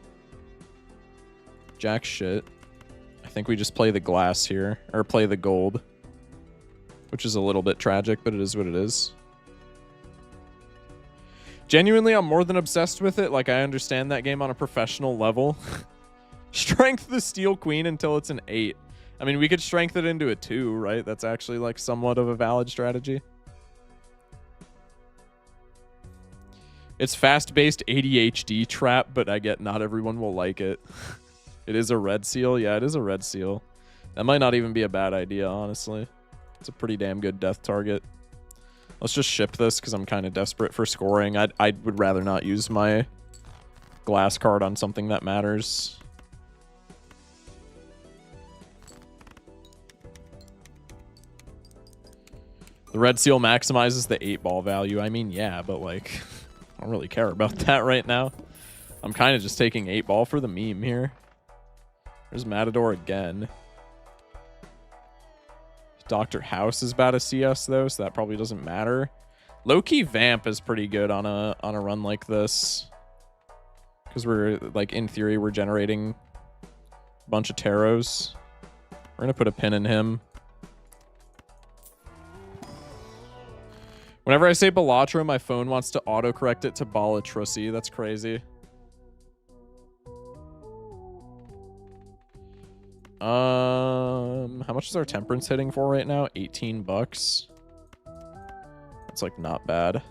Jack shit. I think we just play the glass here. Or play the gold. Which is a little bit tragic, but it is what it is. Genuinely, I'm more than obsessed with it. Like, I understand that game on a professional level. Strength the Steel Queen until it's an 8. I mean, we could strength it into a 2, right? That's actually, like, somewhat of a valid strategy. It's fast-based ADHD trap, but I get not everyone will like it. It is a red seal. Yeah, it is a red seal. That might not even be a bad idea, honestly. It's a pretty damn good death target. Let's just ship this because I'm kind of desperate for scoring. I would rather not use my glass card on something that matters. The red seal maximizes the 8-ball value. I mean, yeah, but like, I don't really care about that right now. I'm kind of just taking 8-ball for the meme here. There's Matador again. Dr. House is about a CS though, so that probably doesn't matter. Low-key Vamp is pretty good on a run like this. Because we're, like, in theory, we're generating a bunch of taros. We're going to put a pin in him. Whenever I say Balatro, my phone wants to autocorrect it to Balatrussi. That's crazy. How much is our temperance hitting for right now? 18 bucks. That's like not bad.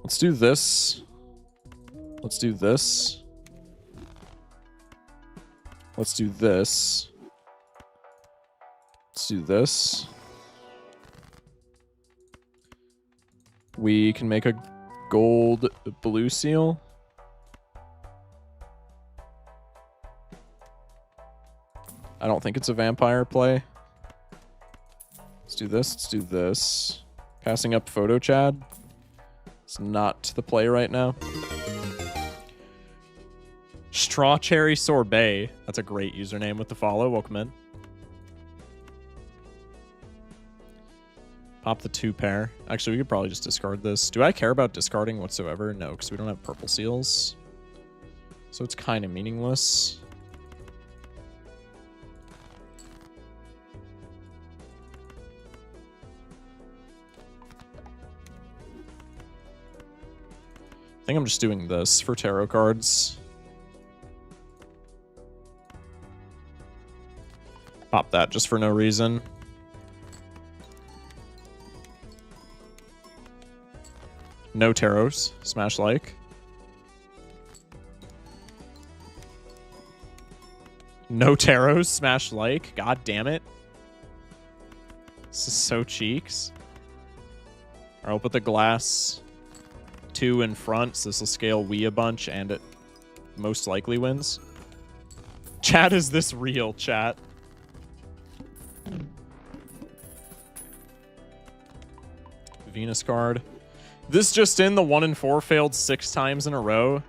Let's do this. Let's do this. Let's do this. Let's do this. We can make a gold blue seal. I don't think it's a vampire play. Let's do this. Let's do this. Passing up Photo Chad. It's not the play right now. Straw Cherry Sorbet. That's a great username with the follow. Welcome in. Pop the 2 pair. Actually, we could probably just discard this. Do I care about discarding whatsoever? No, because we don't have purple seals. So it's kind of meaningless. I think I'm just doing this for tarot cards. Pop that just for no reason. No taros. Smash like. No taros. Smash like. God damn it. This is so cheeks. Alright, I'll put the glass 2 in front, so this will scale we a bunch, and it most likely wins. Chat, is this real, chat? Venus card. This just in, the 1 in 4 failed 6 times in a row.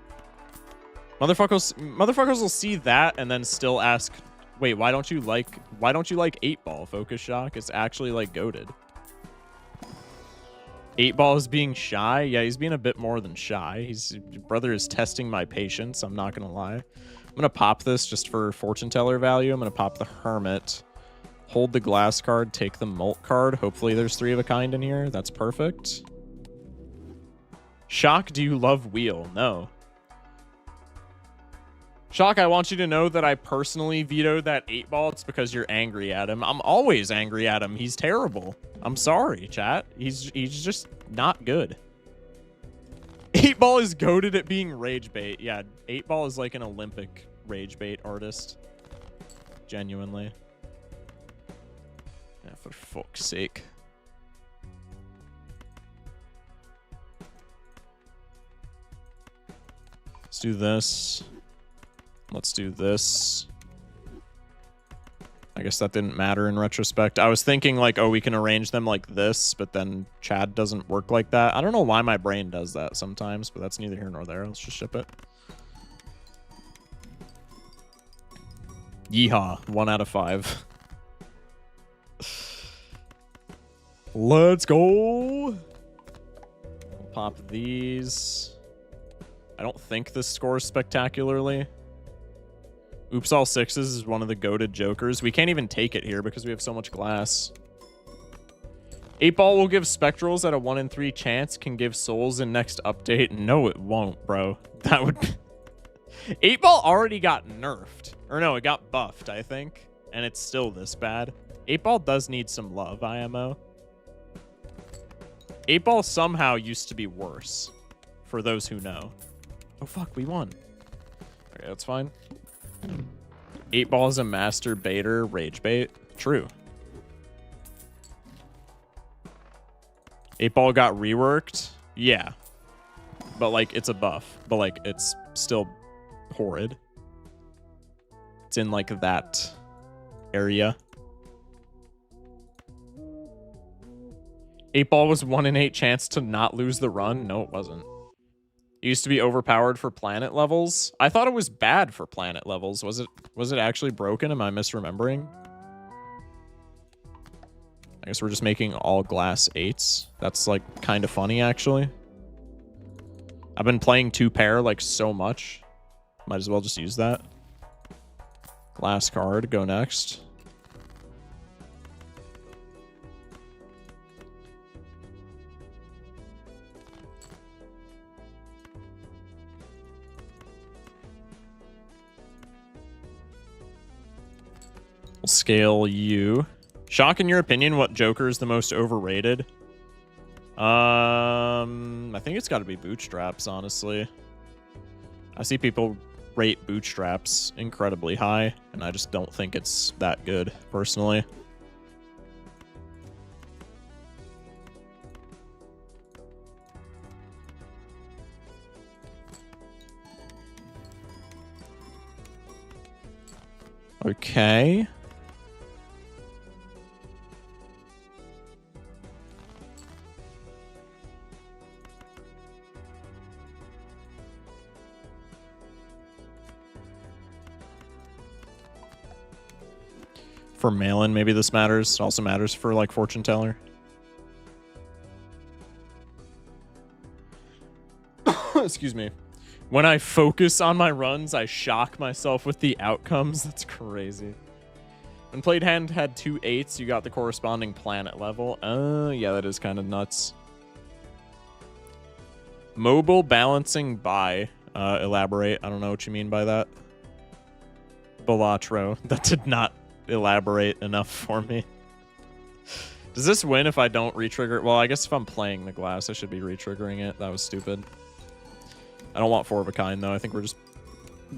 Motherfuckers will see that and then still ask, wait, why don't you like 8-ball, Focus Shock? It's actually like goated. 8-ball is being shy? Yeah, he's being a bit more than shy. Brother is testing my patience, I'm not gonna lie. I'm gonna pop this just for fortune teller value. I'm gonna pop the Hermit. Hold the glass card, take the Molt card. Hopefully there's 3 of a kind in here. That's perfect. Shock, do you love Wheel? No. Shock, I want you to know that I personally vetoed that 8-ball. It's because you're angry at him. I'm always angry at him. He's terrible. I'm sorry, chat. He's just not good. 8-ball is goated at being rage bait. Yeah, 8-ball is like an Olympic rage bait artist. Genuinely. Yeah, for fuck's sake. do this. Let's do this. I guess that didn't matter in retrospect. I was thinking like, oh, we can arrange them like this, but then Chad doesn't work like that. I don't know why my brain does that sometimes, but that's neither here nor there. Let's just ship it. Yeehaw. 1 out of 5. Let's go. We'll pop these. I don't think this scores spectacularly. Oops all sixes is one of the goated jokers. We can't even take it here because we have so much glass. 8-ball will give spectrals at a 1 in 3 chance. Can give souls in next update. No, it won't, bro. That would... 8-ball already got nerfed. Or no, it got buffed, I think. And it's still this bad. 8-ball does need some love, IMO. 8-ball somehow used to be worse. For those who know. Oh, fuck, we won. Okay, that's fine. 8-ball is a master baiter, rage bait. True. 8-ball got reworked. Yeah. But, like, it's a buff. But, like, it's still horrid. It's in, like, that area. 8-ball was 1 in 8 chance to not lose the run. No, it wasn't. It used to be overpowered for planet levels. I thought it was bad for planet levels. Was it actually broken? Am I misremembering? I guess we're just making all glass 8s. That's like kind of funny actually. I've been playing 2-pair like so much. Might as well just use that. Glass card, go next. We'll scale you. Shock, in your opinion, what Joker is the most overrated? I think it's got to be Bootstraps, honestly. I see people rate Bootstraps incredibly high, and I just don't think it's that good, personally. Okay. For Malin, maybe this matters. It also matters for, like, Fortune Teller. Excuse me. When I focus on my runs, I shock myself with the outcomes. That's crazy. When played hand had 2 8s, you got the corresponding planet level. Yeah, that is kind of nuts. Mobile balancing by. Elaborate. I don't know what you mean by that. Balatro. That did not elaborate enough for me. Does this win if I don't retrigger? Well, I guess if I'm playing the glass, I should be retriggering it. That was stupid. I don't want 4 of a kind, though. I think we're just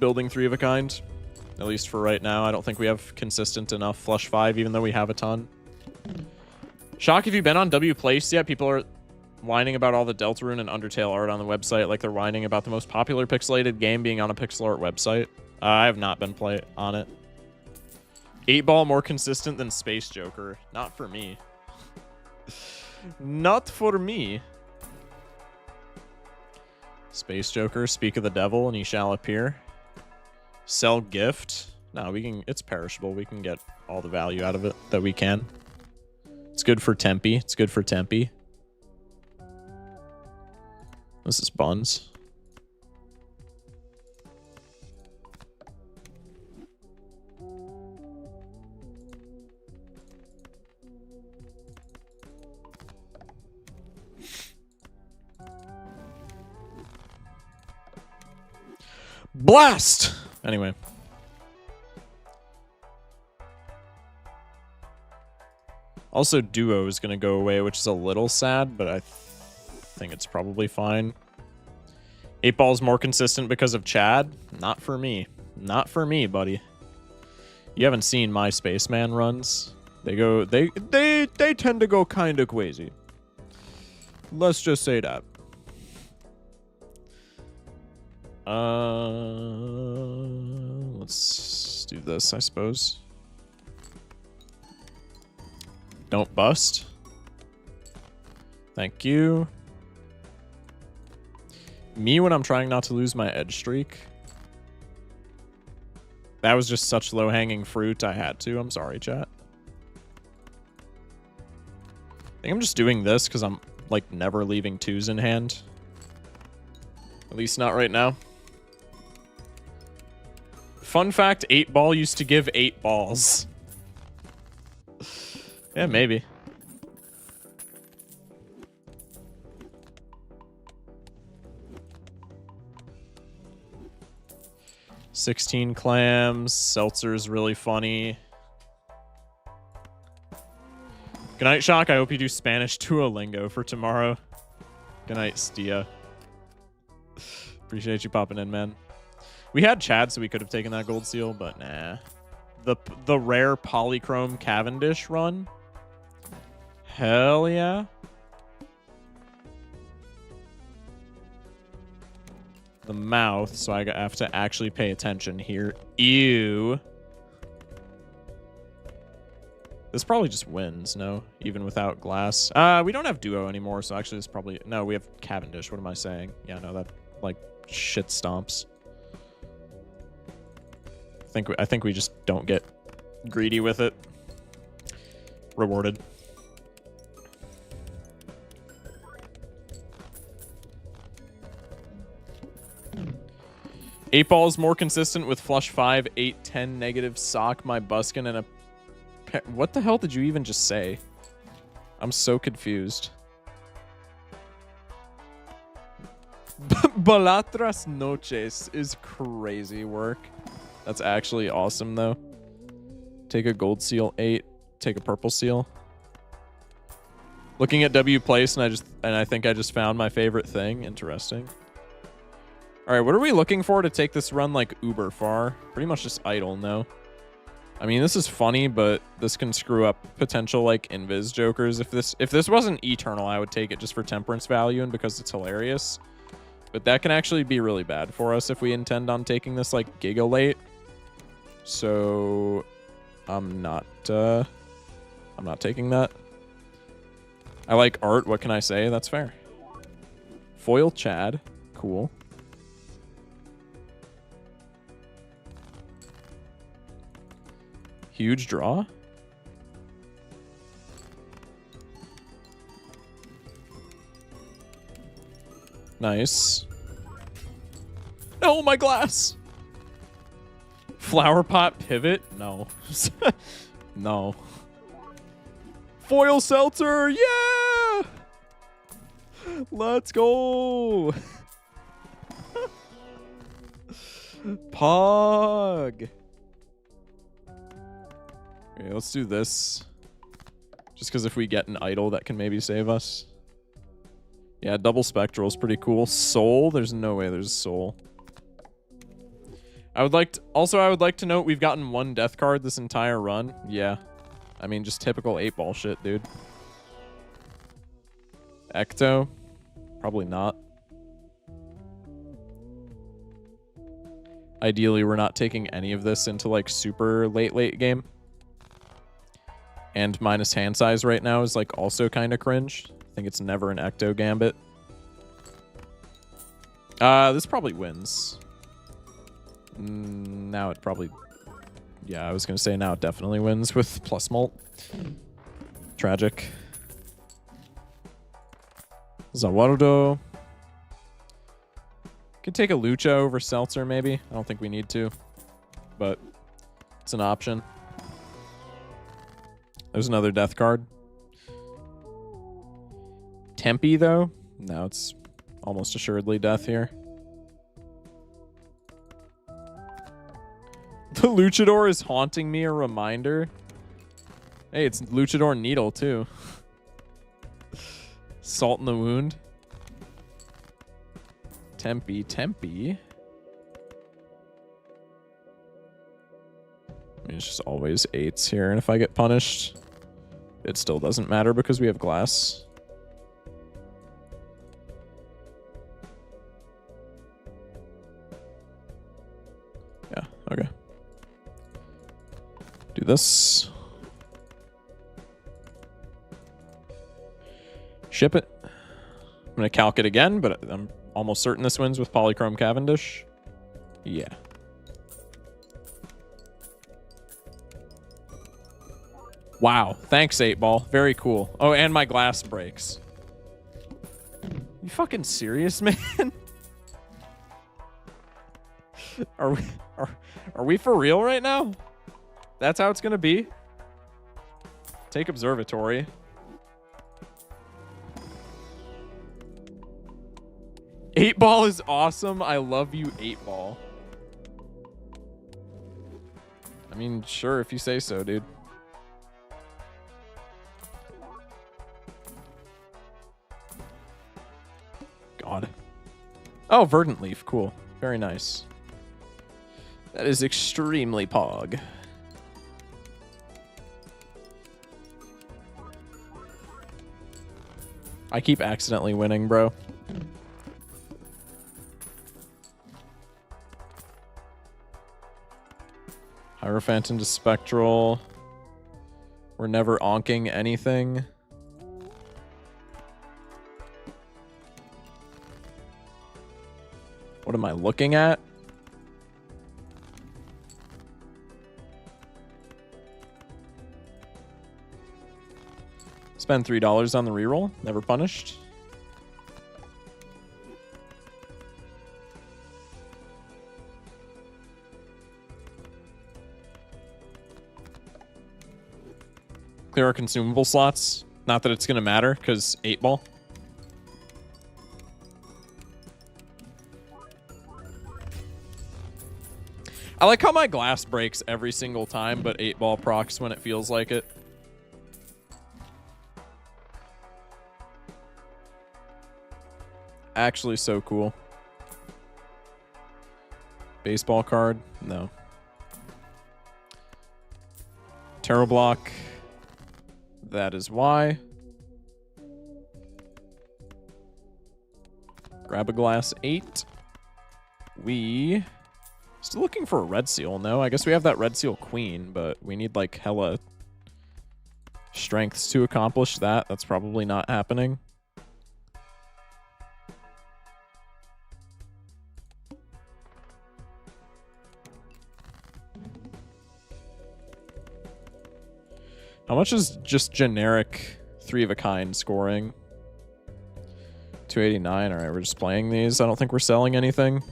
building 3 of a kind. At least for right now. I don't think we have consistent enough flush 5, even though we have a ton. Shock, have you been on W Place yet? People are whining about all the Deltarune and Undertale art on the website, like they're whining about the most popular pixelated game being on a pixel art website. I have not been on it. 8-ball more consistent than Space Joker. Not for me. Not for me. Space Joker, speak of the devil and he shall appear. Sell gift. No, we can, it's perishable. We can get all the value out of it that we can. It's good for Tempe. It's good for Tempe. This is buns. Blast! Anyway. Also, Duo is going to go away, which is a little sad, but I think it's probably fine. 8-ball's more consistent because of Chad? Not for me. Not for me, buddy. You haven't seen my Spaceman runs. They tend to go kind of crazy. Let's just say that. Let's do this, I suppose. Don't bust. Thank you. Me when I'm trying not to lose my edge streak. That was just such low-hanging fruit. I had to. I'm sorry, chat. I think I'm just doing this because I'm, like, never leaving 2s in hand. At least not right now. Fun fact, 8-ball used to give 8 balls. Yeah, maybe. $16 clams. Seltzer's really funny. Good night, Shock. I hope you do Spanish Duolingo for tomorrow. Good night, Stia. Appreciate you popping in, man. We had Chad, so we could have taken that gold seal, but nah. The rare polychrome Cavendish run. Hell yeah. The mouth, so I have to actually pay attention here. Ew. This probably just wins, no? Even without glass. We don't have duo anymore, so actually this probably... No, we have Cavendish. What am I saying? Yeah, no, that, like, shit stomps. I think we just don't get greedy with it. Rewarded. Eight ball is more consistent with flush 5, 8, 10 negative sock, my buskin, and a... What the hell did you even just say? I'm so confused. Balatras noches is crazy work. That's actually awesome, though. Take a gold seal 8. Take a purple seal. Looking at W place, and I think I just found my favorite thing. Interesting. All right, what are we looking for to take this run like uber far? Pretty much just idle, no? I mean, this is funny, but this can screw up potential like invis jokers. If this wasn't eternal, I would take it just for temperance value and because it's hilarious. But that can actually be really bad for us if we intend on taking this like giga late. So I'm not taking that. I like art. What can I say? That's fair. Foil Chad. Cool. Huge draw. Nice. Oh, my glass. Flower pot pivot? No. No. Foil seltzer. Yeah. Let's go. Pog. Okay, let's do this. Just because if we get an idol, that can maybe save us. Yeah, double spectral is pretty cool. Soul? There's no way there's soul. I would like to note we've gotten 1 death card this entire run. Yeah. I mean, just typical 8-ball shit, dude. Ecto? Probably not. Ideally, we're not taking any of this into, like, super late game. And minus hand size right now is, like, also kind of cringe. I think it's never an Ecto Gambit. This probably wins. Now it probably... Yeah, I was going to say now it definitely wins with plus mult. Tragic. Zawardo. Could take a Lucha over Seltzer, maybe. I don't think we need to. But it's an option. There's another death card. Tempe, though? No, it's almost assuredly death here. The Luchador is haunting me, a reminder. Hey, it's Luchador Needle, too. Salt in the wound. Tempe. I mean, it's just always 8s here, and if I get punished, it still doesn't matter because we have glass. Do this. Ship it. I'm going to calc it again, but I'm almost certain this wins with Polychrome Cavendish. Yeah. Wow. Thanks, 8-Ball. Very cool. Oh, and my glass breaks. You fucking serious, man? Are we for real right now? That's how it's gonna be? Take Observatory. Eight-Ball is awesome. I love you, 8-Ball. I mean, sure, if you say so, dude. God. Oh, Verdant Leaf. Cool. Very nice. That is extremely pog. I keep accidentally winning, bro. Hierophant into Spectral. We're never onking anything. What am I looking at? Spend $3 on the reroll. Never punished. Clear our consumable slots. Not that it's going to matter, because 8-Ball. I like how my glass breaks every single time, but 8-Ball procs when it feels like it. Actually so cool. Baseball card? No. Terror block. That is why. Grab a glass 8. We still looking for a red seal. No, I guess we have that red seal queen, but we need like hella strengths to accomplish that. That's probably not happening. How much is just generic 3 of a kind scoring? 289. All right, we're just playing these. I don't think we're selling anything.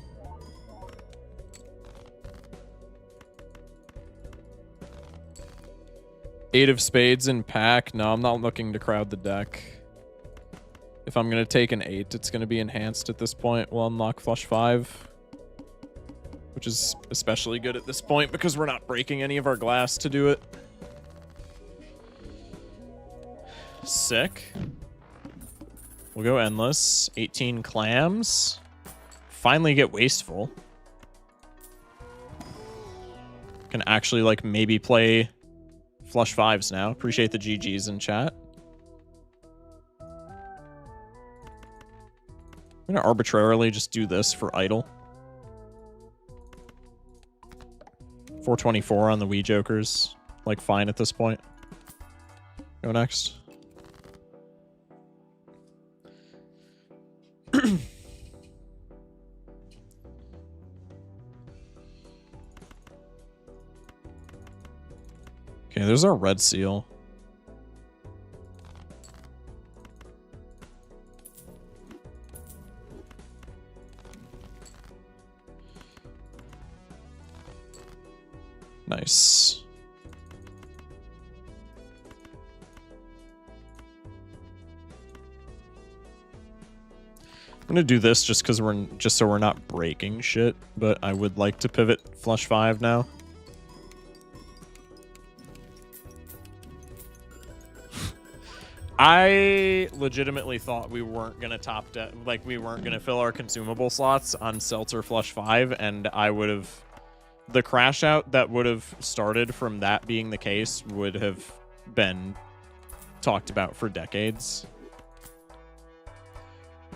Eight of spades in pack. No, I'm not looking to crowd the deck. If I'm going to take an 8, it's going to be enhanced at this point. We'll unlock flush 5, which is especially good at this point because we're not breaking any of our glass to do it. Sick. We'll go endless. 18 clams. Finally get wasteful. Can actually like maybe play flush 5s now. Appreciate the GGs in chat. I'm gonna arbitrarily just do this for idle. 424 on the Wii Jokers. Like fine at this point. Go next. Okay, there's our red seal. Nice. I'm gonna do this just because so we're not breaking shit, but I would like to pivot flush 5 now. I legitimately thought we weren't gonna we weren't gonna fill our consumable slots on Seltzer flush 5, and I would have the crash out that would have started from that being the case would have been talked about for decades.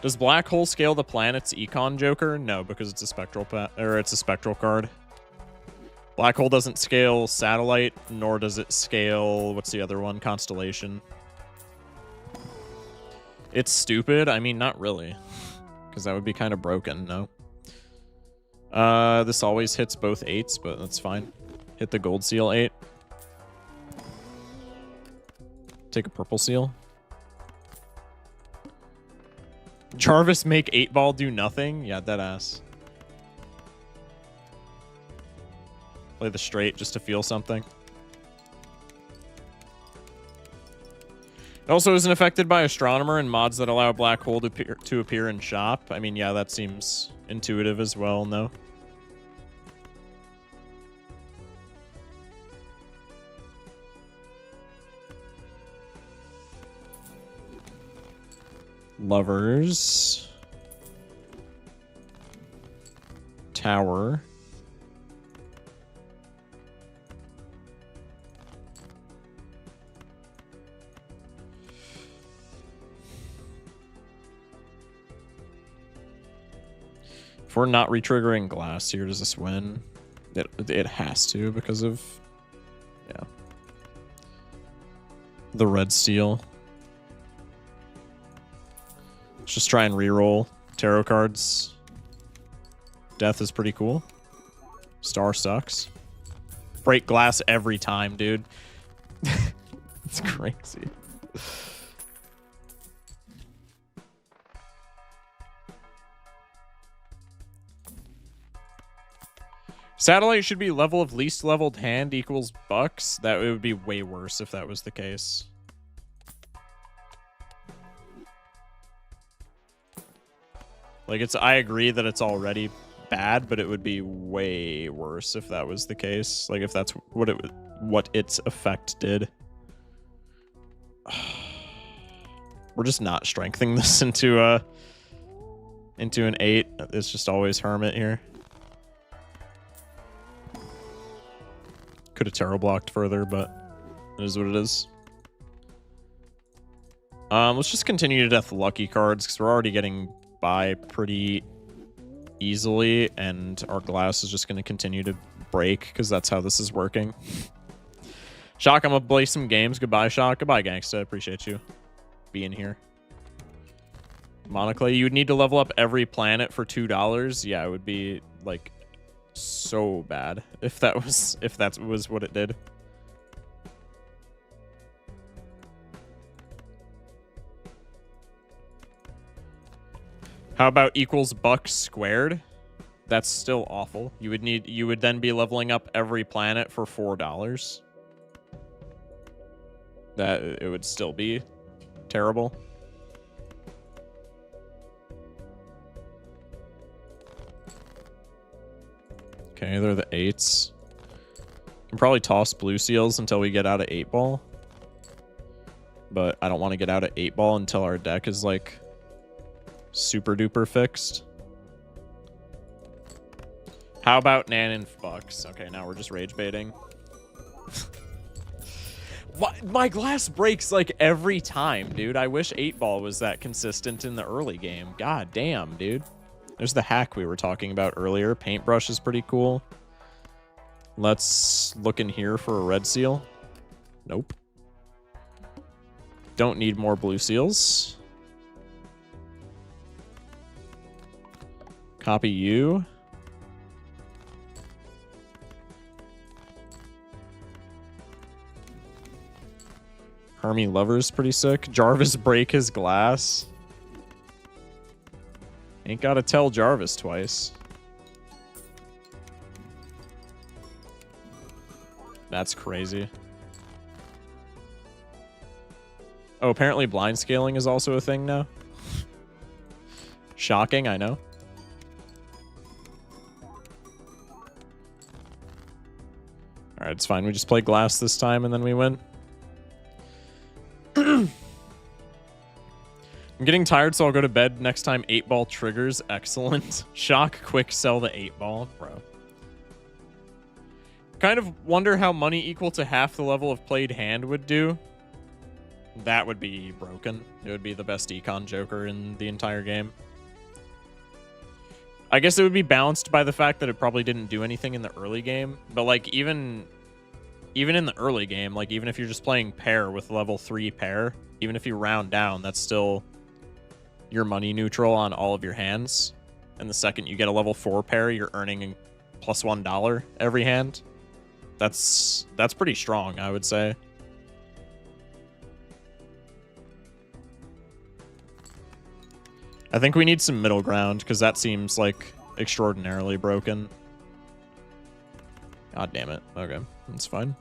Does Black Hole scale the planet's Econ Joker? No, because it's a spectral card. Black hole doesn't scale satellite, nor does it scale, what's the other one? Constellation. It's stupid. I mean, not really. Because that would be kind of broken, no? This always hits both 8s, but that's fine. Hit the gold seal 8. Take a purple seal. Jarvis make 8-ball do nothing? Yeah, deadass. Play the straight just to feel something. It also isn't affected by Astronomer and mods that allow Black Hole to appear in shop. I mean, yeah, that seems intuitive as well, no? Lovers. Tower. If we're not retriggering glass here, does this win? It has to because of, yeah, the red steel. Let's just try and reroll tarot cards. Death is pretty cool. Star sucks. Break glass every time, dude. It's crazy. Satellite should be level of least leveled hand equals bucks. That would be way worse if that was the case. Like, I agree that it's already bad, but it would be way worse if that was the case. Like, if that's what its effect did. We're just not strengthening this into an 8. It's just always Hermit here. Could have tarot blocked further, but it is what it is. Let's just continue to death lucky cards because we're already getting by pretty easily, and our glass is just going to continue to break because that's how this is working. Shock, I'm gonna play some games. Goodbye, Shock. Goodbye, Gangsta. Appreciate you being here. Monoclay, you would need to level up every planet for $2. Yeah, it would be like so bad if that was what it did. How about equals bucks squared? That's still awful. You would then be leveling up every planet for $4. That it would still be terrible. Okay, they're the 8s. Can probably toss blue seals until we get out of 8-ball. But I don't want to get out of 8-ball until our deck is like super duper fixed. How about Nan and Bucks? Okay, now we're just rage baiting. My glass breaks like every time, dude. I wish 8-ball was that consistent in the early game. God damn, dude. There's the hack we were talking about earlier. Paintbrush is pretty cool. Let's look in here for a red seal. Nope. Don't need more blue seals. Copy you. Hermie Lover's pretty sick. Jarvis break his glass. Ain't gotta tell Jarvis twice. That's crazy. Oh, apparently blind scaling is also a thing now. Shocking, I know. Alright, it's fine. We just play glass this time and then we win. I'm getting tired, so I'll go to bed next time 8-ball triggers. Excellent. Shock, quick sell the 8-ball. Bro. Kind of wonder how money equal to half the level of played hand would do. That would be broken. It would be the best econ joker in the entire game. I guess it would be balanced by the fact that it probably didn't do anything in the early game. But like even in the early game, like even if you're just playing pair with level 3 pair, even if you round down, that's still your money neutral on all of your hands. And the second you get a level 4 pair, you're earning plus $1 every hand. That's pretty strong, I would say. I think we need some middle ground, because that seems, like, extraordinarily broken. God damn it. Okay, that's fine.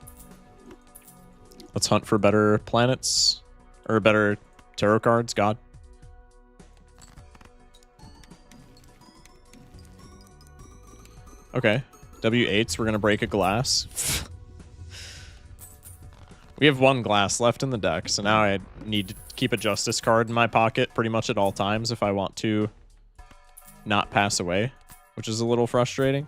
Let's hunt for better planets. Or better tarot cards, God. Okay. W8s, we're gonna break a glass. We have 1 glass left in the deck, so now I need to keep a justice card in my pocket pretty much at all times if I want to not pass away, which is a little frustrating.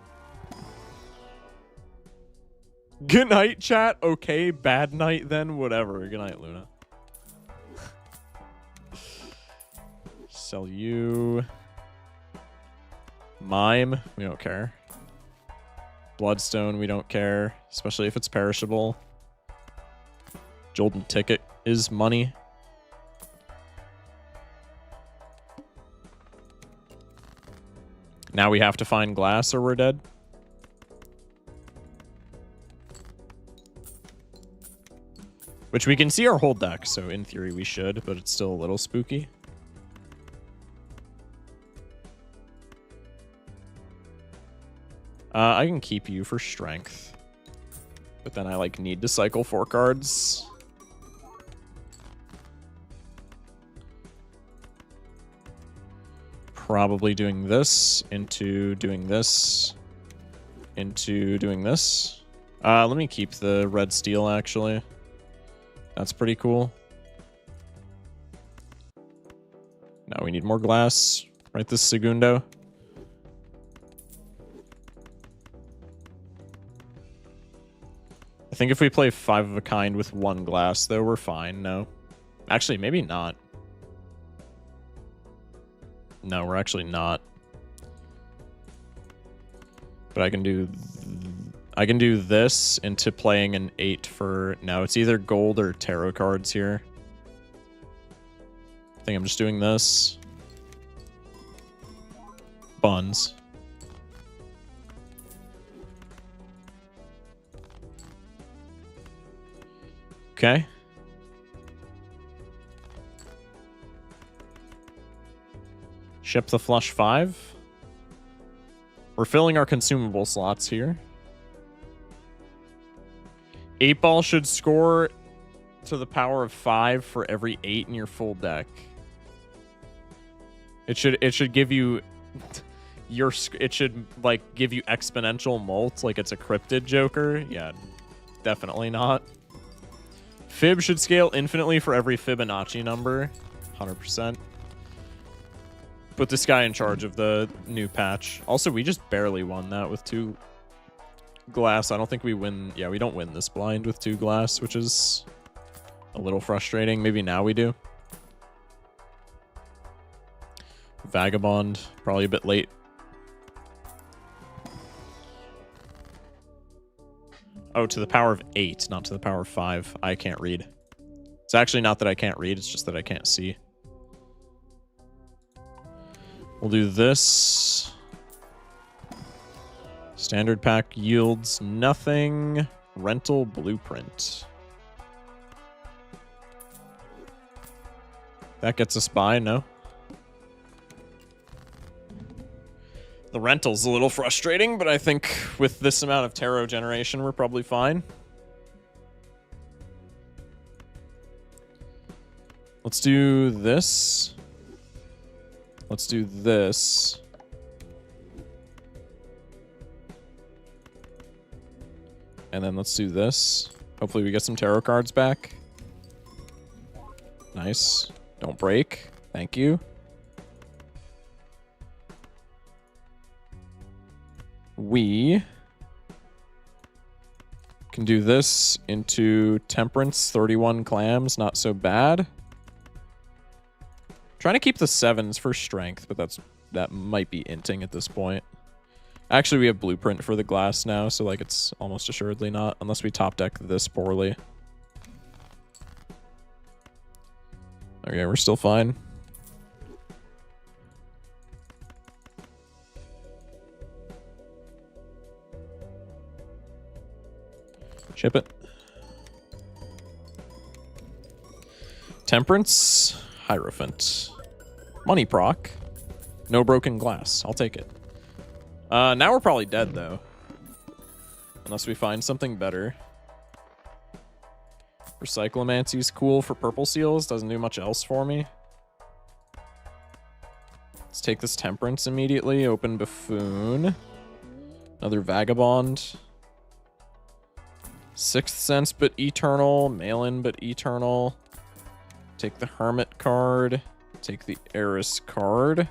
Good night, chat. Okay, bad night then. Whatever. Good night, Luna. Sell you. Mime. We don't care. Bloodstone. We don't care, especially if it's perishable. Jolden Ticket is money. Now we have to find glass or we're dead. Which we can see our whole deck, so in theory we should, but it's still a little spooky. I can keep you for strength. But then I like need to cycle 4 cards. Probably doing this into doing this into doing this. Let me keep the red steel, actually. That's pretty cool. Now we need more glass. Right this segundo. I think if we play 5 of a kind with 1 glass, though, we're fine. No. Actually, maybe not. No, we're actually not. But I can do this into playing an 8 for... No, it's either gold or tarot cards here. I think I'm just doing this. Buns. Okay. Ship the flush 5. We're filling our consumable slots here. 8-ball should score to the power of 5 for every 8 in your full deck. It should give you it should like give you exponential molt like it's a cryptid Joker. Yeah, definitely not. Fib should scale infinitely for every Fibonacci number. 100%. Put this guy in charge of the new patch. Also, we just barely won that with 2 glass. I don't think we win. Yeah, we don't win this blind with 2 glass, which is a little frustrating. Maybe now we do. Vagabond, probably a bit late. Oh, to the power of 8, not to the power of 5. I can't read. It's actually not that I can't read, it's just that I can't see. We'll do this. Standard pack yields nothing. Rental blueprint. That gets us by, no? The rental's a little frustrating, but I think with this amount of tarot generation, we're probably fine. Let's do this. Let's do this. And then let's do this. Hopefully we get some tarot cards back. Nice. Don't break. Thank you. We can do this into Temperance, 31 clams, not so bad. Trying to keep the 7s for strength, but that's that might be inting at this point. Actually, we have blueprint for the glass now, so like it's almost assuredly not, unless we top deck this poorly. Okay, we're still fine. Ship it. Temperance, Hierophant. Money proc. No broken glass. I'll take it. Now we're probably dead, though. Unless we find something better. Recyclomancy's cool for purple seals. Doesn't do much else for me. Let's take this Temperance immediately. Open Buffoon. Another Vagabond. Sixth Sense but Eternal. Mail-in but Eternal. Take the Hermit card. Take the Eris card.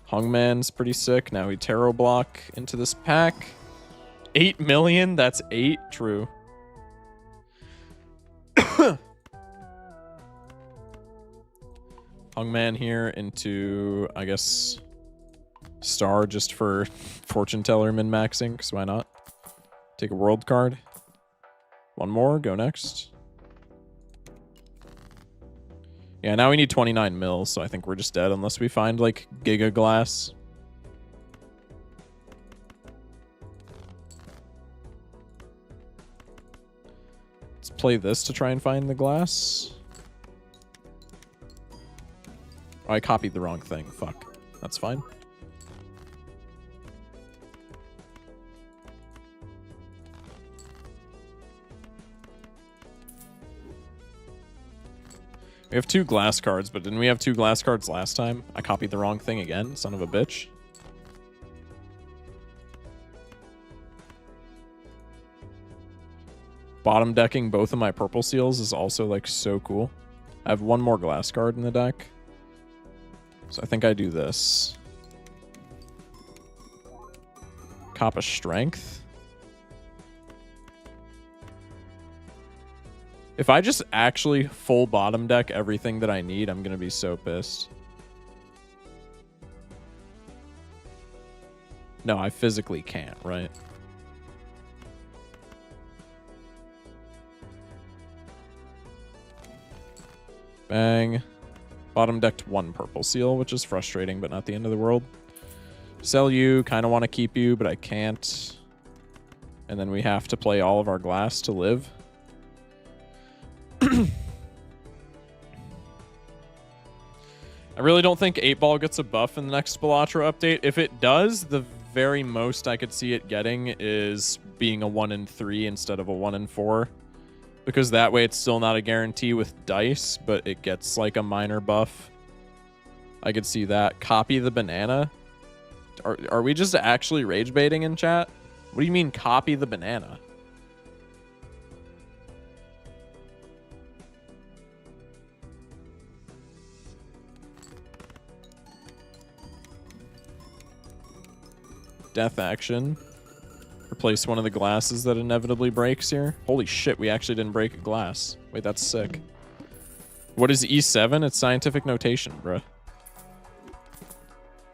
Hungman's pretty sick. Now we Tarot block into this pack. 8 million? That's 8? True. Hungman here into, I guess, Star just for Fortune Teller min-maxing, because why not? Take a World card. One more, go next. Yeah, now we need 29 mil, so I think we're just dead unless we find, like, Giga Glass. Let's play this to try and find the glass. Oh, I copied the wrong thing. Fuck. That's fine. We have 2 glass cards, but didn't we have 2 glass cards last time? I copied the wrong thing again, son of a bitch. Bottom decking both of my purple seals is also, like, so cool. I have 1 more glass card in the deck. So I think I do this. Cop a Strength. If I just actually full bottom deck everything that I need, I'm going to be so pissed. No, I physically can't, right? Bang. Bottom decked 1 purple seal, which is frustrating, but not the end of the world. Sell you. Kind of want to keep you, but I can't. And then we have to play all of our glass to live. I really don't think 8-Ball gets a buff in the next Spilatra update. If it does, the very most I could see it getting is being a 1 in 3 instead of a 1 in 4. Because that way it's still not a guarantee with dice, but it gets like a minor buff. I could see that. Copy the banana? Are we just actually rage baiting in chat? What do you mean copy the banana? Death action. Replace one of the glasses that inevitably breaks here. Holy shit, we actually didn't break a glass. Wait, that's sick. What is E7? It's scientific notation, bruh.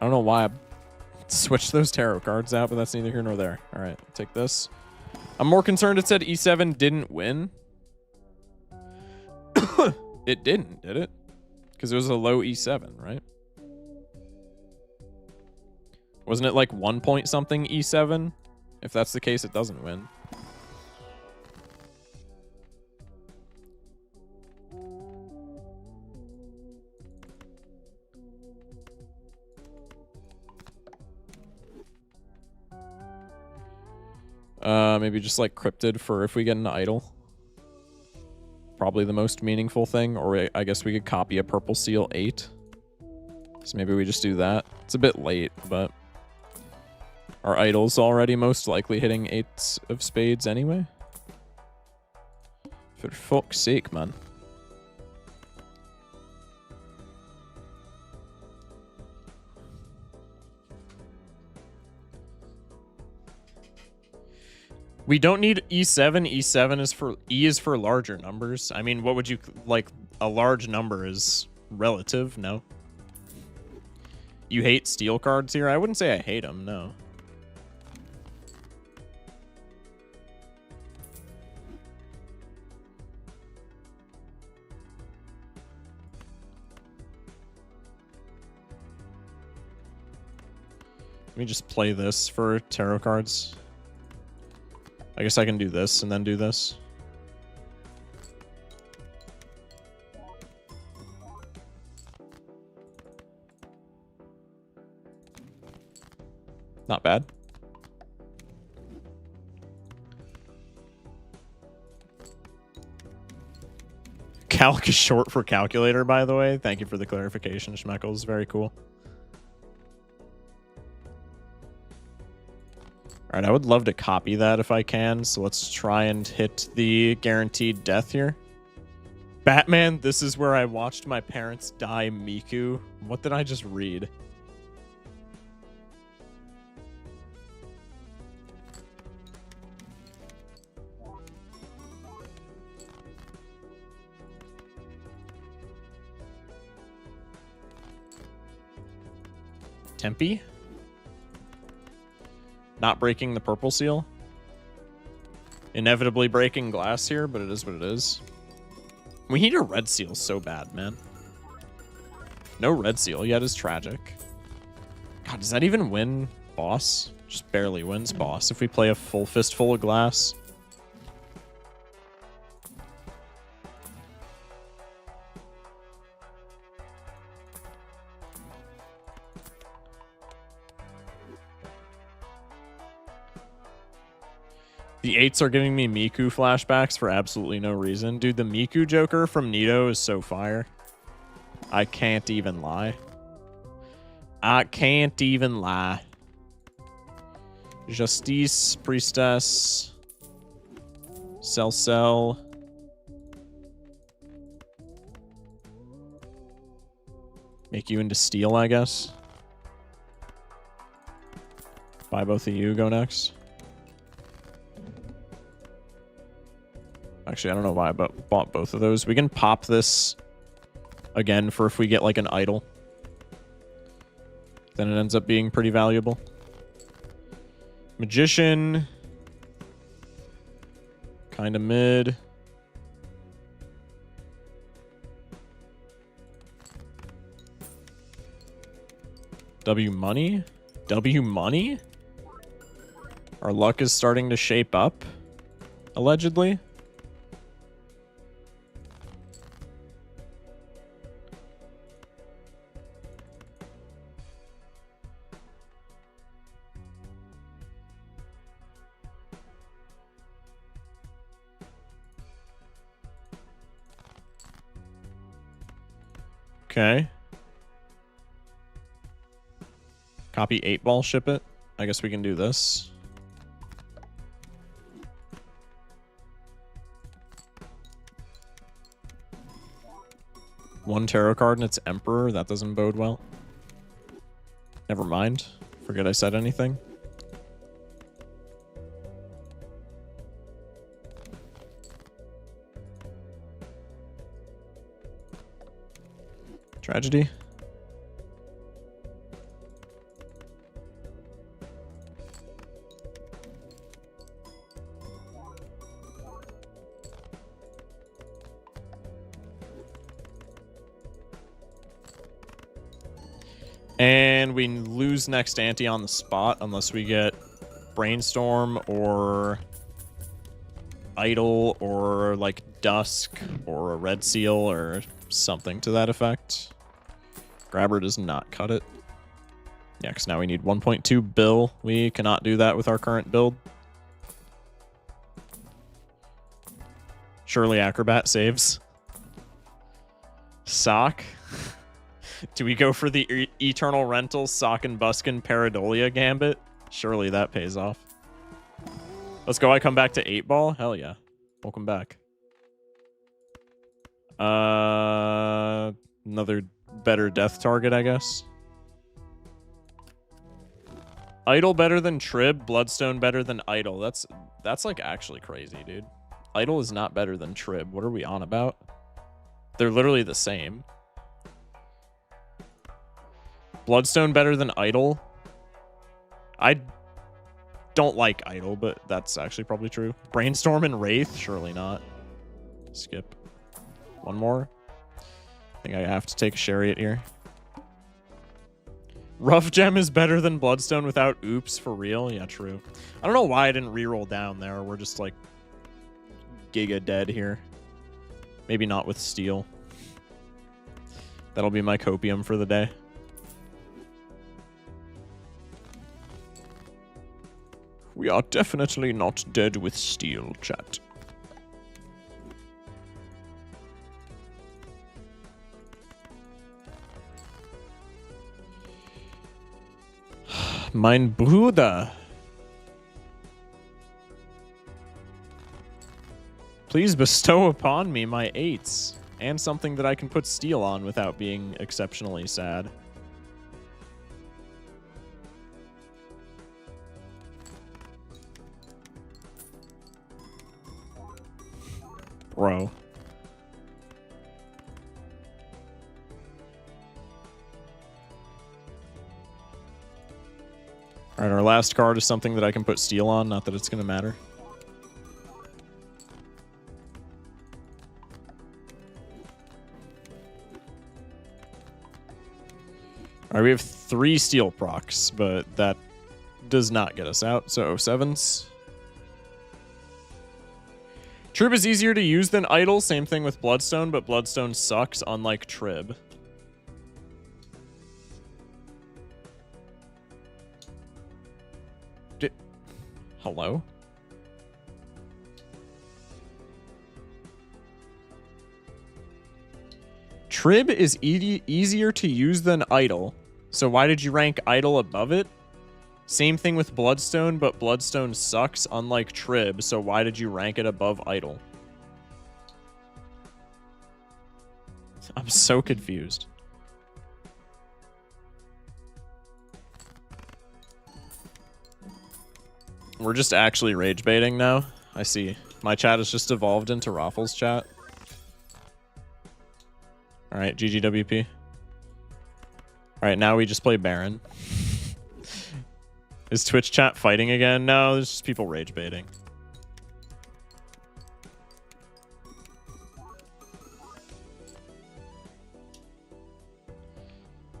I don't know why I switched those tarot cards out, but that's neither here nor there. All right, take this. I'm more concerned it said E7 didn't win. It didn't, did it? Because it was a low E7, right? Wasn't it like 1 point something E7? If that's the case, it doesn't win. Maybe just like Cryptid for if we get an idol. Probably the most meaningful thing. Or I guess we could copy a Purple Seal 8. So maybe we just do that. It's a bit late, but... Our idol's already most likely hitting 8s of spades anyway. For fuck's sake, man. We don't need E7. E7 is for... E is for larger numbers. I mean, what would you... Like, a large number is relative, no? You hate steel cards here? I wouldn't say I hate them, no. Let me just play this for tarot cards. I guess I can do this and then do this. Not bad. Calc is short for calculator, by the way. Thank you for the clarification, Schmeckles. Very cool. All right, I would love to copy that if I can. So let's try and hit the guaranteed death here. Batman, this is where I watched my parents die, Miku. What did I just read? Tempe? Not breaking the purple seal. Inevitably breaking glass here, but it is what it is. We need a red seal so bad, man. No red seal yet is tragic. God, does that even win boss? Just barely wins boss if we play a full fistful of glass. The 8s are giving me Miku flashbacks for absolutely no reason. Dude, the Miku Joker from Nito is so fire. I can't even lie. I can't even lie. Justice, Priestess, Cell. Make you into steel, I guess. Buy both of you, go next. Actually, I don't know why I bought both of those. We can pop this again for if we get like an idol. Then it ends up being pretty valuable. Magician. Kind of mid. W money? W money? Our luck is starting to shape up, allegedly. Okay. Copy 8-ball, ship it. I guess we can do this. One tarot card and it's Emperor. That doesn't bode well. Never mind. Forget I said anything. Tragedy. And we lose next ante on the spot unless we get Brainstorm or Idol or like Dusk or a Red Seal or something to that effect. Grabber does not cut it. Yeah, because now we need 1.2 bill. We cannot do that with our current build. Surely Acrobat saves. Sock. Do we go for the Eternal Rental Sock and Buskin Paradolia Gambit? Surely that pays off. Let's go. I come back to 8-ball. Hell yeah. Welcome back. Another better death target, I guess. Idol better than Trib, Bloodstone better than Idol. That's like actually crazy, dude. Idol is not better than Trib. What are we on about? They're literally the same. Bloodstone better than Idle? I don't like Idle, but that's actually probably true. Brainstorm and Wraith? Surely not. Skip. One more. I think I have to take a Chariot here. Rough Gem is better than Bloodstone without Oops, for real? Yeah, true. I don't know why I didn't reroll down there. We're just like giga dead here. Maybe not with Steel. That'll be my copium for the day. We are definitely not dead with Steel, chat. Mein Bruder. Please bestow upon me my 8s and something that I can put Steel on without being exceptionally sad. Bro. Alright, our last card is something that I can put Steel on, not that it's going to matter. Alright, we have 3 Steel procs, but that does not get us out, so 7s. Trib is easier to use than Idle, same thing with Bloodstone, but Bloodstone sucks, unlike Trib. Hello? Trib is easier to use than Idle, so why did you rank Idle above it? Same thing with Bloodstone, but Bloodstone sucks, unlike Trib, so why did you rank it above Idle? I'm so confused. We're just actually rage baiting now? I see. My chat has just evolved into Raffles chat. Alright, GGWP. Alright, now we just play Baron. Is Twitch chat fighting again? No, there's just people rage baiting.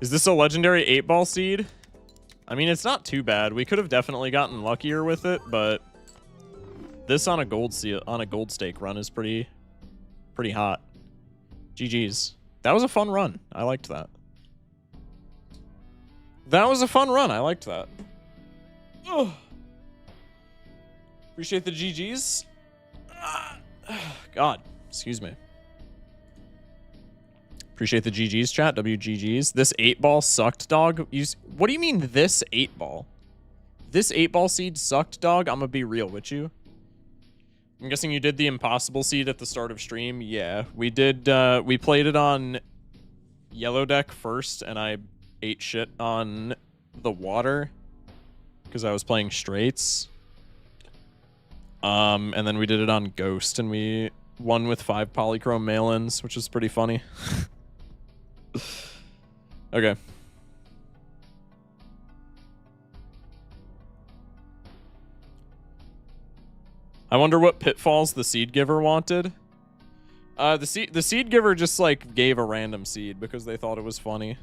Is this a legendary 8-ball seed? I mean, it's not too bad. We could have definitely gotten luckier with it, but this on a gold stake run is pretty hot. GG's. That was a fun run. I liked that. That was a fun run. I liked that. Oh. Appreciate the GG's. God, excuse me. Appreciate the GG's chat, WGG's. This 8-ball sucked, dog. What do you mean this 8-ball? This 8-ball seed sucked, dog? I'm gonna be real with you. I'm guessing you did the impossible seed at the start of stream. Yeah, we did. We played it on yellow deck first, and I ate shit on the water because I was playing straights. And then we did it on Ghost, and we won with 5 polychrome mail-ins, which is pretty funny. Okay. I wonder what pitfalls the seed giver wanted. The seed giver just like gave a random seed because they thought it was funny.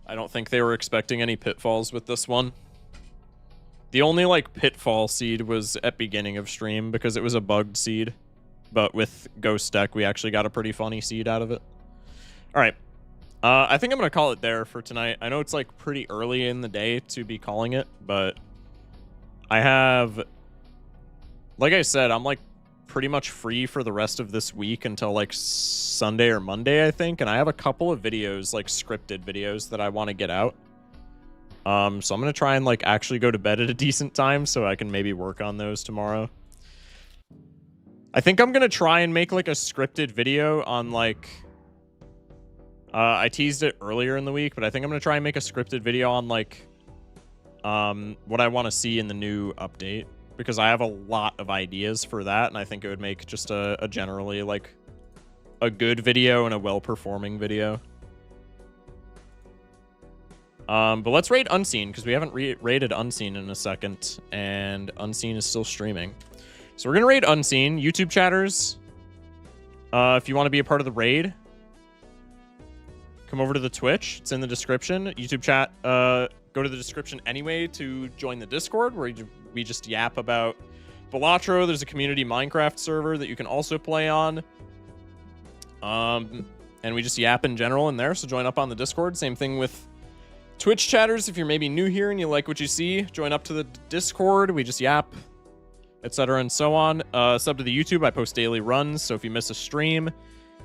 I don't think they were expecting any pitfalls with this one. The only like pitfall seed was at beginning of stream because it was a bugged seed. But with Ghost deck, we actually got a pretty funny seed out of it. All right. I think I'm going to call it there for tonight. I know it's like pretty early in the day to be calling it, but I have, like I said, I'm like pretty much free for the rest of this week until like Sunday or Monday, I think. And I have a couple of videos, like scripted videos that I want to get out. So I'm going to try and like actually go to bed at a decent time so I can maybe work on those tomorrow. I think I'm going to try and make like a scripted video on like, I teased it earlier in the week, but I think I'm going to try and make a scripted video on like, what I want to see in the new update, because I have a lot of ideas for that. And I think it would make just a generally like a good video and a well-performing video. But let's raid Unseen, because we haven't raided Unseen in a second, and Unseen is still streaming. So we're going to raid Unseen. YouTube chatters, if you want to be a part of the raid, come over to the Twitch. It's in the description. YouTube chat, go to the description anyway to join the Discord, where we just yap about Balatro. There's a community Minecraft server that you can also play on. And we just yap in general in there, so join up on the Discord. Same thing with Twitch chatters. If you're maybe new here and you like what you see, join up to the Discord. We just yap, etc. and so on. Sub to the YouTube. I post daily runs, so if you miss a stream,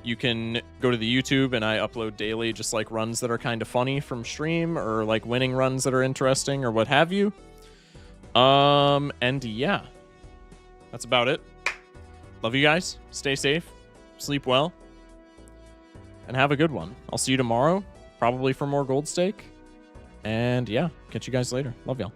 you can go to the YouTube and I upload daily just like runs that are kind of funny from stream, or like winning runs that are interesting, or what have you. And yeah, that's about it. Love you guys. Stay safe. Sleep well. And have a good one. I'll see you tomorrow, probably for more Gold Stake. And yeah, catch you guys later. Love y'all.